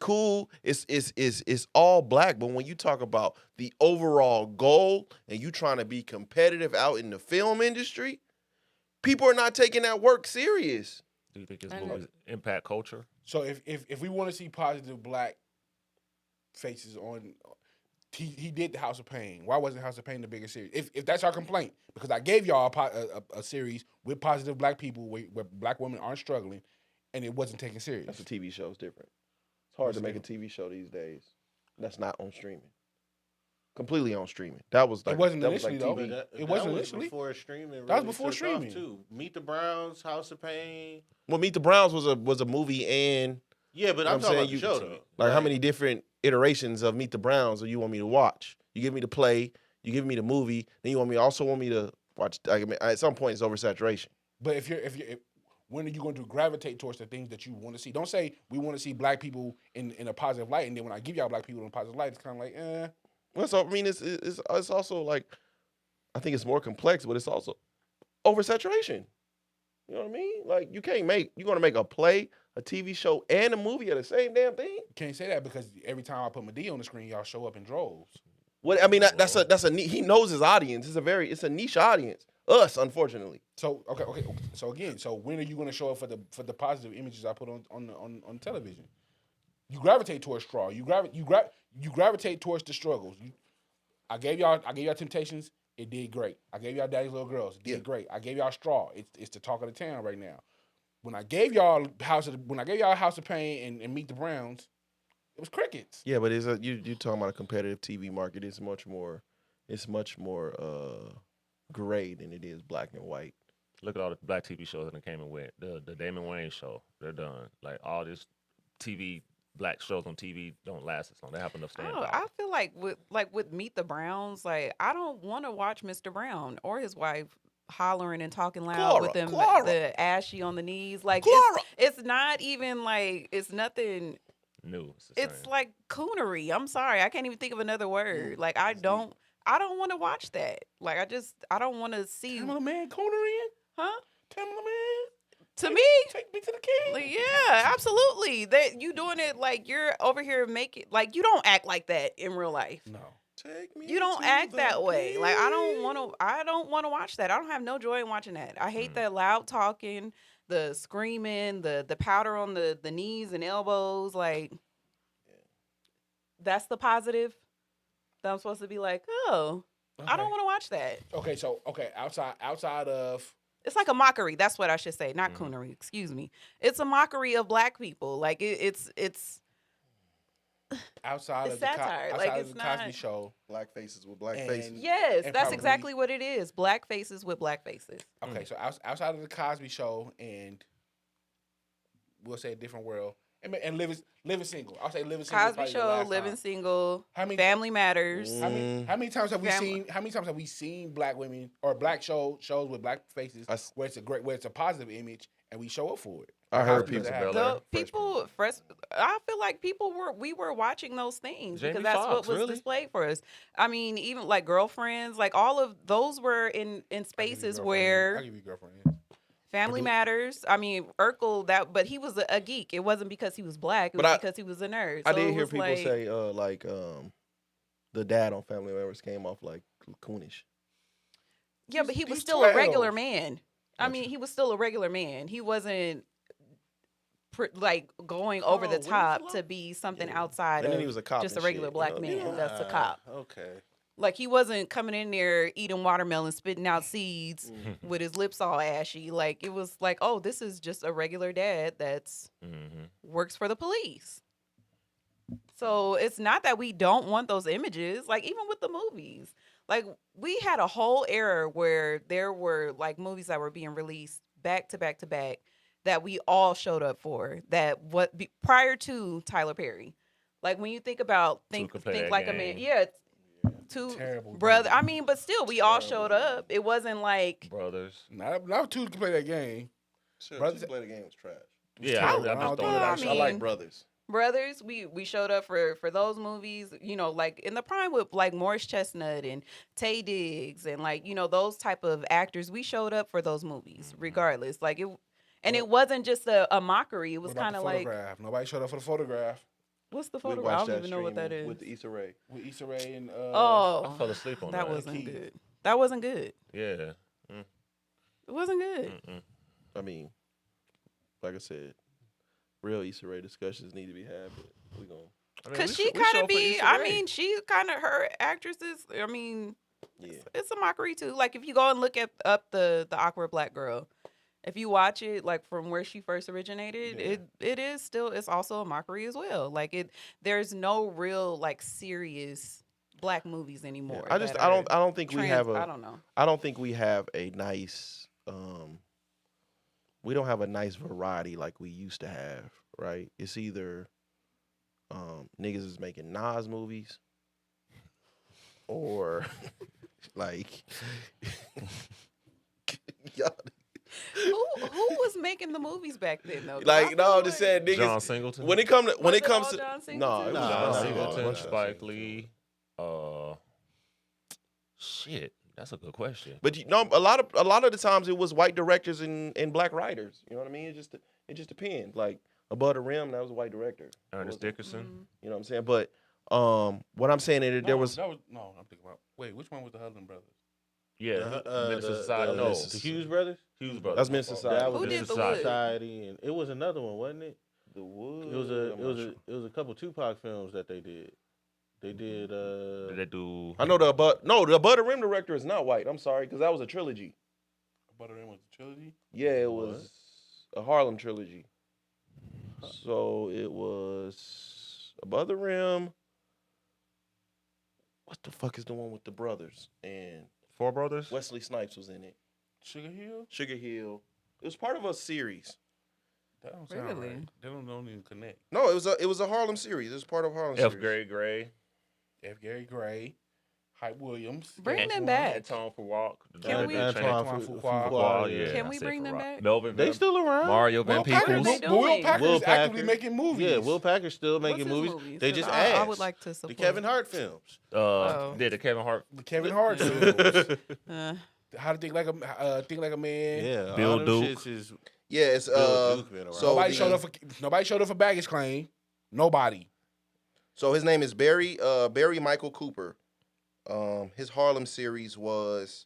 all black, but when you talk about the overall goal and you trying to be competitive out in the film industry, people are not taking that work serious. Do you think his movies impact culture? So if we want to see positive black faces on, he did the House of Pain. Why wasn't House of Pain the bigger series? If that's our complaint, because I gave y'all a series with positive black people where black women aren't struggling, and it wasn't taken serious. That's a TV show. It's different. It's hard to make a TV show these days that's not on streaming. Completely on streaming. That was like, it wasn't that was initially like though. TV. It wasn't was initially before streaming. That was before took off, streaming. too. Meet the Browns, House of Pain. Well, Meet the Browns was a movie, and Yeah, but I'm talking about the show though. like, how many different iterations of Meet the Browns do you want me to watch? You give me the play, you give me the movie, then you want me to watch. I mean, at some point, it's oversaturation. But if when are you going to gravitate towards the things that you want to see? Don't say we want to see black people in a positive light, and then when I give y'all black people in a positive light, it's kind of like, eh. Well, so I mean, it's also like, I think it's more complex, but it's also oversaturation. You know what I mean? Like, you're going to make a play, a TV show, and a movie of the same damn thing. You can't say that because every time I put Medea on the screen, y'all show up in droves. What I mean, that's a he knows his audience. It's a niche audience. Us, unfortunately. So okay. So again, so when are you going to show up for the positive images I put on television? You gravitate towards straw. You gravitate towards the struggles. I gave y'all Temptations. It did great. I gave y'all Daddy's Little Girls. It did great. I gave y'all Straw. It's the talk of the town right now. When I gave y'all House of Pain and Meet the Browns, it was crickets. Yeah, but you talking about a competitive TV market. It's much more gray than it is black and white. Look at all the black TV shows that came and went. The Damon Wayans show, they're done. Like all this TV black shows on TV don't last as long. They have enough staying power. I feel like with Meet the Browns, like I don't want to watch Mr. Brown or his wife hollering and talking loud with them the ashy on the knees. Like it's not even like it's nothing new. It's like coonery. I'm sorry, I can't even think of another word. Like I don't want to watch that. Like I don't want to see. Tamala Man coonery, huh? Tamala Man. To me, take me to the king. Like, yeah, absolutely. That you doing it like you're over here making like you don't act like that in real life. No, take me. You don't act that way. Like I don't want to watch that. I don't have no joy in watching that. I hate the loud talking, the screaming, the powder on the knees and elbows. Like that's the positive that I'm supposed to be like. Oh, I don't want to watch that. Okay, so outside of. It's like a mockery. That's what I should say. Not coonery. Excuse me. It's a mockery of black people. Like it's outside of satire. the Cosby Show. Black faces with black faces. Yes, and that's probably, exactly what it is. Black faces with black faces. Okay, so outside of the Cosby Show and we'll say a different world and living single. I'll say living single. Cosby Show, living single. Family Matters. How many times have we seen? How many times have we seen black women or black shows with black faces where it's a positive image and we show up for it? I heard people. I feel like we were watching those things because that's what was displayed for us. I mean, even like Girlfriends, like all of those were in spaces where I'll give you Girlfriend. Family Matters. I mean, Urkel, but he was a geek. It wasn't because he was black. It was because he was a nerd. I did hear people say the dad on Family Matters came off like coonish. Yeah, but he was still a regular man. I mean, he was still a regular man. He wasn't like going over the top to be something outside and of then he was a cop just a regular black man. That's a cop. Okay. Like he wasn't coming in there eating watermelon, spitting out seeds with his lips all ashy. Like it was like, oh, this is just a regular dad that's works for the police. So it's not that we don't want those images. Like even with the movies, like we had a whole era where there were like movies that were being released back to back to back that we all showed up for. Prior to Tyler Perry, like when you think about think like a man, two terrible brother. I mean, but still, we all showed up. It wasn't like brothers. Not two to play that game. Brothers play the game was trash. Yeah, I like Brothers. Brothers, we showed up for those movies, you know, like in the prime with like Morris Chestnut and Taye Diggs and like, you know, those type of actors. We showed up for those movies regardless. Like it wasn't just a mockery. It was kind of like nobody showed up for the Photograph. What's the Photograph? I don't even know what that is. With Issa Rae. With Issa Rae and I fell asleep on that. That wasn't good. That wasn't good. Yeah. It wasn't good. I mean, like I said, real Issa Rae discussions need to be had, but we gonna. Because she kind of she kind of her actresses. I mean, it's a mockery too. Like if you go and look up the Awkward Black Girl, if you watch it like from where she first originated, it's also a mockery as well. Like there's no real like serious black movies anymore. I don't think we have I don't know. I don't think we have a nice we don't have a nice variety like we used to have, right? It's either niggas is making Nas movies or like Who was making the movies back then though? Like no, I'm just saying niggas. John Singleton. When it comes to no, it John was Singleton, Spike Lee. Shit, that's a good question. But you know, a lot of the times it was white directors and black writers. You know what I mean? It just depends. Like Above the Rim, that was a white director. Ernest Dickerson. You know what I'm saying? But what I'm saying is there was no. I'm thinking about which one was the Hudlin brothers? Yeah, Menace to the, Society. the, No, the Hughes brothers. Hughes Brothers. That's Menace to Society. That was Who Menace did to The Wood? Society, and it was another one, wasn't it? The Wood. It was a couple Tupac films that they did. They did. Did they do? I know the Above the Rim director is not white. I'm sorry, because that was a trilogy. Butter Rim was a trilogy. Yeah, it was a Harlem trilogy. So it was Above the Rim. What the fuck is the one with the brothers? And Four Brothers. Wesley Snipes was in it. Sugar Hill. Sugar Hill. It was part of a series. That don't sound Really? right. They don't even connect. No, it was a Harlem series. It was part of Harlem F. series. Gary Gray. F. Gary Gray, Hype Williams. Bring them Antoine. back. Antoine Fuqua. Can we- Antoine Fuqua. Fuqua, Yeah, Can I we said bring them Fuqua. back? Melvin. They Van- still around. Mario Van Will What are Packer, they Peebles. doing? Will Packer Will is actively Packer. making movies. Yeah, Will Packer's still making What's his movies. movies? They 'Cause just I asked would like to support. the Kevin Hart films. Oh. Did the Kevin Hart. The Kevin Hart films. Uh, How to think like a man. Yeah, Bill all them Duke. shits is Yeah, it's Bill Duke been around. so Nobody the- showed up for baggage claim. Nobody. So his name is Barry Michael Cooper. His Harlem series was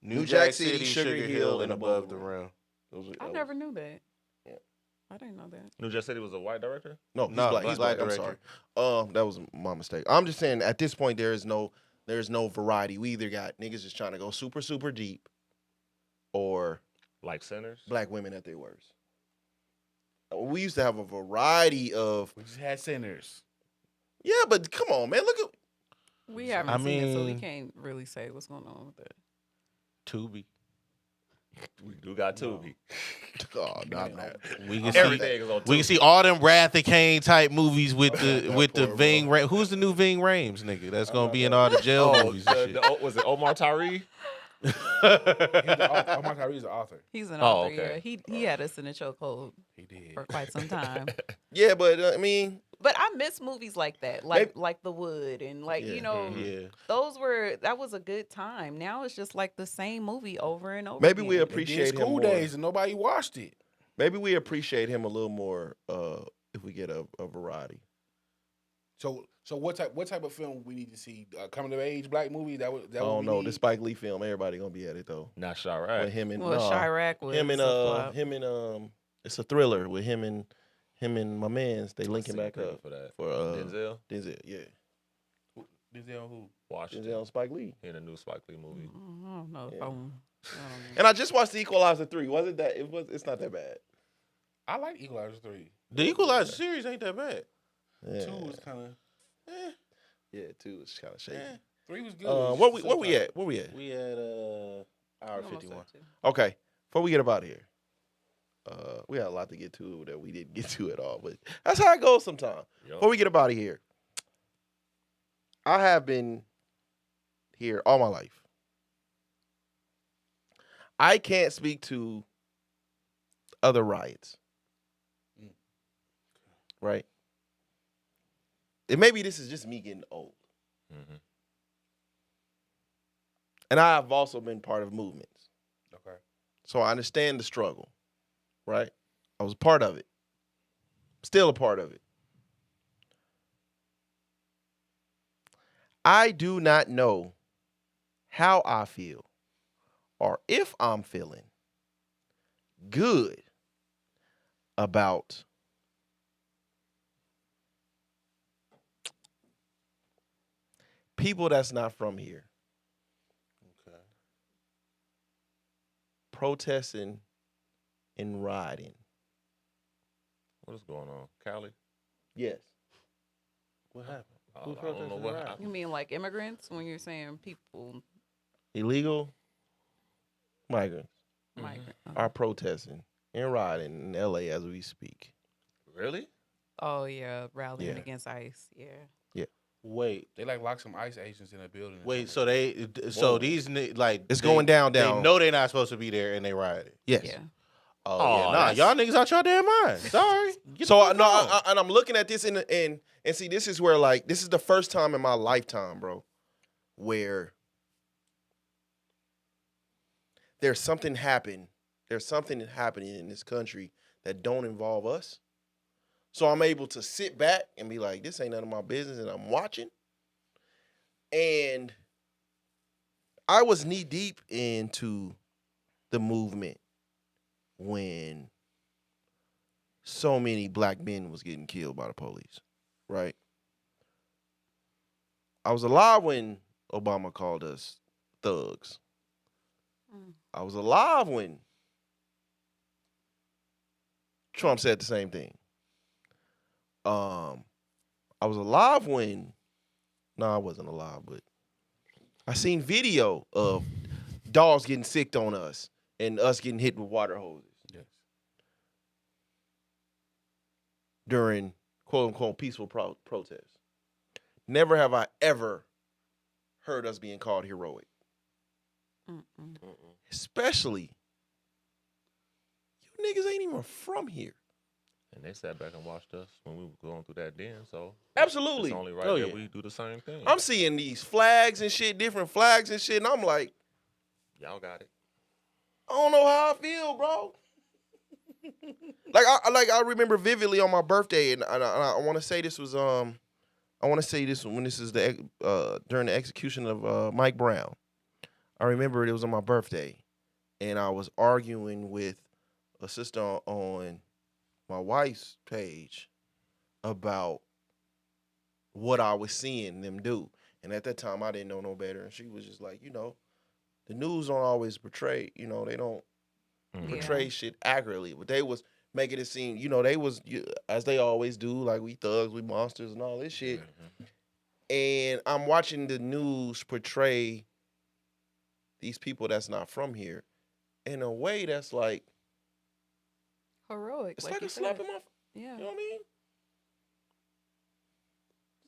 New Jack City, Sugar Hill, and Above the Rim. I never knew that. Yeah. I didn't know that. New Jack City was a white director. No, he's No, black. He's black. I'm director. sorry. That was my mistake. I'm just saying at this point there's no variety. We either got niggas just trying to go super, super deep or Like Sinners. black women at their worst. We used to have a variety of We just had sinners. yeah, but come on, man. Look at We haven't I seen it, so we mean- can't really say what's going on with it. Tubi. We do got Tubi. oh, not that. We can see. Everything is on Tubi. We can see all them Wrath of Cain type movies with the that with the poor Ving bro. Rhames. Who's the new Ving Rhames nigga? That's gonna be in all the jail Oh, movies and shit. was it Omar Tyree? Omar Kyrie is the author. He's an Oh, author. okay. Yeah, he had us in the chokehold He did. for quite some time. Yeah, but I mean, But I miss movies like that, like The Wood, and like Yeah. you know, Yeah. that was a good time. Now it's just like the same movie over and over. maybe again. we They did appreciate him School more. Days and nobody watched it. Maybe we appreciate him a little more if we get a variety. So what type of film we need to see? Coming of age black movie? That I don't know. This Spike Lee film, everybody gonna be at it though. Not Chirac. With him and Well, Chirac was him and a flop. it's a thriller with him and my man's. They linking See back people up for that. for Denzel. Denzel, yeah. Denzel who? Washington. Denzel and Spike Lee. In a new Spike Lee movie. I don't know if Yeah. I don't know. And I just watched The Equalizer 3. Wasn't that? It's not that bad. I like Equalizer 3. The Equalizer series ain't that bad. Yeah. 2 was kind of. Yeah, 2 is kind of shaky. 3 was good. Where we at? Where we at? We had hour I almost 51. said two. Okay. Before we get up out of here, we had a lot to get to that we didn't get to at all, but that's how it goes sometimes. Yup. Before we get up out of here, I have been here all my life. I can't speak to other riots. Right? And maybe this is just me getting old. Mhm. And I've also been part of movements. Okay. So I understand the struggle, right? I was a part of it. Still a part of it. I do not know how I feel or if I'm feeling good about people that's not from here Okay. protesting and rioting. What is going on? Cali? Yes. What happened? I Who don't know protested what the riot? happened. You mean like immigrants when you're saying people Illegal migrants migrant? are protesting and rioting in LA as we speak. Really? Oh yeah, rallying Yeah. against ICE. Yeah. Wait, They like lock some ICE agents in a building. or wait. something. So these like It's going down. They know they're not supposed to be there, and they rioted. Yes. Yeah. Oh, Oh, yeah, nah, that's- y'all niggas out your damn mind. Sorry. Get So the fuck no, on. and I'm looking at this and see, this is where like this is the first time in my lifetime, bro, where there's something happening in this country that don't involve us. So I'm able to sit back and be like, this ain't none of my business, and I'm watching. And I was knee deep into the movement when so many black men was getting killed by the police, right? I was alive when Obama called us thugs. Mm. I was alive when Trump said the same thing. I was alive when I wasn't alive, but I seen video of dogs getting sicked on us and us getting hit with water hoses Yes. during quote unquote peaceful protests. Never have I ever heard us being called heroic. Mm-mm. Especially, you niggas ain't even from here. And they sat back and watched us when we were going through that den. So Absolutely. it's only right Oh, that yeah. we do the same thing. I'm seeing these flags and shit, different flags and shit, and I'm like, Y'all got it. I don't know how I feel, bro. I remember vividly on my birthday, and I want to say this was I want to say this when this is the during the execution of Mike Brown. I remember it was on my birthday, and I was arguing with a sister on my wife's page about what I was seeing them do. And at that time, I didn't know no better. And she was just like, the news don't always portray, they don't Mhm. portray shit accurately. But they was making it seem, they was, as they always do, like we thugs, we monsters and all this shit. Mhm. And I'm watching the news portray these people that's not from here in a way that's like, Heroic. it's like you a slap said. in my, Yeah. you know what I mean?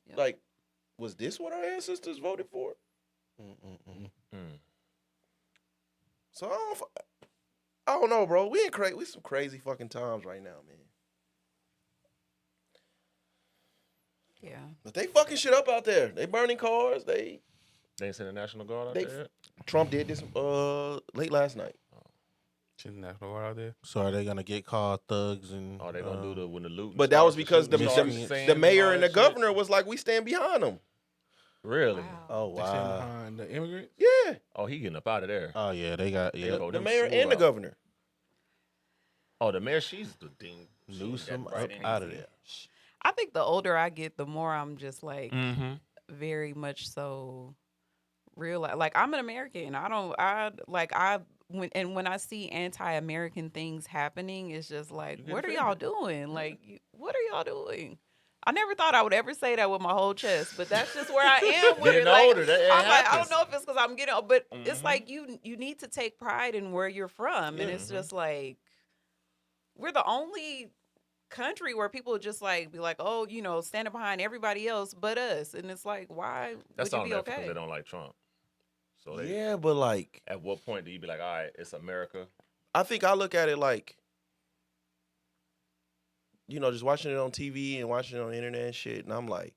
Yep. Like, was this what our ancestors voted for? Mm. So I don't know, bro. We some crazy fucking times right now, man. Yeah. But they fucking shit up out there. They burning cars. They ain't sent the National Guard out They- there yet? Trump did this late last night. Shouldn't National Guard out there? So are they gonna get called thugs and? Oh, they gonna do the when the loot. But that was because the mayor and the governor. governor was like, we stand behind them. Really? Wow. Oh They stand wow. behind the immigrants. Yeah, Oh, he getting up out of there. Oh yeah, they got They yeah. vote the them mayor smooth and the out. governor. Oh, the mayor, she's the ding. Newsom up out of there. I think the older I get, the more I'm just like Mm-hmm. very much so real. Like I'm an American. When I see anti-American things happening, it's just like, You get what are y'all offended. doing? Like, what are y'all doing? I never thought I would ever say that with my whole chest, but that's just where I am with it. Getting Like, older, that I'm like, I happens. don't know if it's because I'm getting old, but it's Mhm. like you need to take pride in where you're from, and it's Mhm. just like we're the only country where people just like be like, oh, standing behind everybody else but us, and it's like, why That's would all you be that because okay? they don't like Trump. So they, Yeah, but like, at what point do you be like, all right, it's America? I think I look at it like, just watching it on TV and watching it on the internet and shit, and I'm like,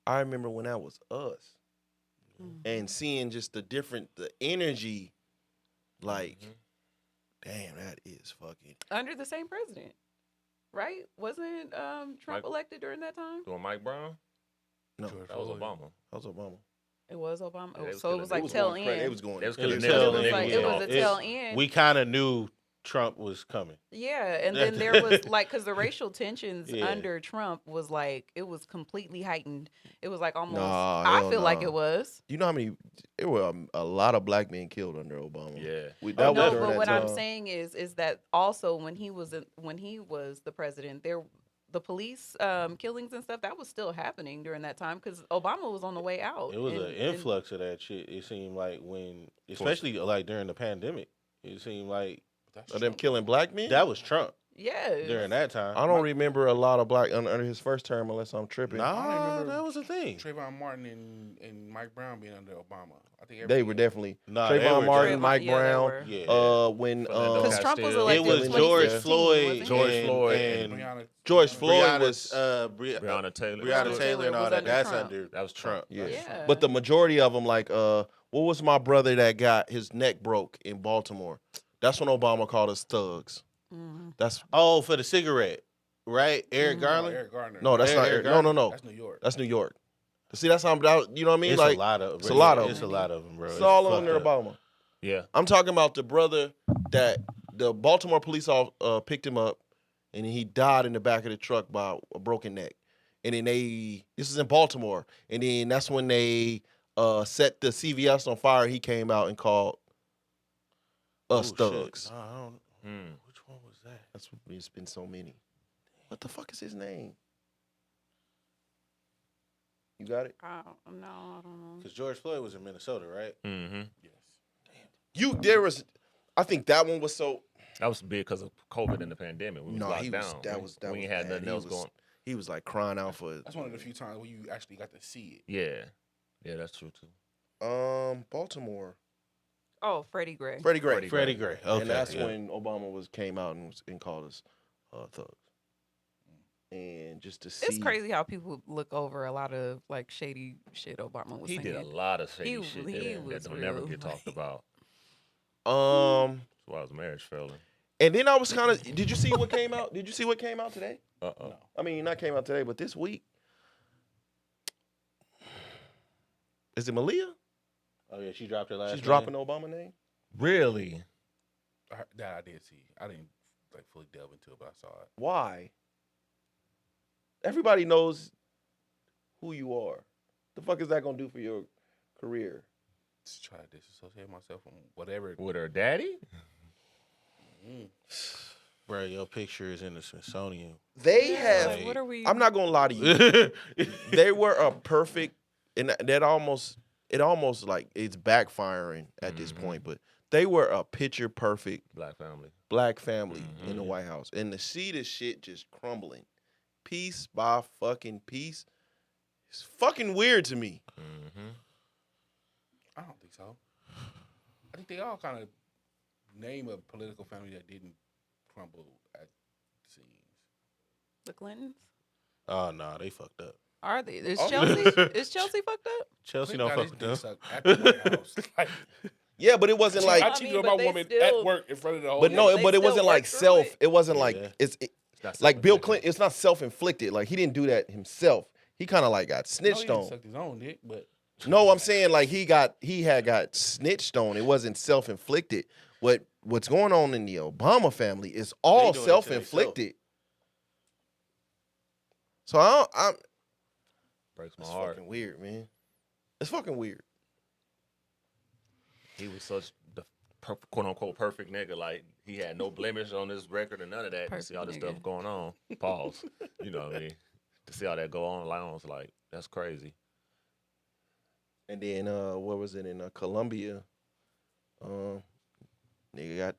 I remember when that was us. Mhm. And seeing just the energy, like, Mhm. damn, that is fucking. Under the same president, right? Wasn't Trump Mike- elected during that time? Doing Mike Brown? No, George That was Floyd. Obama. that was Obama. It was Obama. Yeah, they was So it killing was niggas. like It was tail going crazy. end. It was going. They was It killing was niggas. tail But it was like end. it was a It's- tail end. We kind of knew Trump was coming. Yeah, and then there was like, because the racial tensions Yeah. under Trump was like, it was completely heightened. It was like almost. Nah, I hell feel like nah. it was. You know how many? There were a lot of black men killed under Obama. Yeah. That was No, during but that what I'm time. saying is that also when he was the president, the police killings and stuff that was still happening during that time because Obama was on the way out. It was And- an influx of that shit. It seemed like especially like during the pandemic, it seemed like That's Of them Trump. killing black men. that was Trump yeah, during that time. I don't remember a lot of black under his first term unless I'm tripping. I Nah, don't remember that was a thing. Trayvon Martin and Mike Brown being under Obama. I think They were definitely Nah, they Trayvon were Martin, Trayvon- Mike yeah, they Brown. were. Yeah. When Philando Because Trump was Castile. elected. It was in George 2016, Floyd, wasn't he? George and, Floyd and Breonna George Floyd Breonna, was, Breonna Taylor. Breonna Taylor and all was that. under That's Trump. under That was Trump. yeah. Yeah. But the majority of them, like, what was my brother that got his neck broke in Baltimore? That's when Obama called us thugs. Mhm. That's Oh, for the cigarette, right? Eric Mhm. Garland. Eric Gardner. no, that's not Eric Eric. No. That's New York. That's New York. See, that's how you know what I mean. It's like a lot of. it's a lot of It's a them. lot of them, bro. It's all under fucked up. Obama. Yeah. I'm talking about the brother that the Baltimore police picked him up, and he died in the back of the truck by a broken neck. And then this is in Baltimore, and then that's when they set the CVS on fire. He came out and called us Ooh, thugs. shit. No, I don't. Hmm. Which one was that? It's been so many. What the fuck is his name? You got it? I don't know. Because George Floyd was in Minnesota, right? Mm-hmm. Yes. I think that one was so. That was big because of COVID and the pandemic. We was No, locked he was. down. That was. we was ain't had bad. nothing He else was, going. He was like crying out for. That's one of the few times where you actually got to see it. Yeah, that's true too. Baltimore. Oh, Freddie Gray. Freddie Gray. Freddie Gray. Okay, And that's yeah. when Obama came out and called us thugs. And just to see, It's crazy how people look over a lot of like shady shit Obama was He saying. did a lot of shady He- shit he that was don't never real, get talked like- about. Um, That's why his marriage failing. and then I was kind of. Did you see what came out? Did you see what came out today? Uh-oh. No. I mean, not came out today, but this week. Is it Malia? Oh yeah, she dropped her last. She's name. dropping the Obama name. Really? That I did see. I didn't like fully delve into it, but I saw it. Why? Everybody knows who you are. The fuck is that gonna do for your career? Just try to disassociate myself from whatever. With her daddy? Bro, your picture is in the Smithsonian. They Yeah, have. like, what are we? I'm not gonna lie to you. They were a perfect, and it almost like it's backfiring at this point. But they were a picture perfect Black family. black family in the White House, and to see this shit just crumbling, piece by fucking piece, it's fucking weird to me. Mm-hmm. I don't think so. I think they all kind of name a political family that didn't crumble at the seams. The Clintons? Oh no, they fucked up. Are they? Is Oh. Chelsea? Is Chelsea fucked up? Chelsea Thank don't God fuck this with them. dick suck at the White House. Like, Yeah, but it wasn't like. I I cheated mean, on but my they woman still- at work in front of the whole. But no, they but it still wasn't like worked through self. it. It wasn't Yeah. like it's That's like Bill self-inflicted. Clinton. It's not self-inflicted. Like he didn't do that himself. He kind of like got No, he snitched didn't on. suck his own dick, but No, I'm saying like he had got snitched on. It wasn't self-inflicted. What's going on in the Obama family is all They doing it to self-inflicted. So I'm Breaks my it's heart. fucking weird, man. It's fucking weird. He was such the quote unquote perfect nigga. Like he had no blemish on his record or none of that. To see all this Perfect stuff nigga. going on. Pause. You know what I mean? To see all that go on, like I was like, that's crazy. And then what was it in Colombia? Nigga got,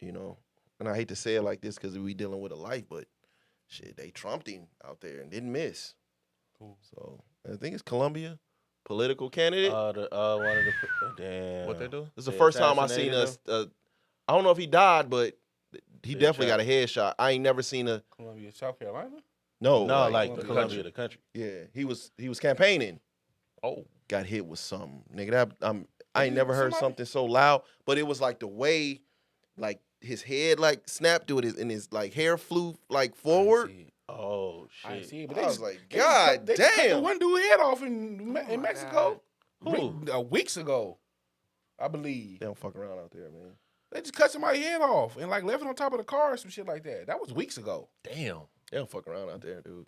and I hate to say it like this because we dealing with a life, but shit, they trumped him out there and didn't miss. Cool. So I think it's Colombia, political candidate. One of the damn. What they do? This is the they first time I seen assassinated I don't know if he died, but he Headshot. definitely got a headshot. I ain't never seen a Columbia, South Carolina. no. No, like Colombia. Colombia, the country. yeah, he was campaigning. Oh, Got hit with something, nigga. I ain't he never heard somebody? something so loud, but it was like the way, like his head like snapped to it, and his like hair flew like forward. Oh I didn't shit. see it, but I they was just, like, they just God cut- they just cut the damn. one dude head off in my Mexico. Who? Weeks ago, I believe. They don't fuck around out there, man. They just cut somebody's head off and like left it on top of the car or some shit like that. That was weeks ago. damn. They don't fuck around out there, dude.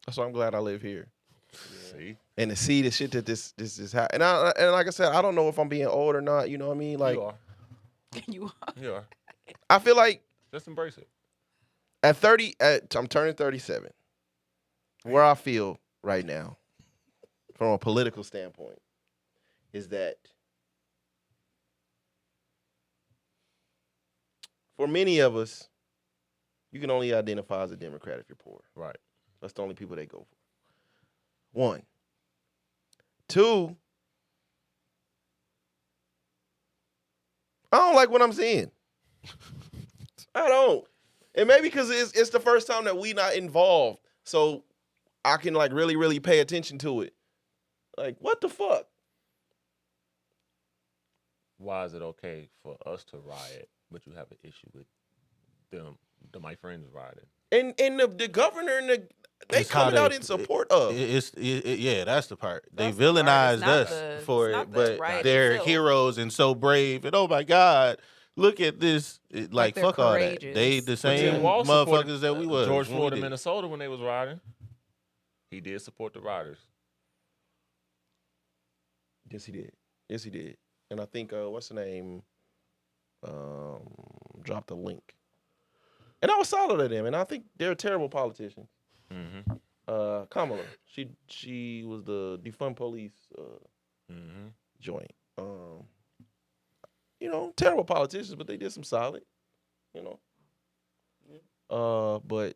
That's why I'm glad I live here. See, And to see the shit that this is happening. And like I said, I don't know if I'm being old or not. You know what I mean? Like you are. You You are. I feel like Just embrace it. at 30, I'm turning 37. Where I feel right now, from a political standpoint, is that for many of us, you can only identify as a Democrat if you're poor. Right. That's the only people they go for. One. Two, I don't like what I'm seeing. I don't. And maybe because it's the first time that we not involved, so I can like really, really pay attention to it. Like, what the fuck? Why is it okay for us to riot, but you have an issue with them, my friends rioting? And the governor and They It's how coming out in support of. Yeah, that's the part. They That's the part. It's villainized not us the- for it's it, not the but riot they're itself. heroes and so brave. And oh my God, look at this! Like they're fuck all that. courageous. They the But same Tim Wall supported motherfuckers that we was. George when we Floyd in did. Minnesota when they was riding. He did support the riders. Yes, he did. Yes, he did. And I think what's the name? Dropped a link. And I was solid at them. And I think they're terrible politicians. Mm-hmm. Kamala, she was the defund police Mm-hmm. joint. Terrible politicians, but they did some solid. But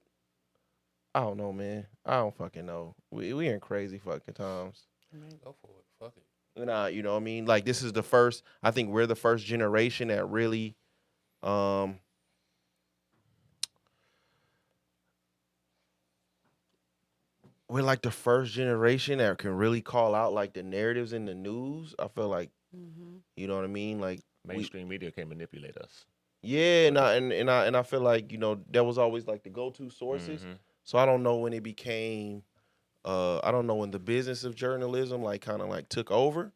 I don't know, man. I don't fucking know. We in crazy fucking times. I mean, go for it. Fuck it. And you know what I mean? Like, this is the first, I think we're the first generation that really, we're like the first generation that can really call out like the narratives in the news. I feel like, you know what I mean? Like, Mainstream media can manipulate us. yeah, and I feel like, that was always like the go-to sources. Mhm. So I don't know when it became, I don't know when the business of journalism like kind of like took over,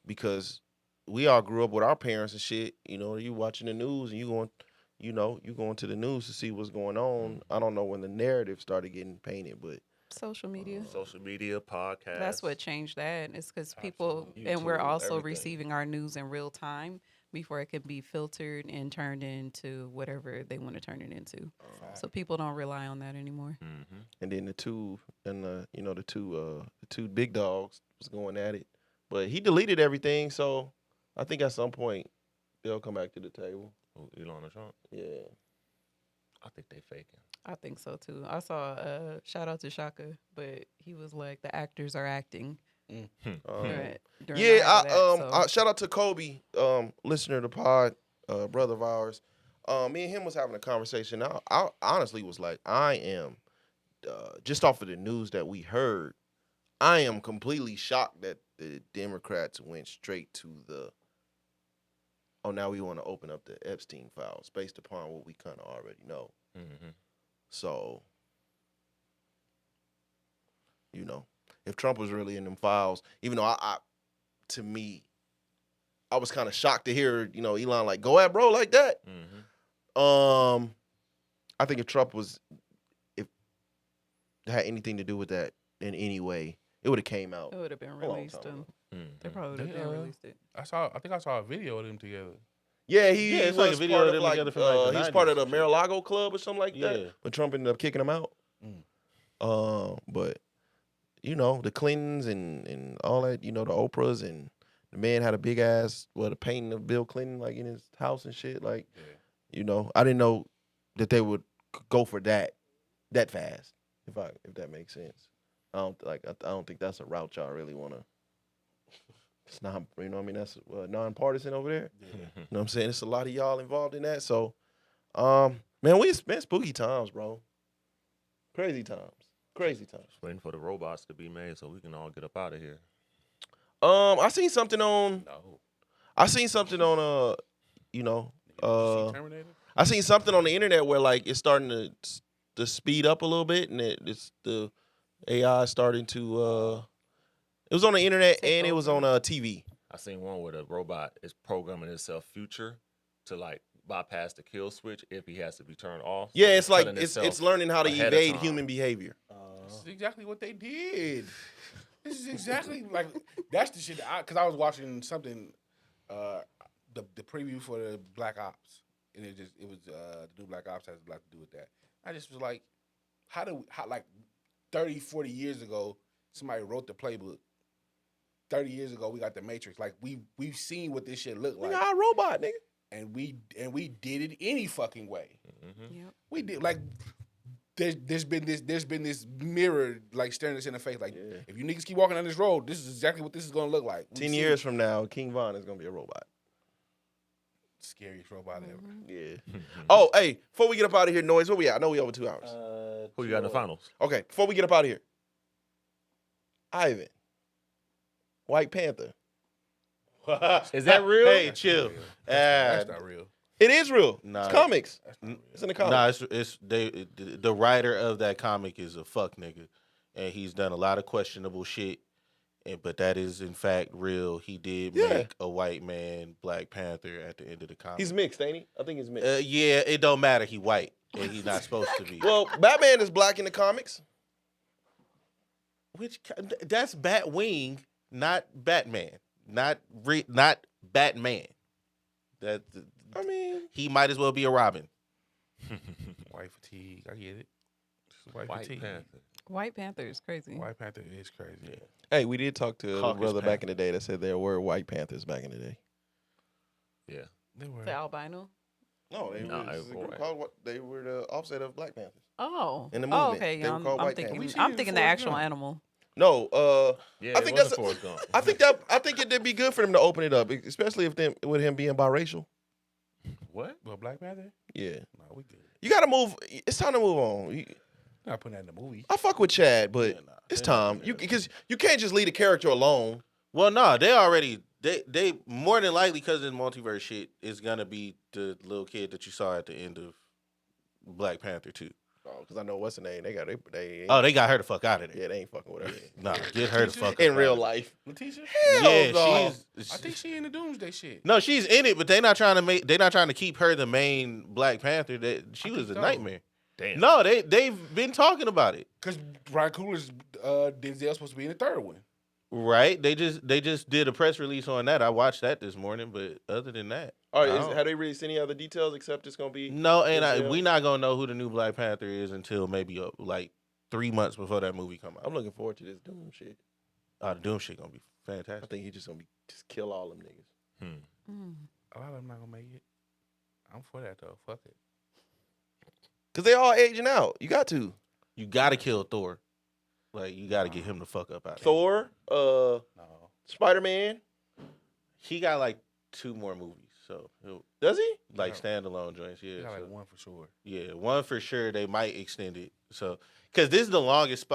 because we all grew up with our parents and shit. You watching the news and you going to the news to see what's going on. I don't know when the narrative started getting painted, but social media. Social media, podcasts. That's what changed that. It's because people, Absolutely. and we're YouTube, also everything. receiving our news in real time before it can be filtered and turned into whatever they want to turn it into. So people don't rely on that anymore. Mm-hmm. and then the two big dogs was going at it, but he deleted everything. So I think at some point they'll come back to the table. Elon Trump. Yeah. I think they faking. I think so too. I saw shout out to Shaka, but he was like the actors are acting. Right, during the Yeah, height of that, so- shout out to Kobe, listener to the pod, brother of ours. Me and him was having a conversation. I honestly was like, I am, just off of the news that we heard, I am completely shocked that the Democrats went straight to now we want to open up the Epstein files based upon what we kind of already know. Mm-hmm. So, if Trump was really in them files, even though to me, I was kind of shocked to hear, Elon like, go at bro like that. Mm-hmm. I think if Trump had anything to do with that in any way, it would have came out. It would have been long released. time ago. They probably would have released it. I think I saw a video of them together. Yeah, Yeah, he it's was like a video part of of them like, together from, like, the he's part of 90s the and shit. Mar-a-Lago club or something like that. Yeah. But Trump ended up kicking him out. But the Clintons and all that, the Oprahs, and the man had a big ass, a painting of Bill Clinton like in his house and shit. Like, I didn't know that they would go for that fast. If that makes sense. I don't think that's a route y'all really want to. It's not, that's nonpartisan over there. Yeah. You know what I'm saying? It's a lot of y'all involved in that. So, man, we spent spooky times, bro. Crazy times. Just waiting for the robots to be made so we can all get up out of here. I seen something on. No. I seen something on. Did you see Terminator? I seen something on the internet where like it's starting to speed up a little bit, and it's the AI starting to. It was on the internet Take and it was over. on TV. I seen one where the robot is programming itself future to like bypass the kill switch if he has to be turned off. Yeah, it's like telling it's itself learning how to ahead of evade time. human behavior. This is exactly what they did. This is exactly like that's the shit. Because I was watching something, the preview for the Black Ops, and it was the new Black Ops has a lot to do with that. I just was like, how like 30, 40 years ago somebody wrote the playbook. 30 years ago we got the Matrix. Like we've seen what this shit look like, Nigga, I robot, nigga. and we did it any fucking way. Mm-hmm. Yep. We did like. There's been this mirror like staring us in the face like Yeah. if you niggas keep walking on this road, this is exactly what this is gonna look like. We 10 see years it. from now, King Von is gonna be a robot. Scariest robot ever. Yeah. Oh, hey, before we get up out of here, Noise, where we at? I know we over 2 hours. Who you got in the finals? Okay, before we get up out of here, Ivan, White Panther. Is that real? Hey, chill. That's not real. It is real. Nah. It's comics. That's not real. It's in the comics. Nah, the writer of that comic is a fuck nigga, and he's done a lot of questionable shit. But that is in fact real. He did make a white man Black Panther at the end of the comic. He's mixed, ain't he? I think he's mixed. Yeah, it don't matter. He white, and he's not supposed to be. Well, Batman is black in the comics. That's Batwing, not Batman, not Batman. That I mean, he might as well be a Robin. White fatigue. I get it. It's white White fatigue. Panther. White Panther is crazy. White Panther is crazy. Yeah. hey, we did talk to a Caucus brother back in Panther. the day that said there were White Panthers back in the day. Yeah. They were. The albino. No, they No, were, they it's a were group white. called they were the offset of Black Panthers. Oh. In the Oh, movement. okay. They Yeah, were called I'm White thinking. Panthers. I'm thinking the Forrest actual Gump. animal. No, Yeah, I think it wasn't that's. Forrest Gump. I think it'd be good for them to open it up, especially with him being biracial. What? Well, Black Panther? Yeah, No, we good. you got to move. It's time to move on. Not putting that in the movie. I fuck with Chad, but Yeah, nah, it's they're not time. gonna do Because you can't just leave a character alone. Well, no, they more than likely because of the multiverse shit is gonna be the little kid that you saw at the end of Black Panther 2. Because I know what's the name. They got they. Oh, they got her the fuck out of there. yeah, they ain't fucking with her Nah, get her the fuck in up real out of life. Letitia? there. Yeah, no. I think she in the Doomsday shit. No, she's in it, but they're not trying to keep her the main Black Panther. She was a so. nightmare. Damn. No, they've been talking about it. Because Brian Cooler's Denzel's supposed to be in the third one. Right? They just did a press release on that. I watched that this morning, but other than that, All right, I don't- have they released any other details except it's gonna be? no, and Denzel? we not gonna know who the new Black Panther is until maybe like 3 months before that movie come out. I'm looking forward to this Doom shit. The Doom shit gonna be I fantastic. think he's just gonna just kill all them niggas. Mm. A lot of them not going to make it. I'm for that, though. Fuck it. Cause they all aging out. You got to. You gotta kill Thor. Like you gotta get him the fuck up out of here. Thor, No. Spider-Man. He got like 2 more movies, so he'll, Does he? like Yeah. standalone joints. Yeah, You got so- like one for sure. yeah, one for sure. They might extend it. So because this is the longest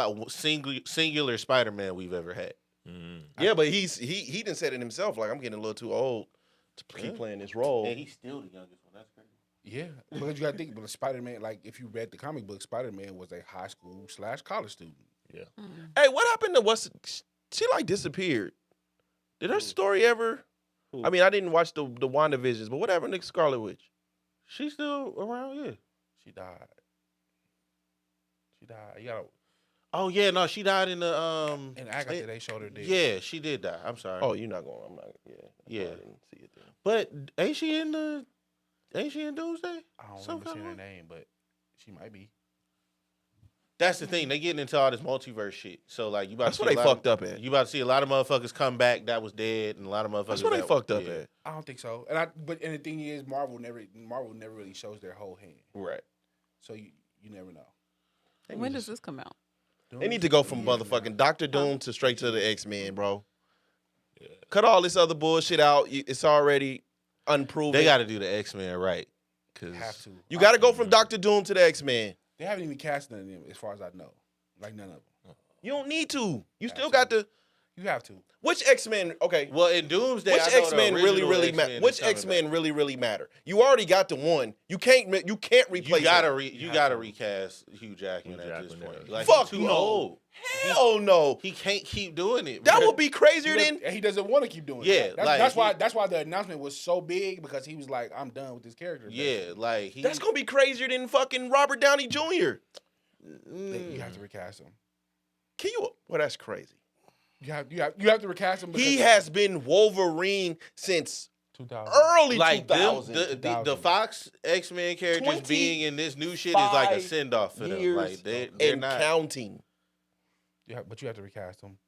singular Spider-Man we've ever had. Mm. Yeah, but he didn't said it himself. Like I'm getting a little too old to keep Yeah. playing this role. And he's still the youngest one. That's crazy. Yeah. Because you got to think, but Spider-Man, like, if you read the comic book, Spider-Man was a high school / college student. Mm. Hey, what happened to she like disappeared? Did her story ever? Who? I mean, I didn't watch the WandaVisions, but what happened to Scarlet Witch? She's still around. Yeah. She died. You got to, Oh yeah, no, she died in the and Agatha, they showed her dead. Yeah, she did die. I'm sorry. Oh, you're not going. I'm not. Yeah. Yeah. I didn't see it then. But ain't she in Doomsday? I don't Some remember seeing her kind of- name, but she might be. That's the thing. They getting into all this multiverse shit. So like you about That's to what see they a lot fucked up at. You about to see a lot of motherfuckers come back that was dead, and a lot of motherfuckers. That's what they that- fucked up yeah. at. I don't think so. And the thing is, Marvel never really shows their whole hand. Right. So you never know. When does this come out? They need to go from motherfucking Doctor Doom to straight to the X-Men, bro. Cut all this other bullshit out. It's already unproven. They got to do the X-Men right, cause Have to. You got to go from Doctor Doom to the X-Men. They haven't even cast none of them, as far as I know. Like none of them. You don't need to. You still Absolutely. got to. You have to. Which X-Men? Okay. well in Doomsday, Which I know the X-Men really original matter? X-Men Which is coming X-Men back. really matter? You already got the one. You can't replace. You gotta it. you gotta recast Hugh Jackman Hugh at this Jackman, point. yeah. Like Fuck he's too no. old. Hell no. He can't keep doing it. That bro. would be crazier than. And he doesn't want to keep doing Yeah, it. like, That's why the announcement was so big, because he was like, I'm done with this character. Yeah, like he. That's gonna be crazier than fucking Robert Downey Jr. You have to recast him. Can you? Well, that's crazy. You have to recast him. He has been Wolverine since 2000. early like them, 2000. the 2000. Fox X-Men characters being in this new shit is like a send off for them. years Like they're and not. counting. But you have to recast him.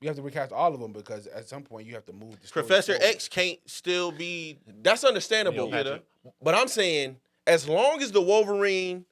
You have to recast all of them, because at some point you have to move the story Professor forward. X can't still be. That's understandable. Neil Patrick. But I'm saying, as long as the Wolverine